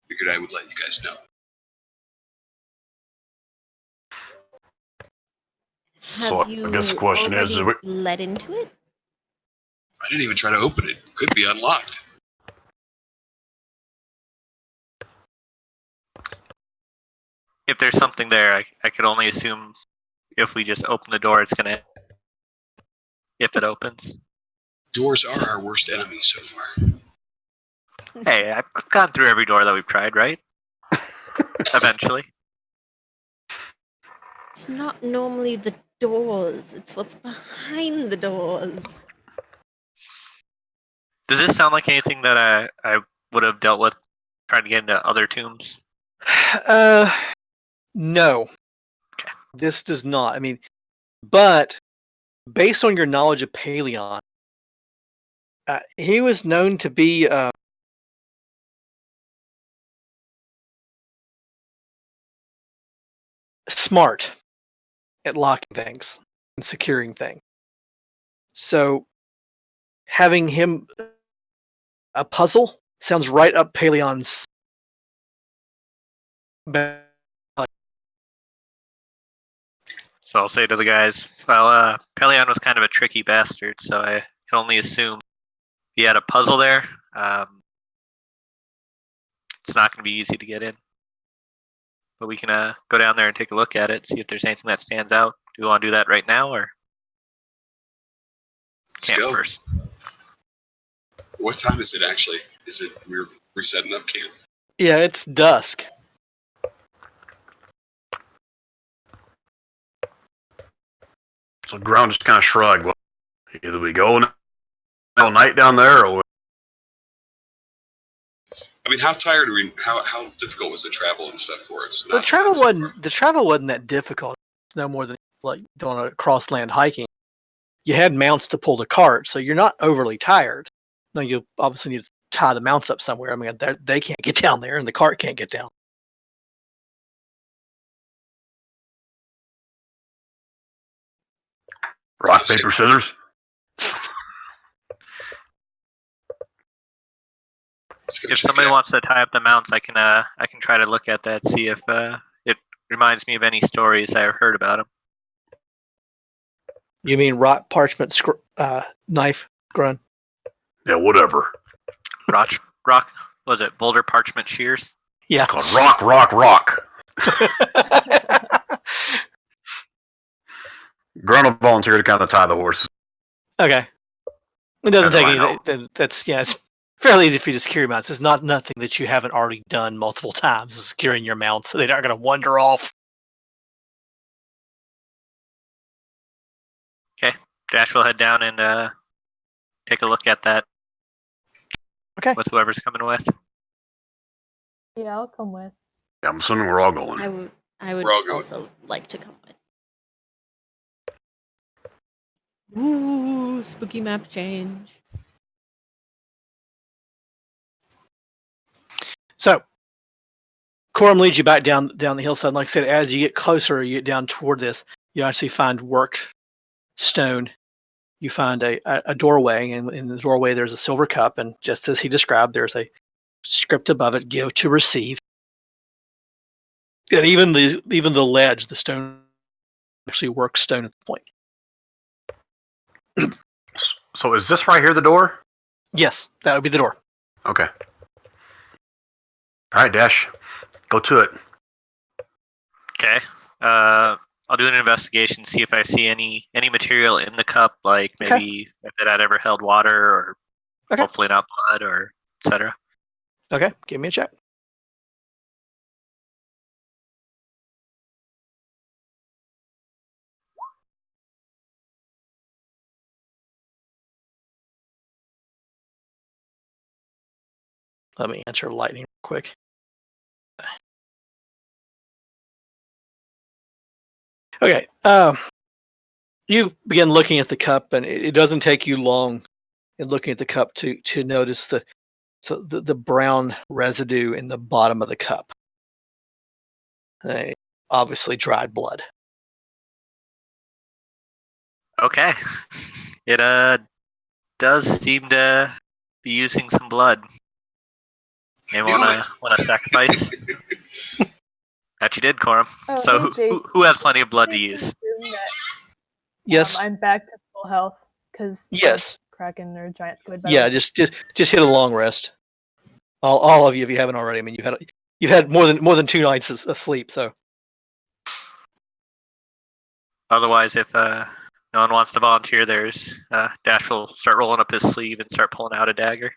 Figured I would let you guys know. So Have I you guess the question is, already let into it? I didn't even try to open it. It could be unlocked. If there's something there, I could only assume if we just open the door, it's gonna. If it opens. Doors are our worst enemy so far. Hey, I've gone through every door that we've tried, right? Eventually. It's not normally the doors, it's what's behind the doors. Does this sound like anything that I would have dealt with trying to get into other tombs? No. Okay. This does not. I mean, but based on your knowledge of Paleon, he was known to be smart at locking things and securing things. So having him a puzzle sounds right up Paleon's. So I'll say to the guys, well, Pelion was kind of a tricky bastard, so I can only assume he had a puzzle there. It's not going to be easy to get in. But we can go down there and take a look at it, see if there's anything that stands out. Do we want to do that right now, or Let's camp go. first? What time is it actually? Is it we're setting up camp? Yeah, it's dusk. So Ground just kind of shrugged. Well, either we go all night down there, or I mean, how tired are we? How difficult was the travel and stuff for us? The travel wasn't that difficult. It's no more than like doing a cross-land hiking. You had mounts to pull the cart, so you're not overly tired. No, you obviously need to tie the mounts up somewhere. I mean, they can't get down there, and the cart can't get down. rock, paper, scissors. If somebody wants to tie up the mounts, I can try to look at that, see if it reminds me of any stories I've heard about him. You mean rock, parchment, knife, Grun? Yeah, whatever. Rock, was it boulder, parchment, shears? Yeah. It's called rock. Grunt will volunteer to kind of tie the horses. Okay. It doesn't take Never mind, any. That's it's fairly easy for you to secure your mounts. It's not nothing that you haven't already done multiple times. Is securing your mounts, so they're not going to wander off. Dash will head down and take a look at that. Okay. With whoever's coming with. Yeah, I'll come with. Yeah, I'm assuming we're all going. I would We're all going. also like to come with. Ooh, spooky map change. So, Corum leads you back down the hillside. Like I said, as you get closer, you get down toward this, you actually find worked stone. You find a doorway, and in the doorway there's a silver cup, and just as he described, there's a script above it: "Give to receive." And even the ledge, the stone, actually worked stone at the point. So is this right here the door? Yes, that would be the door. Okay. All right, Dash. Go to it. Okay. I'll do an investigation, see if I see any material in the cup, like maybe if it had ever held water, or hopefully not blood, or etc. Okay, give me a check. Let me answer lightning real quick. Okay. You begin looking at the cup, and it doesn't take you long in looking at the cup to notice the brown residue in the bottom of the cup. Obviously dried blood. Okay. It does seem to be using some blood. Maybe wanna sacrifice? That you did, Corum. Oh, So hey, Jace. who has plenty of blood to Safe use? assume that, Yes. I'm back to full health because Yes. Kraken or giant squid. Yeah. Just hit a long rest. All of you, if you haven't already. I mean, you've had more than 2 nights of sleep. So Otherwise, if no one wants to volunteer, there's Dash will start rolling up his sleeve and start pulling out a dagger.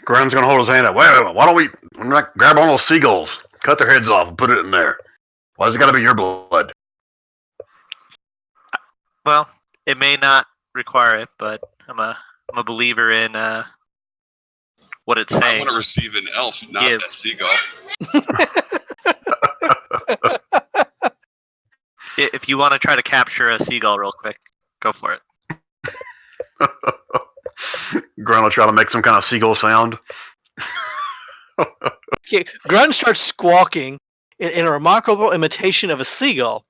Grun's gonna hold his hand up. Wait, why don't we grab one of those seagulls, cut their heads off, and put it in there? Why does it gotta be your blood? Well, it may not require it, but I'm a believer in what it's I saying. want to receive an elf, not Give. a seagull. If you want to try to capture a seagull real quick, go for it. Grun will try to make some kind of seagull sound. okay, Grun starts squawking in a remarkable imitation of a seagull,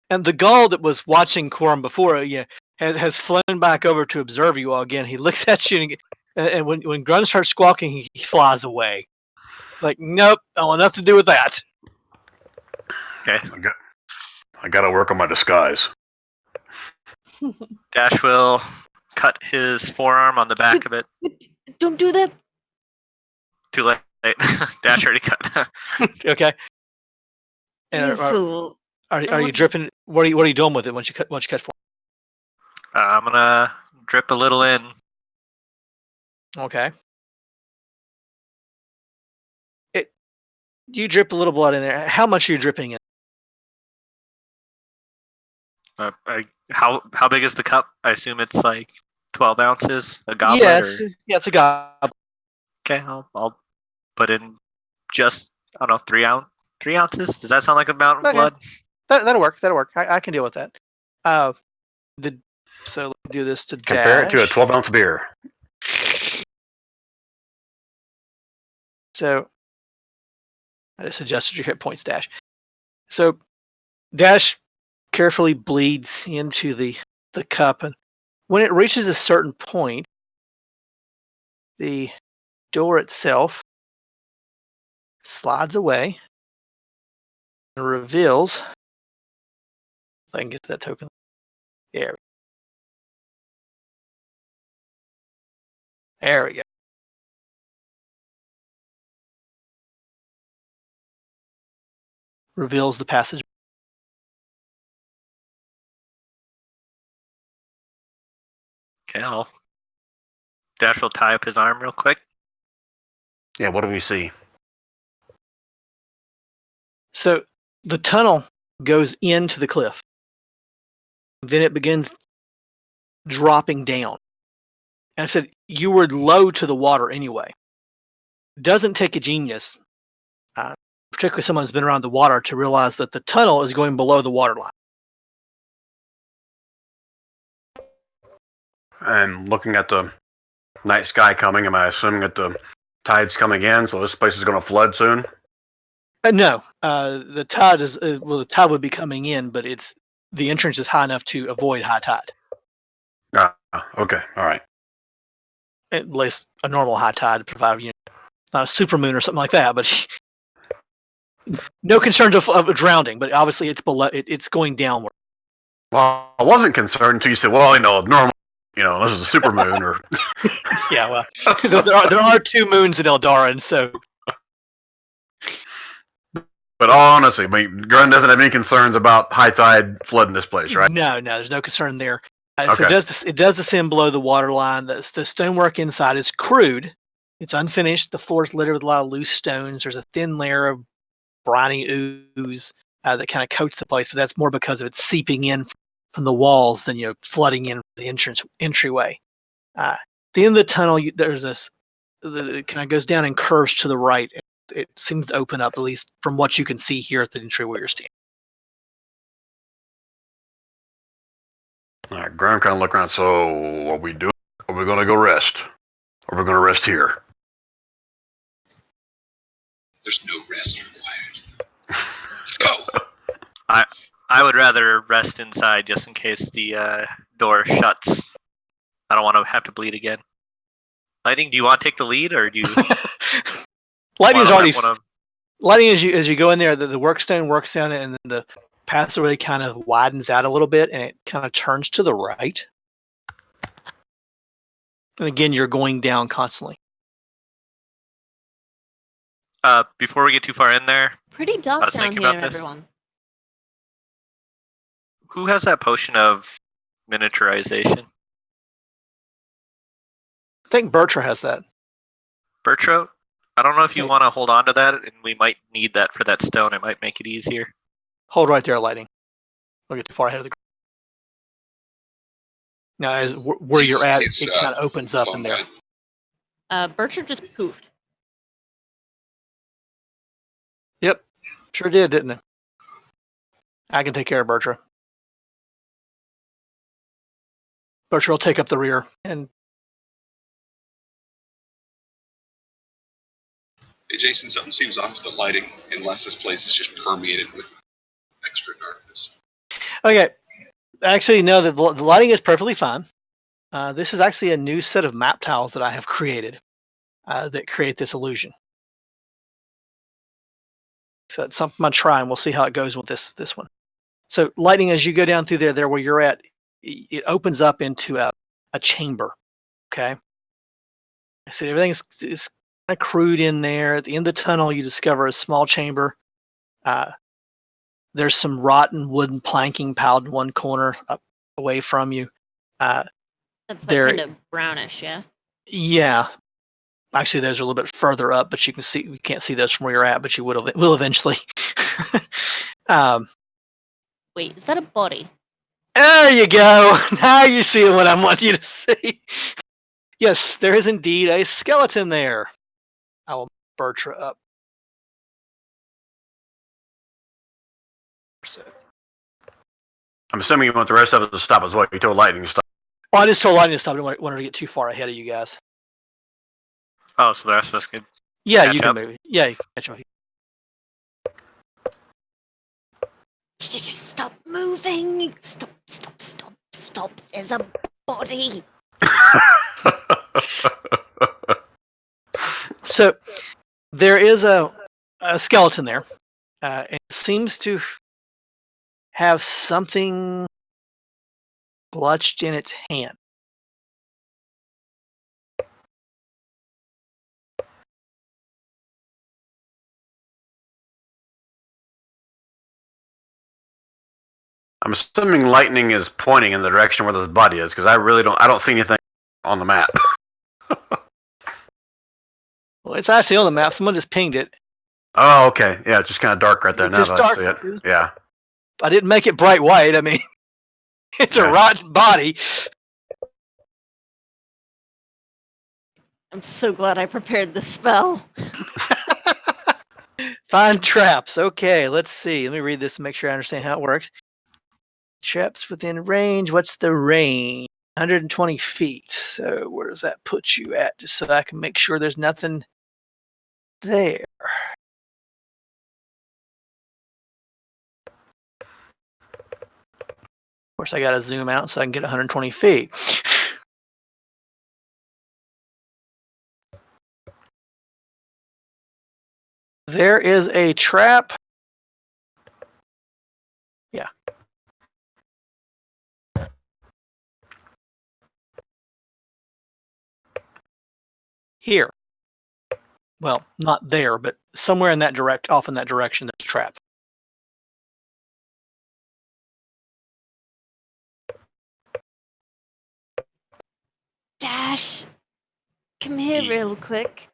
and the gull that was watching Corum before has flown back over to observe you all again. He looks at you, and when Grun starts squawking, he flies away. It's like, nope, I want nothing to do with that. Okay. I gotta work on my disguise. Dash will cut his forearm on the back of it. Don't do that. Too late. Dash already cut. Okay. You And fool. are you dripping? What are you doing with it once you cut for? I'm gonna drip a little in. Okay. You drip a little blood in there. How much are you dripping in? How big is the cup? I assume it's like 12 ounces, a goblet. It's a goblet. Okay, I'll put in just, I don't know, 3 ounces. Does that sound like a amount of blood? That'll work. I can deal with that. So let's do this to Compare Dash. it to a 12-ounce beer. So I just adjusted your hit points, Dash. So Dash carefully bleeds into the cup, and when it reaches a certain point, the door itself slides away and reveals. If I can get that token. There we go. Reveals the passage. Okay, Dash will tie up his arm real quick. Yeah, what do we see? So the tunnel goes into the cliff. Then it begins dropping down. And I said, you were low to the water anyway. Doesn't take a genius, particularly someone who's been around the water, to realize that the tunnel is going below the water line. And looking at the night sky coming, am I assuming that the tide's coming in, so this place is going to flood soon? No, the tide is the tide would be coming in, but the entrance is high enough to avoid high tide. Okay, all right. At least a normal high tide, provided not a supermoon or something like that. But no concerns of drowning. But obviously, it's below. It's going downward. Well, I wasn't concerned until you said, "Well, normal. This is a supermoon." Or yeah, well, there are two moons in Eldarin, so. But honestly, Grun doesn't have any concerns about high tide flooding this place, right? No, there's no concern there. Okay. So it does descend below the water line. The stonework inside is crude. It's unfinished. The floor is littered with a lot of loose stones. There's a thin layer of briny ooze that kind of coats the place, but that's more because of it seeping in from the walls than flooding in the entryway. At the end of the tunnel, there's this. It kind of goes down and curves to the right. It seems to open up, at least from what you can see here at the entry where you're standing. All right, Graham kind of look around. So, what we doing? Are we going to go rest? Or are we going to rest here? There's no rest required. Let's go. I would rather rest inside just in case the door shuts. I don't want to have to bleed again. Lighting, do you want to take the lead, or do you? Lighting is already. Lighting as you go in there, the workstone works on it, and then the passageway kind of widens out a little bit, and it kind of turns to the right. And again, you're going down constantly. Before we get too far in there, Pretty I dark was down thinking here, about this. everyone. Who has that potion of miniaturization? I think Bertra has that. Bertro? I don't know if you Okay. want to hold on to that, and we might need that for that stone. It might make it easier. Hold right there, Lighting. Don't get too far ahead of the. Now, as where you're at, it kind of opens up in there. Bertram just poofed. Yep, sure did, didn't it? I can take care of Bertra. Bertra will take up the rear, and Hey, Jason, something seems off with the lighting, unless this place is just permeated with extra darkness. okay. Actually, no, the lighting is perfectly fine. This is actually a new set of map tiles that I have created that create this illusion. So it's something I'm trying. We'll see how it goes with this one. So lighting, as you go down through there where you're at, it opens up into a chamber. Okay. So everything is kind of crude in there. At the end of the tunnel, you discover a small chamber. There's some rotten wooden planking piled in one corner up away from you. That's kind of brownish, yeah? Yeah. Actually, those are a little bit further up, but you can't see those from where you're at, but you will eventually. Wait, is that a body? There you go. Now you see what I want you to see. Yes, there is indeed a skeleton there. I will Bertra up. I'm assuming you want the rest of it to stop as well. You told Lightning to stop. Oh, I just told Lightning to stop. I didn't want her to get too far ahead of you guys. Oh, so the rest of us could. Yeah, Catch you can up. move. Yeah, you can catch up. Stop moving! Stop! There's a body! So there is a skeleton there. It seems to have something clutched in its hand. I'm assuming Lightning is pointing in the direction where this body is, because I don't see anything on the map. Well, it's actually on the map. Someone just pinged it. Oh, okay. Yeah, it's just kind of dark right there It's now just that I dark. see it. Yeah. I didn't make it bright white. I mean, it's a Okay. rotten body. I'm so glad I prepared the spell. Find traps. Okay, let's see. Let me read this and make sure I understand how it works. Traps within range. What's the range? 120 feet. So where does that put you at? Just so I can make sure there's nothing there. Of course, I got to zoom out so I can get 120 feet. There is a trap. Yeah. Here. Well, not there, but somewhere in that off in that direction, there's a trap. Dash, come here Ye- real quick.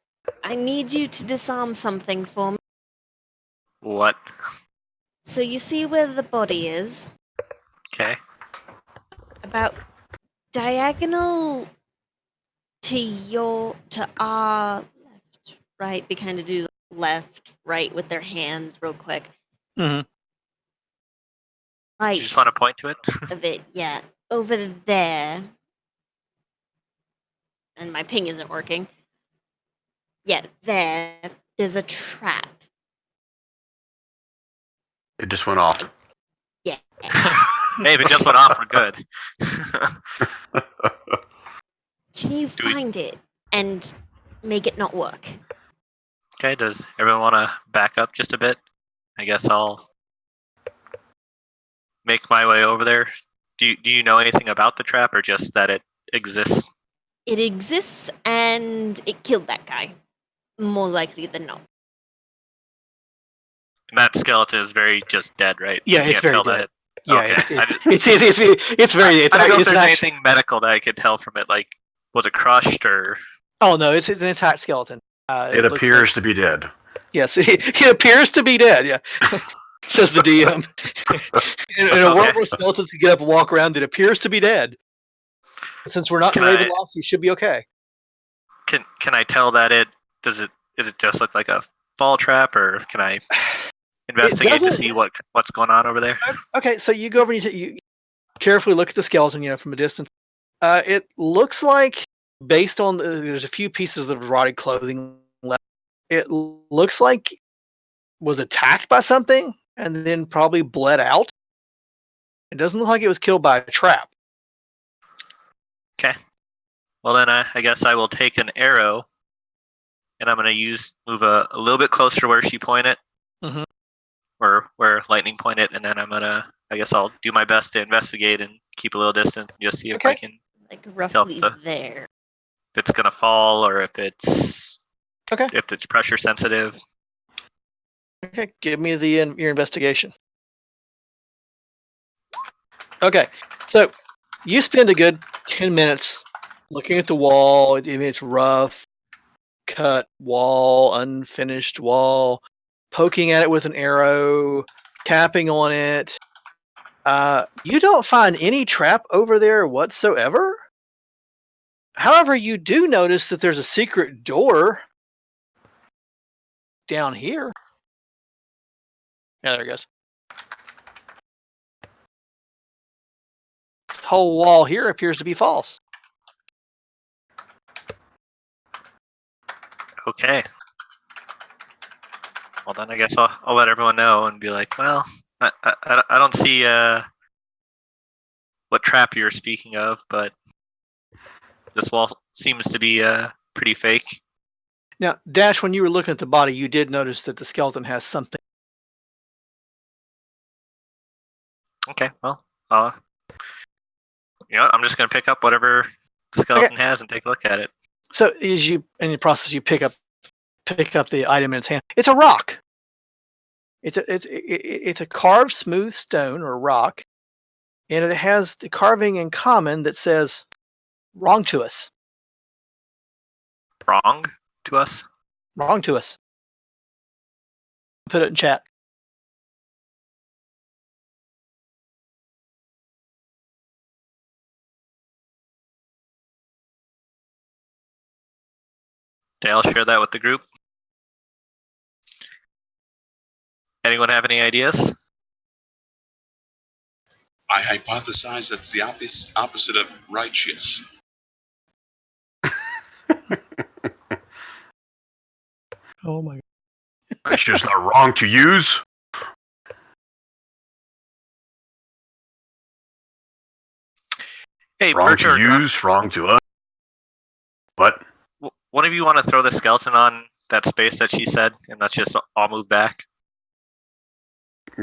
I need you to disarm something for me. What? So you see where the body is? Okay. About diagonal to our left, right? They kind of do left, right with their hands real quick. Mm-hmm. You Right just want to point to it? of it, yeah. Over there. And my ping isn't working. Yeah, there's a trap. It just went off. Yeah. Hey, if it just went off, we're good. Can you Do we- find it and make it not work? Okay, does everyone want to back up just a bit? I guess I'll make my way over there. Do you know anything about the trap, or just that it exists? It exists and it killed that guy. More likely than not. And that skeleton is very just dead, right? Yeah, You it's can't very tell dead. that. Yeah, Okay. it's I just- it's very. I don't know if It's there's not. anything medical that I could tell from it. Like, was it crushed or? Oh no, it's an intact skeleton. It looks appears like, to be dead. yes, it appears to be dead. Yeah, says the DM. in a Okay. world where skeletons can get up and walk around, it appears to be dead. Since we're not in Can I- Ravenloft, you should be okay. Can I tell that it is it just look like a fall trap, or can I investigate to doesn't- see what's going on over there? Okay, so you go over and you carefully look at the skeleton, from a distance. It looks like, based on there's a few pieces of rotted clothing left. It looks like was attacked by something and then probably bled out. It doesn't look like it was killed by a trap. Okay. Well then, I guess I will take an arrow, and I'm gonna move a little bit closer to where she pointed, Mhm. or where lightning pointed, and then I guess I'll do my best to investigate and keep a little distance and just see if I Okay. can Like roughly the- there. if it's gonna fall or if it's Okay. pressure sensitive. Okay, give me your investigation. Okay, so you spend a good 10 minutes looking at the wall. It's rough, cut wall, unfinished wall, poking at it with an arrow, tapping on it. You don't find any trap over there whatsoever. However, you do notice that there's a secret door down here. Yeah, there it goes. This whole wall here appears to be false. Okay. Well then, I guess I'll let everyone know and be like, well, I don't see what trap you're speaking of, but this wall seems to be pretty fake. Now, Dash, when you were looking at the body, you did notice that the skeleton has something. Okay, well, I'm just gonna pick up whatever the skeleton has and take a look at it. So, as you in the process, you pick up the item in its hand. It's a rock. It's a carved smooth stone or rock, and it has the carving in common that says "wrong to us." Wrong to us. Wrong to us. Put it in chat. Okay, I'll share that with the group. Anyone have any ideas? I hypothesize that's the opposite of righteous. Oh my god. It's just not wrong to use. Hey, Wrong Birch to or Grun, use, wrong to us. What? one of you want to throw the skeleton on that space that she said, and let's just all move back?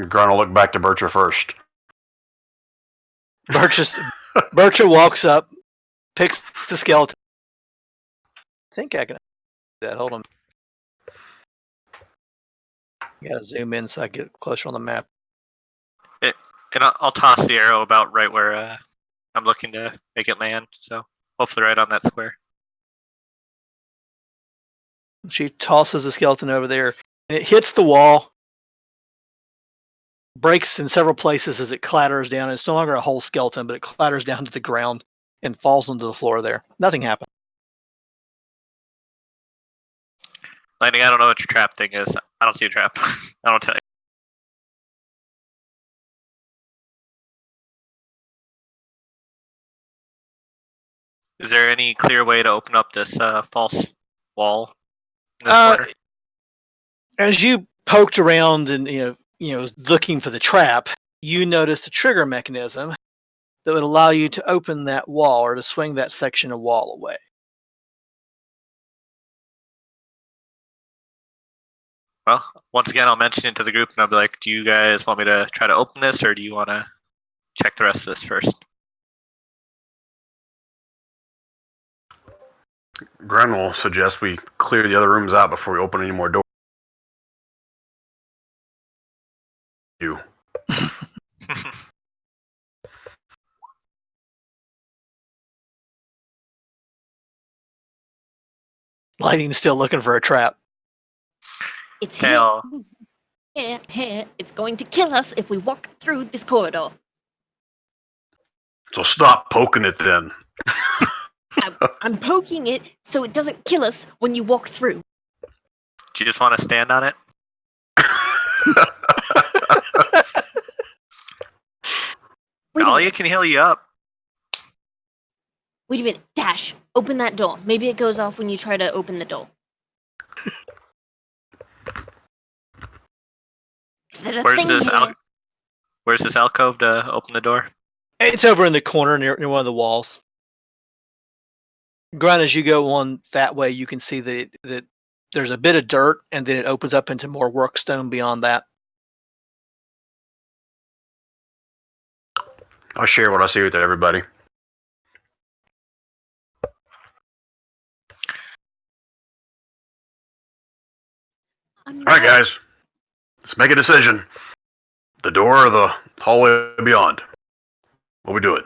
Grun will look back to Bertra first. Bertha walks up, picks the skeleton. I think I can do that. Hold on. I gotta zoom in so I get closer on the map. And I'll toss the arrow about right where I'm looking to make it land. So hopefully right on that square. She tosses the skeleton over there, and it hits the wall, breaks in several places as it clatters down. It's no longer a whole skeleton, but it clatters down to the ground and falls onto the floor there. Nothing happened. Lightning, I don't know what your trap thing is. I don't see a trap. I don't tell you. Is there any clear way to open up this false wall in this corner? As you poked around and looking for the trap, you noticed a trigger mechanism that would allow you to open that wall or to swing that section of wall away. Well, once again, I'll mention it to the group and I'll be like, do you guys want me to try to open this or do you want to check the rest of this first? Grun will suggest we clear the other rooms out before we open any more doors. You. Lightning's still looking for a trap. It's Okay, here. Here. It's going to kill us if we walk through this corridor. So stop poking it then. I'm poking it so it doesn't kill us when you walk through. Do you just want to stand on it? Wait a Dahlia minute. can heal you up. Wait a minute. Dash. Open that door. Maybe it goes off when you try to open the door. There's a Where's thing this here. Where's this alcove to open the door? It's over in the corner near one of the walls. Grunt, as you go on that way, you can see that there's a bit of dirt, and then it opens up into more workstone beyond that. I'll share what I see with everybody. I'm All right, guys. Let's make a decision. The door or the hallway beyond? What we doing?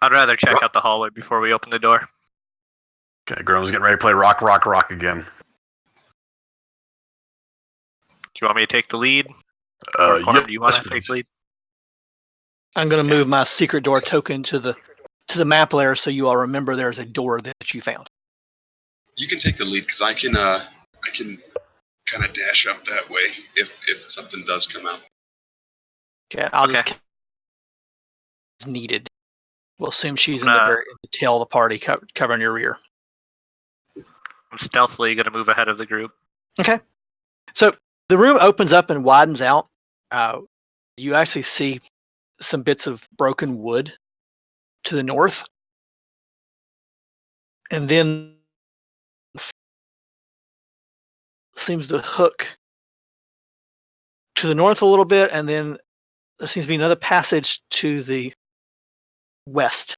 I'd rather check out the hallway before we open the door. Okay, Grun's getting ready to play rock, rock, rock again. Do you want me to take the lead? Or Corn, do you want to please. take the lead? I'm going to move my secret door token to the map layer so you all remember there's a door that you found. You can take the lead because I can kind of dash up that way if something does come out. Okay, I'll just needed. We'll assume she's in the tail of the party, covering your rear. I'm stealthily going to move ahead of the group. Okay. So the room opens up and widens out. You actually see some bits of broken wood to the north. And then seems to hook to the north a little bit, and then there seems to be another passage to the west.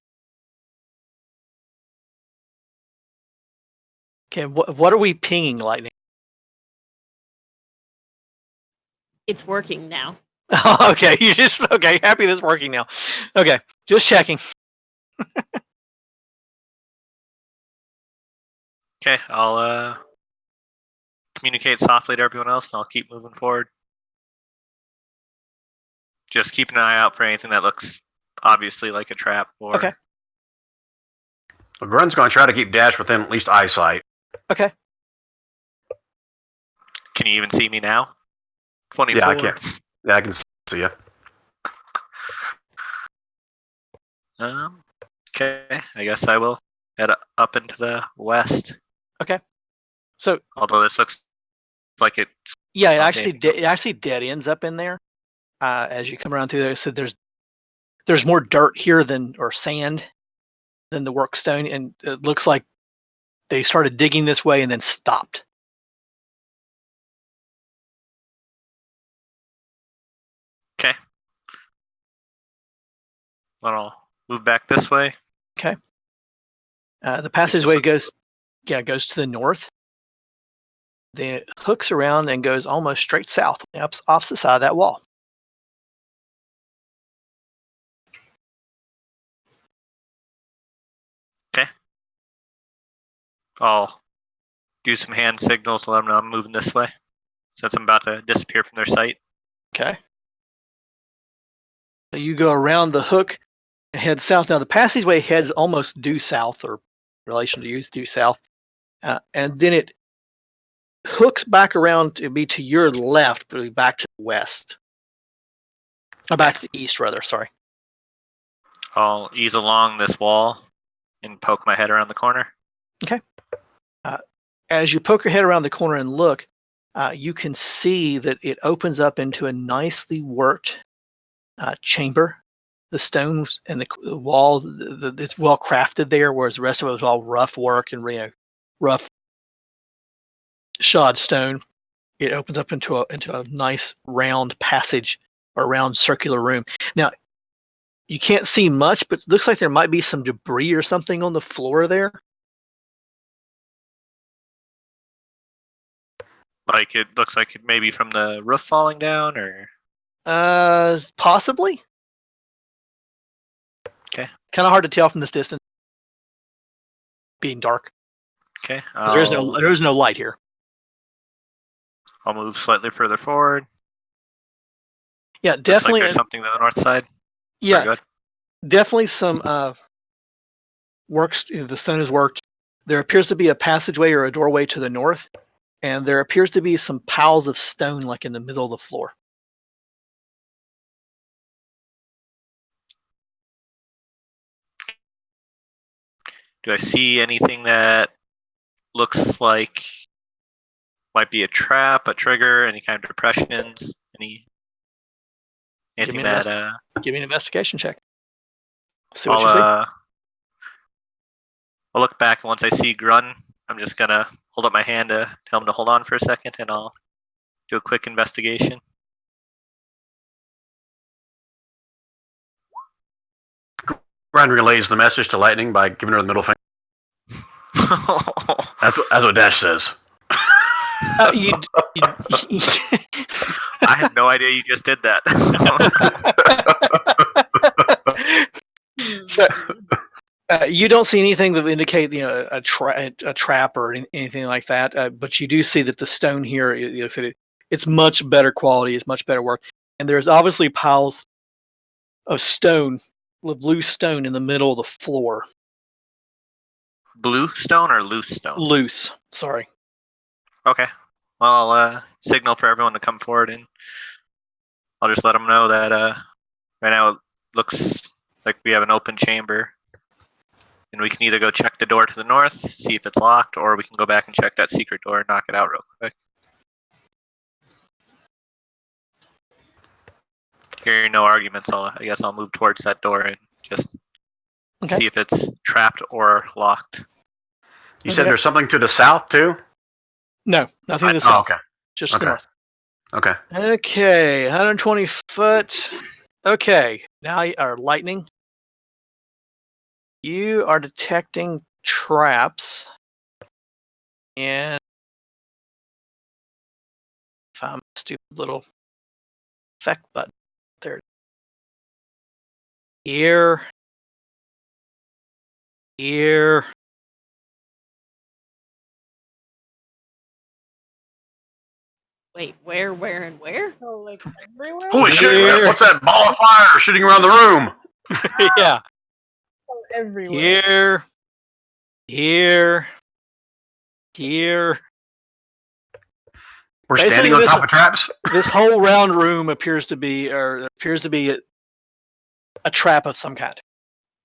Okay, what are we pinging, Lightning? It's working now. Okay, happy this working now. Okay, just checking. Okay, I'll communicate softly to everyone else, and I'll keep moving forward. Just keep an eye out for anything that looks obviously like a trap. Or... Okay. Well, Grun's going to try to keep Dash within at least eyesight. Okay. Can you even see me now? 24. Yeah, I can. Yeah, I can see you. Okay, I guess I will head up into the west. So Although this looks like it. yeah, I'll see anything else. it actually dead ends up in there. As you come around through there, so there's more dirt here or sand than the work stone, and it looks like they started digging this way and then stopped. Okay. I'll move back this way. The passageway goes to the north. Then it hooks around and goes almost straight south, opposite side of that wall. Okay. I'll do some hand signals to let them know I'm moving this way, since I'm about to disappear from their sight. Okay. So you go around the hook and head south. Now the passageway heads almost due south, or in relation to you, due south, and then it hooks back around to be to your left, but back to the west, or back to the east, rather. Sorry. I'll ease along this wall and poke my head around the corner. As you poke your head around the corner and look, you can see that it opens up into a nicely worked chamber. The stones and the walls, it's well crafted there, whereas the rest of it was all rough work and rough shod stone. It opens up into a nice round passage or round circular room. Now, you can't see much, but it looks like there might be some debris or something on the floor there. Like it looks like it maybe from the roof falling down, or Possibly. Okay. Kind of hard to tell from this distance, being dark. okay. There is no light here. I'll move slightly further forward. Yeah, Looks definitely. like there's something to the north side. Yeah, Very good. definitely some works. The stone is worked. There appears to be a passageway or a doorway to the north, and there appears to be some piles of stone like in the middle of the floor. Do I see anything that looks like might be a trap, a trigger, any kind of depressions, anything that Give me an investigation check. See what I'll you see. I'll look back, and once I see Grun, I'm just gonna hold up my hand to tell him to hold on for a second, and I'll do a quick investigation. Grun relays the message to Lightning by giving her the middle finger. That's what Dash says. You I had no idea you just did that. So, you don't see anything that would indicate, a trap or anything like that. But you do see that the stone here, it's much better quality, it's much better work, and there's obviously piles of stone, of loose stone, in the middle of the floor. Blue stone or loose stone? Loose. Sorry. Okay. Well, I'll signal for everyone to come forward, and I'll just let them know that right now it looks like we have an open chamber, and we can either go check the door to the north, see if it's locked, or we can go back and check that secret door and knock it out real quick. Hearing no arguments, I guess I'll move towards that door and just see if it's trapped or locked. You said there's something to the south too? No, nothing to the south. Okay. Just to the north. Okay. Okay, 120 foot. Okay, now our Lightning. You are detecting traps, and found a stupid little effect button there. Here. Wait, where, and where? So like everywhere. Holy shit! Here. What's that ball of fire shooting around the room? Yeah. So everywhere. Here. Here. We're Basically, standing on top of traps. This whole round room appears to be a trap of some kind.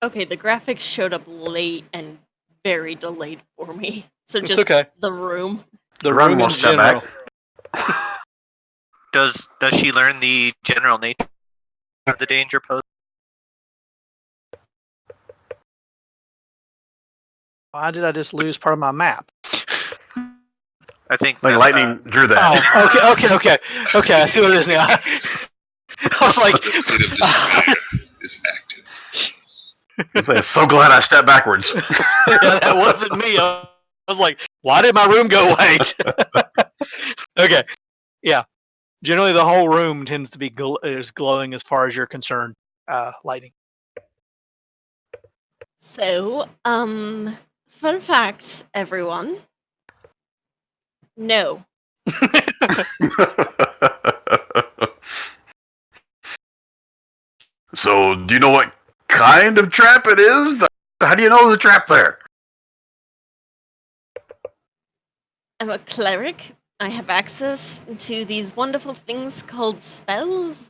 Okay, the graphics showed up late and very delayed for me. So It's just okay. the room. The Run room in one step general. back. Does she learn the general nature of the danger pose? Why did I just lose part of my map? I think Like that, lightning drew that. Oh, okay. I see what it is now. I was like, The pit of despair is active. I'm so glad I stepped backwards. yeah, that wasn't me. I was like, why did my room go white? Okay, yeah. Generally, the whole room tends to be is glowing as far as you're concerned. Lighting. So, fun fact, everyone. No. So, do you know what kind of trap it is? How do you know there's a trap there? I'm a cleric. I have access to these wonderful things called spells.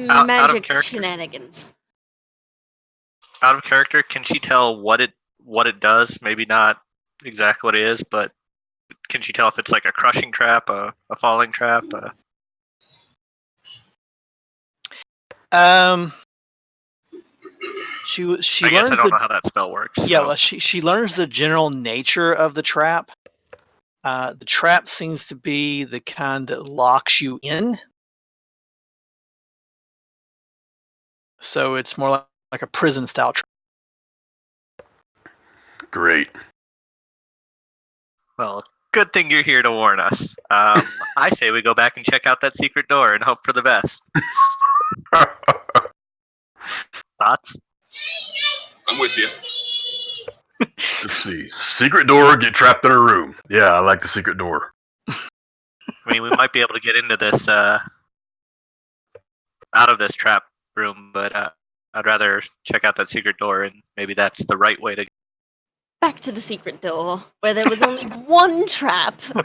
Out of Magic character? shenanigans. out of character, can she tell what it does? Maybe not exactly what it is, but can she tell if it's like a crushing trap, a falling trap? She I guess learns I don't know how that spell works. Yeah, so. well, she learns the general nature of the trap. The trap seems to be the kind that locks you in. So it's more like a prison style trap. Great. Well, good thing you're here to warn us. I say we go back and check out that secret door and hope for the best. Thoughts? I'm with you. Let's see. Secret door, get trapped in a room. Yeah, I like the secret door. I mean, we might be able to get into this out of this trap room, but I'd rather check out that secret door, and maybe that's the right way to. Back to the secret door, where there was only one trap. Well,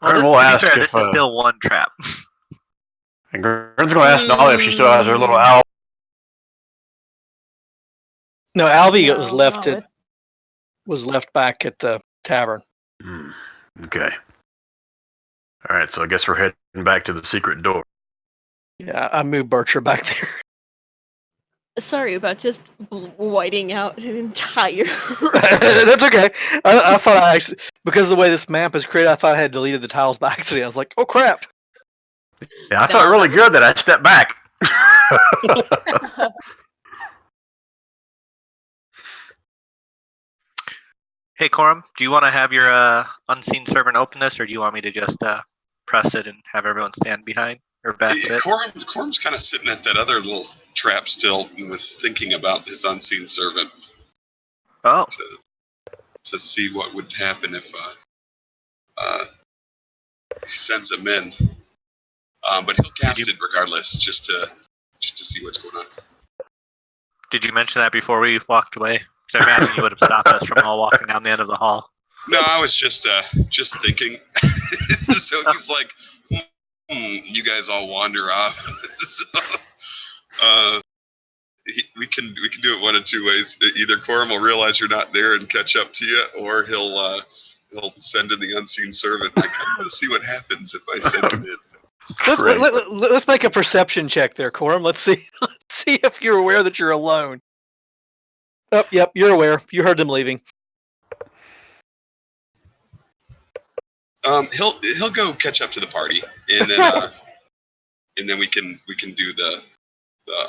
Gren to will be ask fair, if, this is still one trap. and Gren's going to ask Dolly if she still has her little owl. No, Alvy No, was left back at the tavern. Okay. All right, so I guess we're heading back to the secret door. Yeah, I moved Bercher back there. Sorry about just whiting out an entire. That's okay. I thought because of the way this map is created, I thought I had deleted the tiles by accident. I was like, oh crap. Yeah, I felt really good that I stepped back. Hey, Corum, do you want to have your unseen servant open this, or do you want me to just press it and have everyone stand behind or back a bit? Corum's kind of sitting at that other little trap still and was thinking about his unseen servant Oh, to see what would happen if he sends him in. But he'll cast it regardless, just to see what's going on. did you mention that before we walked away? Because I imagine you would have stopped us from all walking down the end of the hall. No, I was just thinking. So he's like, you guys all wander off. So, we can do it one of two ways. Either Corum will realize you're not there and catch up to you, or he'll send in the unseen servant. I kind of want to see what happens if I send him in. Let's make a perception check there, Corum. Let's see if you're aware that you're alone. Oh, yep, you're aware. You heard them leaving. He'll go catch up to the party, and then we can do the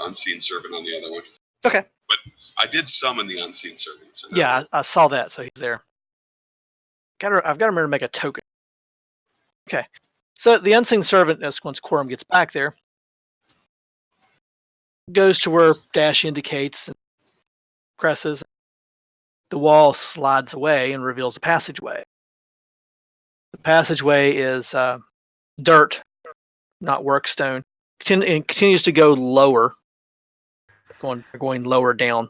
unseen servant on the other one. Okay. But I did summon the unseen servant. So yeah, I saw that, so he's there. I've got to remember to make a token. Okay. So the unseen servant, once Corum gets back there, goes to where Dash indicates and presses. The wall slides away and reveals a passageway. The passageway is dirt, not workstone. It continues to go lower, going lower down.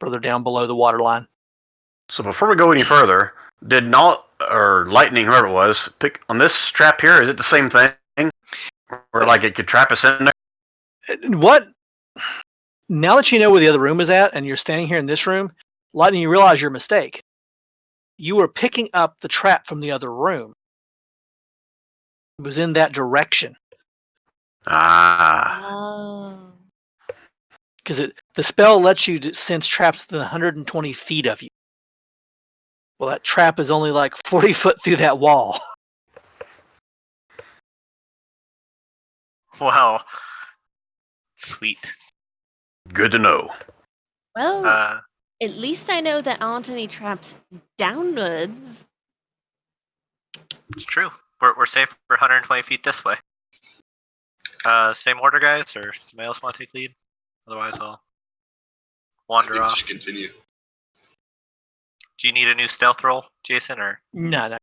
further down below the water line. So before we go any further, did Naut or Lightning, whoever it was, pick on this trap here? Is it the same thing, or like it could trap us in there? What? Now that you know where the other room is at, and you're standing here in this room, Lightning, you realize your mistake. You were picking up the trap from the other room. It was in that direction. Ah. Oh. Because the spell lets you sense traps within 120 feet of you. Well, that trap is only like 40 foot through that wall. Wow. Sweet. Good to know. Well, Uh, at least I know there aren't any traps downwards. it's true. We're safe for 120 feet this way. Same order, guys, or somebody else want to take lead? Otherwise, I'll I wander think we off. should continue. Do you need a new stealth roll, Jason, or No.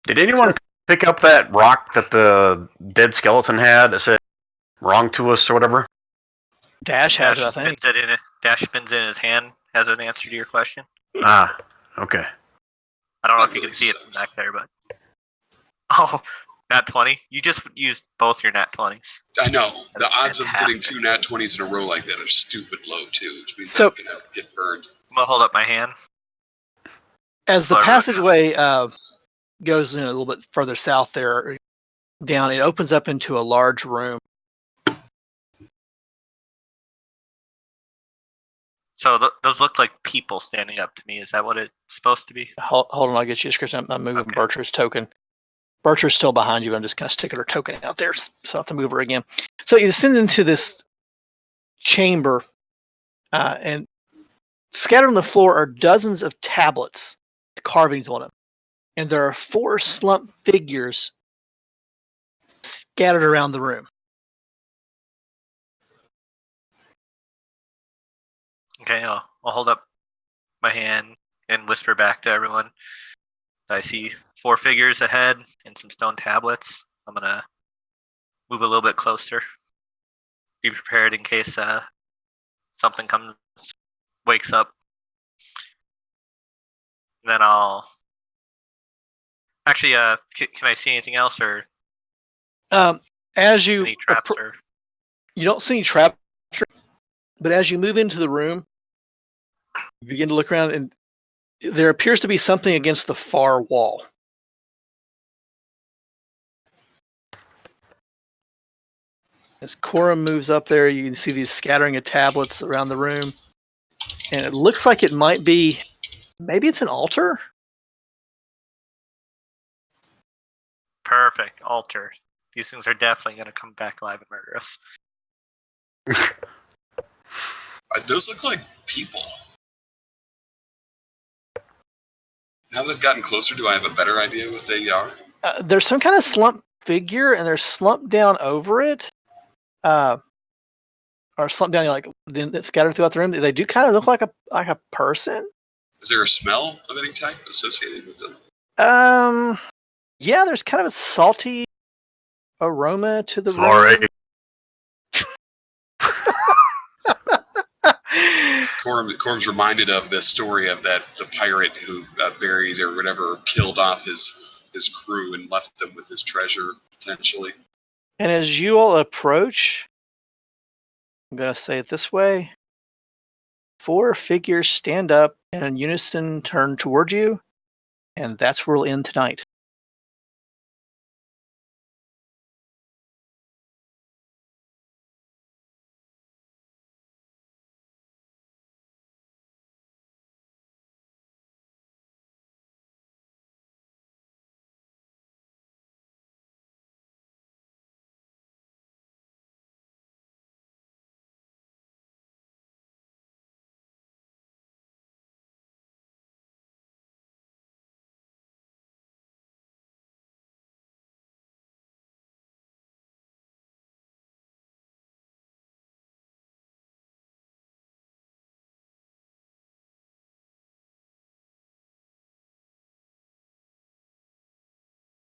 Did anyone pick up that rock that the dead skeleton had that said "wrong to us" or whatever? Dash has it, I think. Dash spins it in his hand. Has an answer to your question. Ah, okay. I don't know That if you really can see it sucks. from back there, but nat 20. You just used both your nat 20s. I know. The That's odds of getting fantastic. 2 nat 20s in a row like that are stupid low, too, which means So- I'm going to get burned. I'm gonna hold up my hand. As the So everyone passageway goes in a little bit further south there, down, it opens up into a large room. So those look like people standing up to me. Is that what it's supposed to be? Hold on, I'll get you a description. I'm moving Okay. Bertra's token. Bertra's still behind you. I'm just kind of sticking her token out there so I have to move her again. So you descend into this chamber, and scattered on the floor are dozens of tablets with carvings on them. And there are 4 slumped figures scattered around the room. Okay, I'll hold up my hand and whisper back to everyone. I see 4 figures ahead and some stone tablets. I'm gonna move a little bit closer. Be prepared in case something wakes up. Then I'll actually. Can I see anything else or As you any traps or? you don't see any traps, but as you move into the room, you begin to look around, and there appears to be something against the far wall. As Cora moves up there, you can see these scattering of tablets around the room, and it looks like it might be, maybe it's an altar. Perfect. Altar. These things are definitely going to come back alive and murder us. Those look like people. Now that I've gotten closer, do I have a better idea what they are? There's some kind of slump figure, and they're slumped down over it, or slumped down like scattered throughout the room. They do kind of look like a person. Is there a smell of any type associated with them? Yeah, there's kind of a salty aroma to the Sorry. room. Corm's reminded of the story of the pirate who buried or whatever, killed off his crew and left them with his treasure, potentially. And as you all approach, I'm going to say it this way. 4 figures stand up and in unison turn toward you, and that's where we'll end tonight.